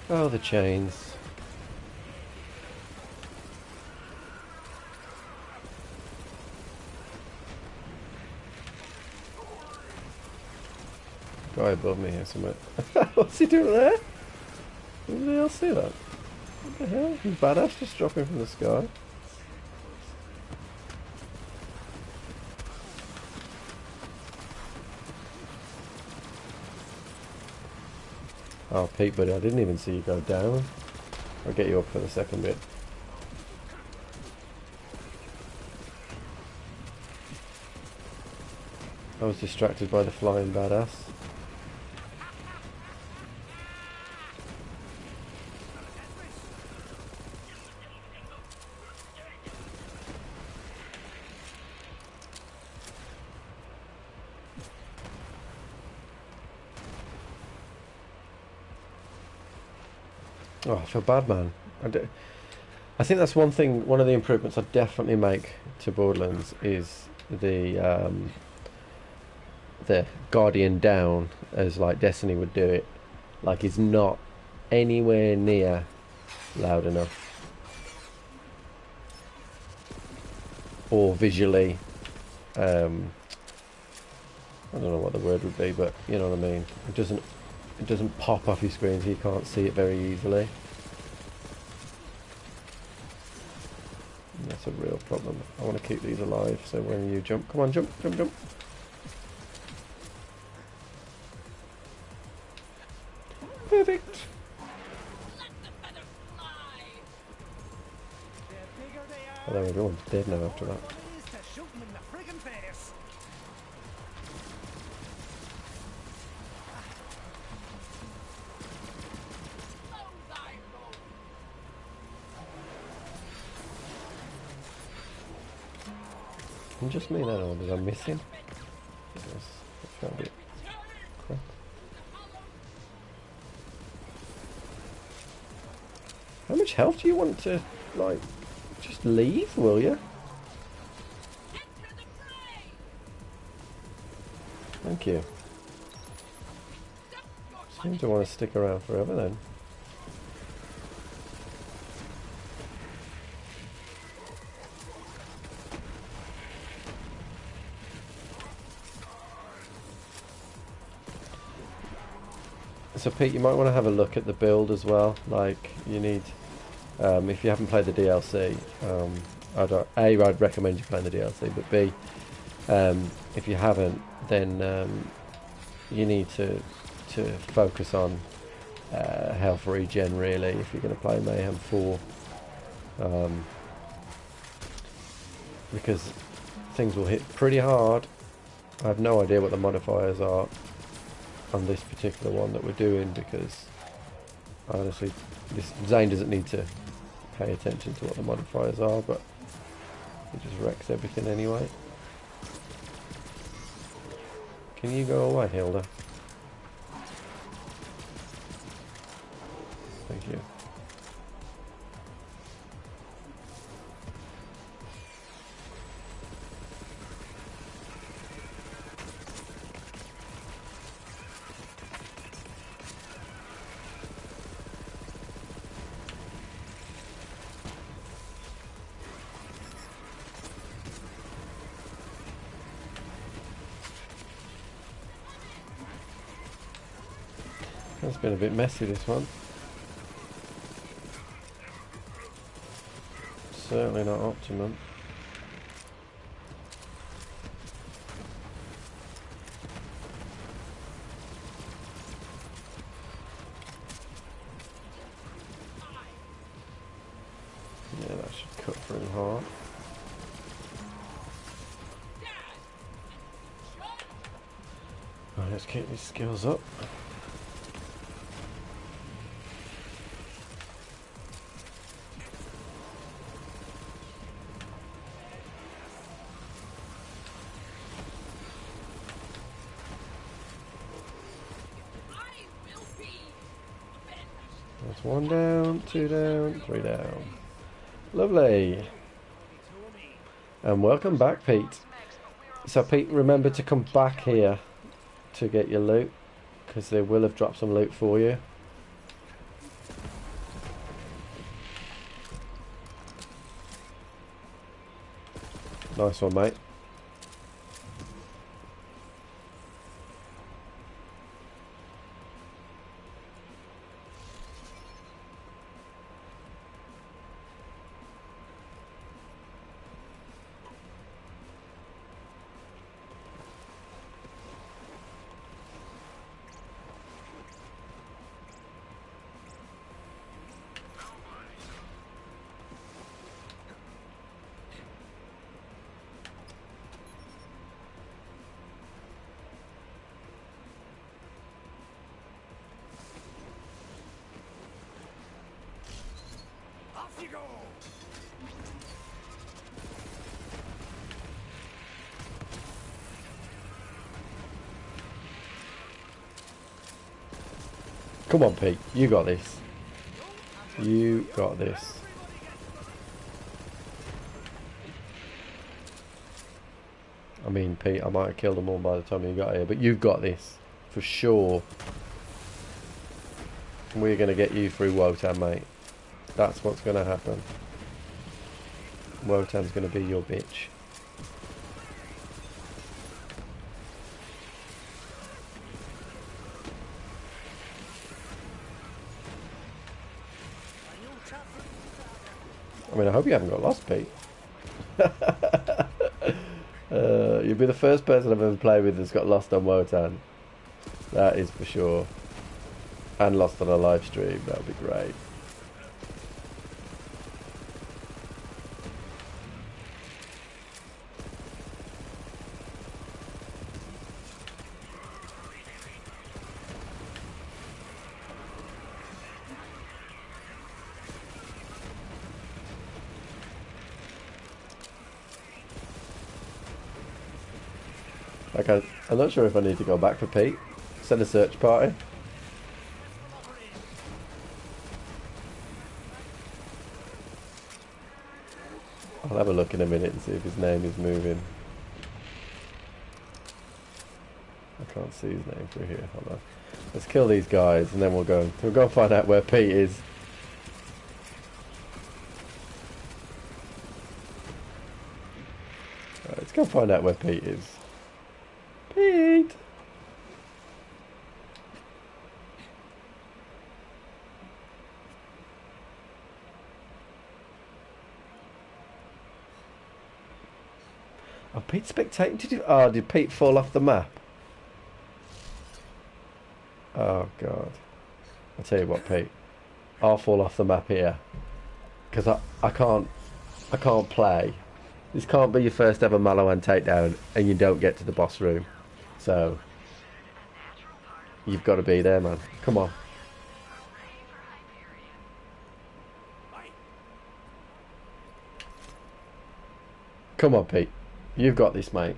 Oh, the chains. Guy above me here somewhere. What's he doing there? Anybody else see that? What the hell? He's badass just dropping from the sky. Oh, Pete, buddy, I didn't even see you go down. I'll get you up for the second bit. I was distracted by the flying badass. Oh, I feel bad, man. I think that's one thing, one of the improvements I'd definitely make to Borderlands is the Guardian down, as like Destiny would do it. Like, it's not anywhere near loud enough. Or visually, I don't know what the word would be, but you know what I mean. It doesn't pop off your screen, so you can't see it very easily. And that's a real problem. I want to keep these alive, so when you jump, come on, jump, jump, jump. Perfect. Although everyone's dead now after that. Just me now, or did I miss him? Yes, I found it. Crap. How much health do you want to, like, just leave, will you? Thank you. Seem to want to stick around forever then. So Pete, you might want to have a look at the build as well. Like, you need, if you haven't played the DLC, I'd recommend you playing the DLC, but B, if you haven't, then you need to focus on health regen really if you're going to play Mayhem 4, because things will hit pretty hard. I have no idea what the modifiers are on this particular one that we're doing, because honestly Zane doesn't need to pay attention to what the modifiers are, but it just wrecks everything anyway. Can you go away, Hilda? Thank you. It's been a bit messy, this one. Certainly not optimum. Yeah, that should cut through half. Right, let's keep these skills up. That's 1 down, 2 down, 3 down. Lovely. And welcome back, Pete. So Pete, remember to come back here to get your loot, because they will have dropped some loot for you. Nice one, mate. Off you go! Come on, Pete. You got this. You got this. I mean, Pete, I might have killed them all by the time you got here, but you've got this. For sure. We're going to get you through Wotan, mate. That's what's going to happen. Wotan's going to be your bitch. I mean, I hope you haven't got lost, Pete. You'll be the first person I've ever played with that's got lost on Wotan. That is for sure. And lost on a live stream. That would be great. Okay, I'm not sure if I need to go back for Pete. Send a search party. I'll have a look in a minute and see if his name is moving. I can't see his name through here. Hold on. Let's kill these guys and then we'll go and find out where Pete is. Right, let's go find out where Pete is. Pete! Oh, Pete's spectating. Did Pete fall off the map? Oh God! I'll tell you what, Pete. I'll fall off the map here because I can't play. This can't be your first ever Maliwan Takedown, and you don't get to the boss room. So you've got to be there, man. Come on. Come on, Pete. You've got this, mate.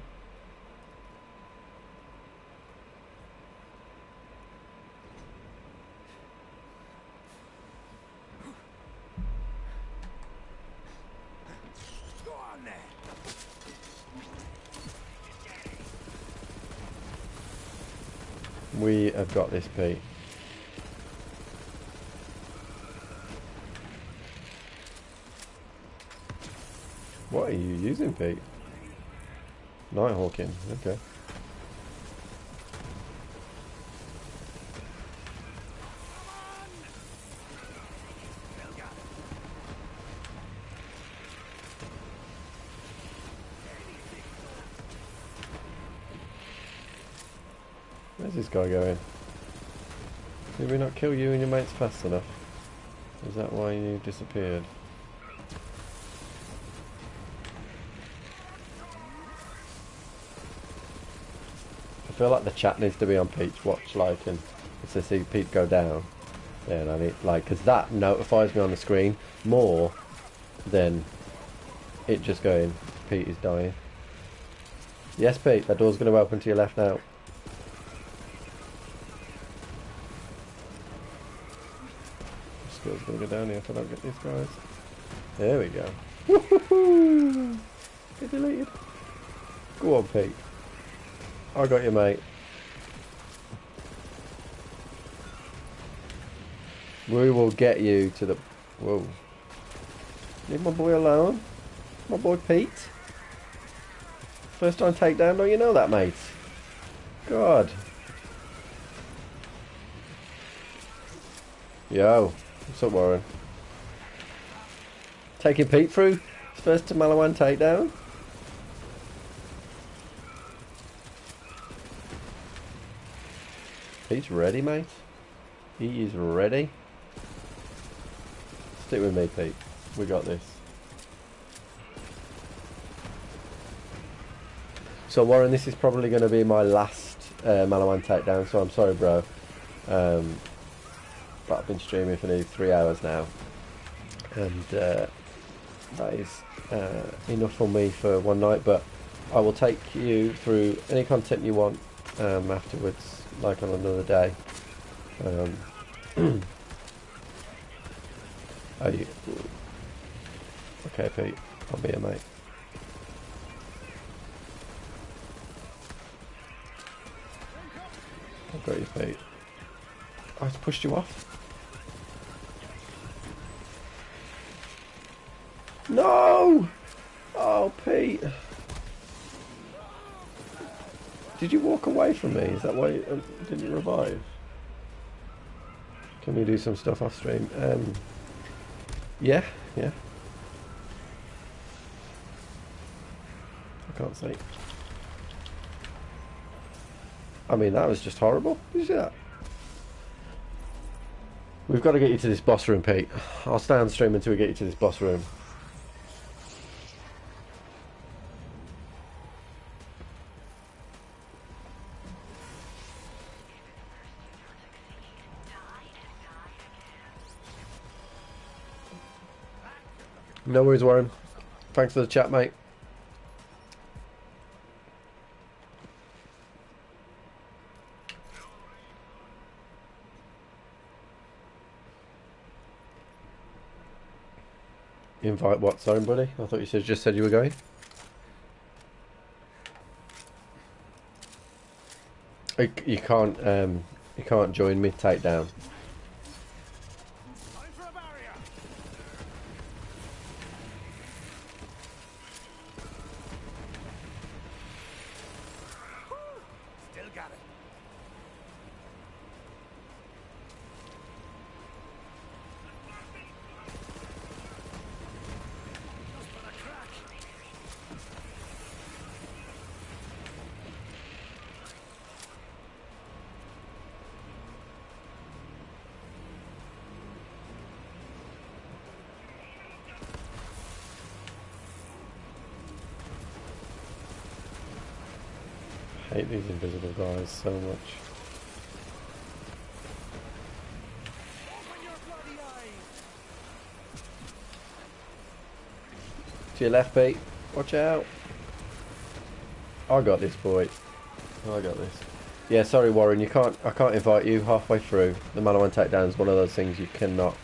We have got this, Pete. What are you using, Pete? Nighthawking, okay. Where's this guy going? Did we not kill you and your mates fast enough? Is that why you disappeared? I feel like the chat needs to be on Pete's watch, like, and if they see Pete go down, then I need, like, because that notifies me on the screen more than it just going, Pete is dying. Yes, Pete, that door's going to open to your left now. Skill's going to go down here if I don't get these guys. There we go. Woohoo! Get deleted. Go on, Pete. I got you, mate. We will get you to the... Whoa. Leave my boy alone. My boy Pete. First time takedown, don't you know that, mate? God. Yo. What's up, Warren? Taking Pete through his first to Maliwan Takedown. Pete's ready, mate. He is ready. Stick with me, Pete. We got this. So, Warren, this is probably going to be my last Maliwan Takedown, so I'm sorry, bro. But I've been streaming for nearly 3 hours now. And that is enough for me for one night, but I will take you through any content you want afterwards, like on another day. Are you... Okay, Pete, I'll be here, mate. I've got you, Pete. I just pushed you off. No! Oh, Pete. Did you walk away from me? Is that why you didn't revive? Can we do some stuff off stream? Yeah. I can't see. I mean, that was just horrible. Did you see that? We've got to get you to this boss room, Pete. I'll stay on stream until we get you to this boss room. No worries, Warren. Thanks for the chat, mate. Invite what? Sorry, buddy. I thought you just said you were going. You can't join me. Takedown. I hate these invisible guys so much. To your left, Pete. Watch out. I got this, boy. I got this. Yeah, sorry, Warren. I can't invite you halfway through. The Maliwan Takedown is one of those things you cannot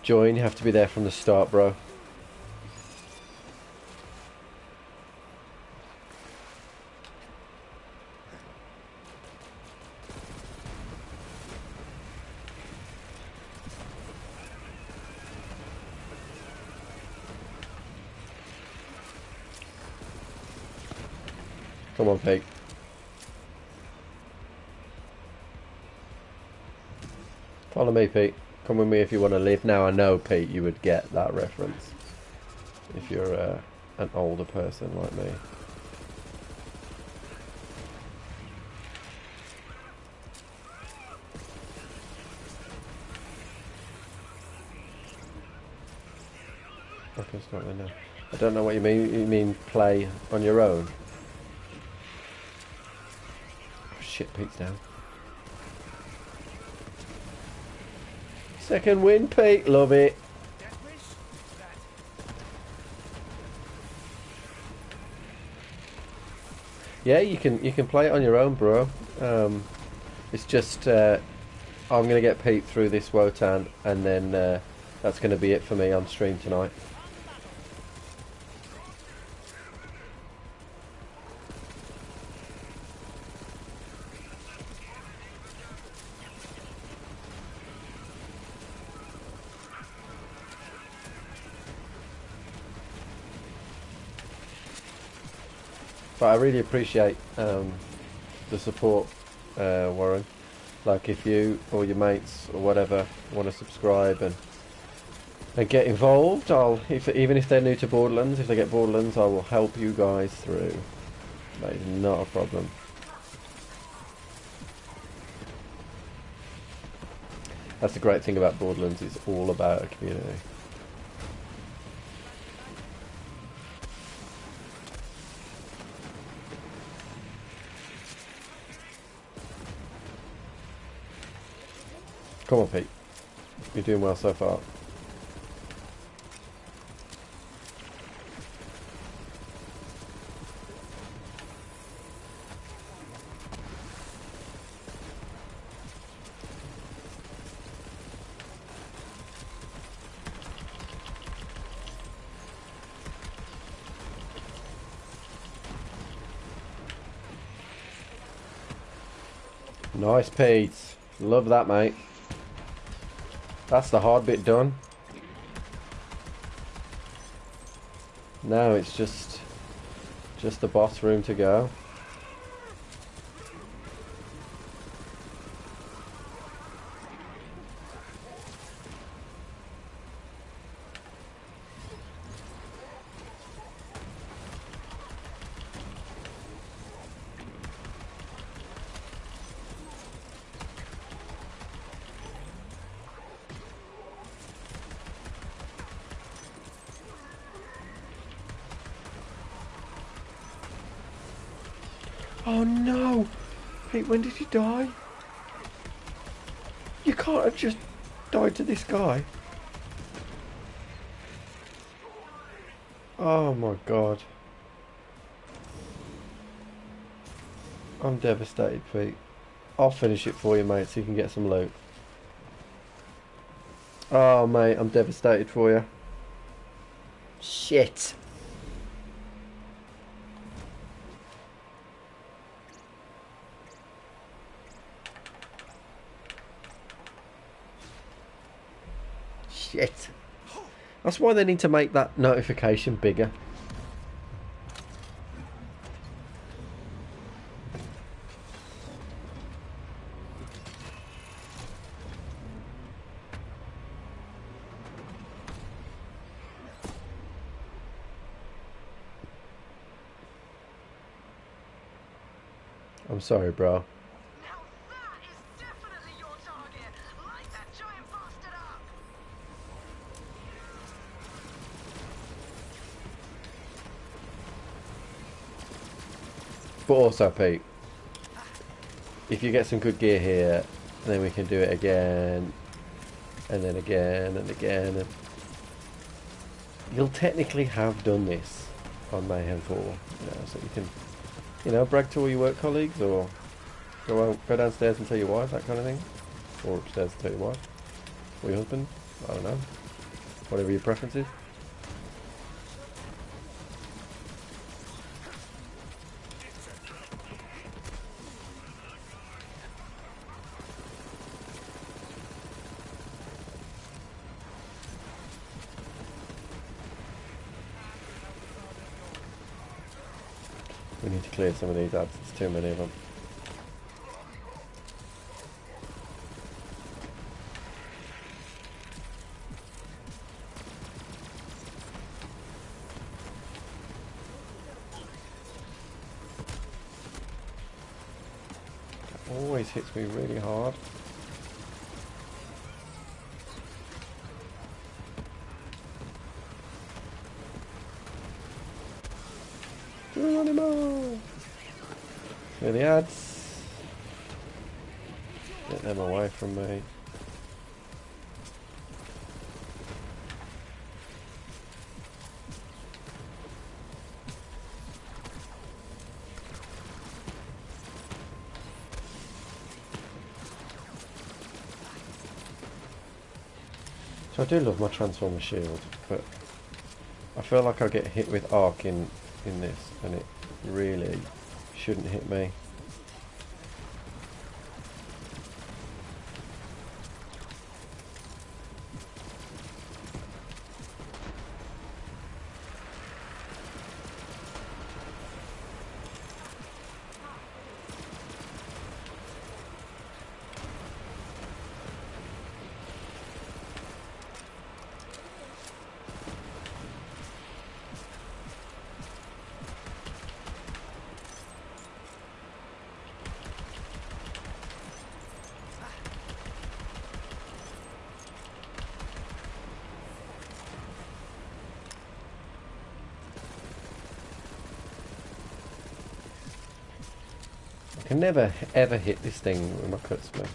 join. You have to be there from the start, bro. Come on, Pete. Follow me, Pete. Come with me if you want to live. Now I know, Pete, you would get that reference if you're an older person like me. Okay, start there now. I don't know what you mean. You mean play on your own? Oh, shit, Pete's down. Second win, Pete. Love it. Yeah, you can play it on your own, bro. It's just I'm gonna get Pete through this Wotan, and then that's gonna be it for me on stream tonight. But I really appreciate the support, Warren. Like, if you or your mates or whatever want to subscribe and get involved, even if they're new to Borderlands, if they get Borderlands, I will help you guys through. That is not a problem. That's the great thing about Borderlands, it's all about a community. Come on, Pete. You're doing well so far. Nice, Pete. Love that, mate. That's the hard bit done. Now it's just the boss room to go. Oh no! Pete, when did you die? You can't have just died to this guy. Oh my god. I'm devastated, Pete. I'll finish it for you, mate, so you can get some loot. Oh, mate, I'm devastated for you. Shit. Shit. That's why they need to make that notification bigger. I'm sorry, bro. Now that is definitely your target. Light that giant bastard up. But also, Pete, if you get some good gear here, then we can do it again, and then again, and again. And you'll technically have done this on Mayhem 4, so you can, brag to all your work colleagues, or go downstairs and tell your wife, that kind of thing, or upstairs and tell your wife, or your husband, I don't know, whatever your preference is. We need to clear some of these ads, there's too many of them. That always hits me really hard. Geronimo! Clear the ads. Get them away from me. So I do love my Transformer shield, but I feel like I get hit with arc in this, and it really shouldn't hit me. I can never ever hit this thing with my cutsmith.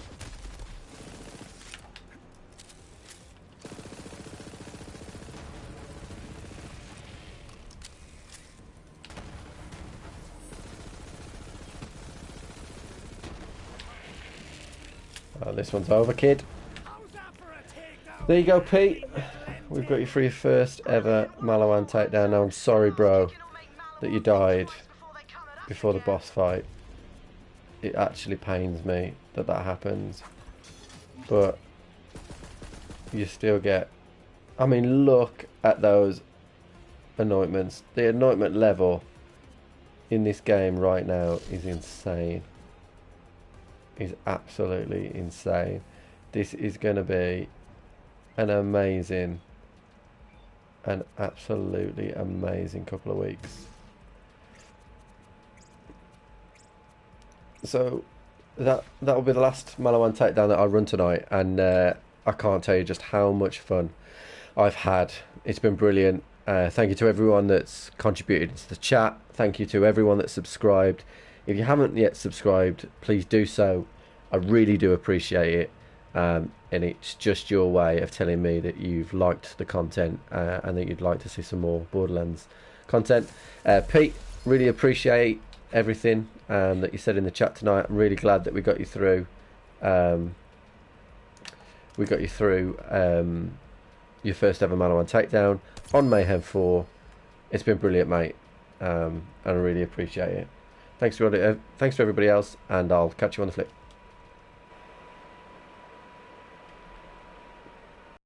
Oh, this one's over, kid. There you go, Pete. We've got you for your first ever Maliwan Takedown. Now, I'm sorry, bro, that you died before the boss fight. It actually pains me that that happens, but you still get, I mean, look at those anointments. The anointment level in this game right now is insane. Is absolutely insane. This is going to be an absolutely amazing couple of weeks. So that will be the last Maliwan Takedown that I run tonight, and I can't tell you just how much fun I've had. It's been brilliant. Thank you to everyone that's contributed to the chat. Thank you to everyone that's subscribed. If you haven't yet subscribed, please do so. I really do appreciate it, and it's just your way of telling me that you've liked the content and that you'd like to see some more Borderlands content. Pete, really appreciate everything that you said in the chat tonight. I'm really glad that we got you through. Your first ever Maliwan Takedown on Mayhem 4. It's been brilliant, mate, and I really appreciate it. Thanks to everybody else, and I'll catch you on the flip.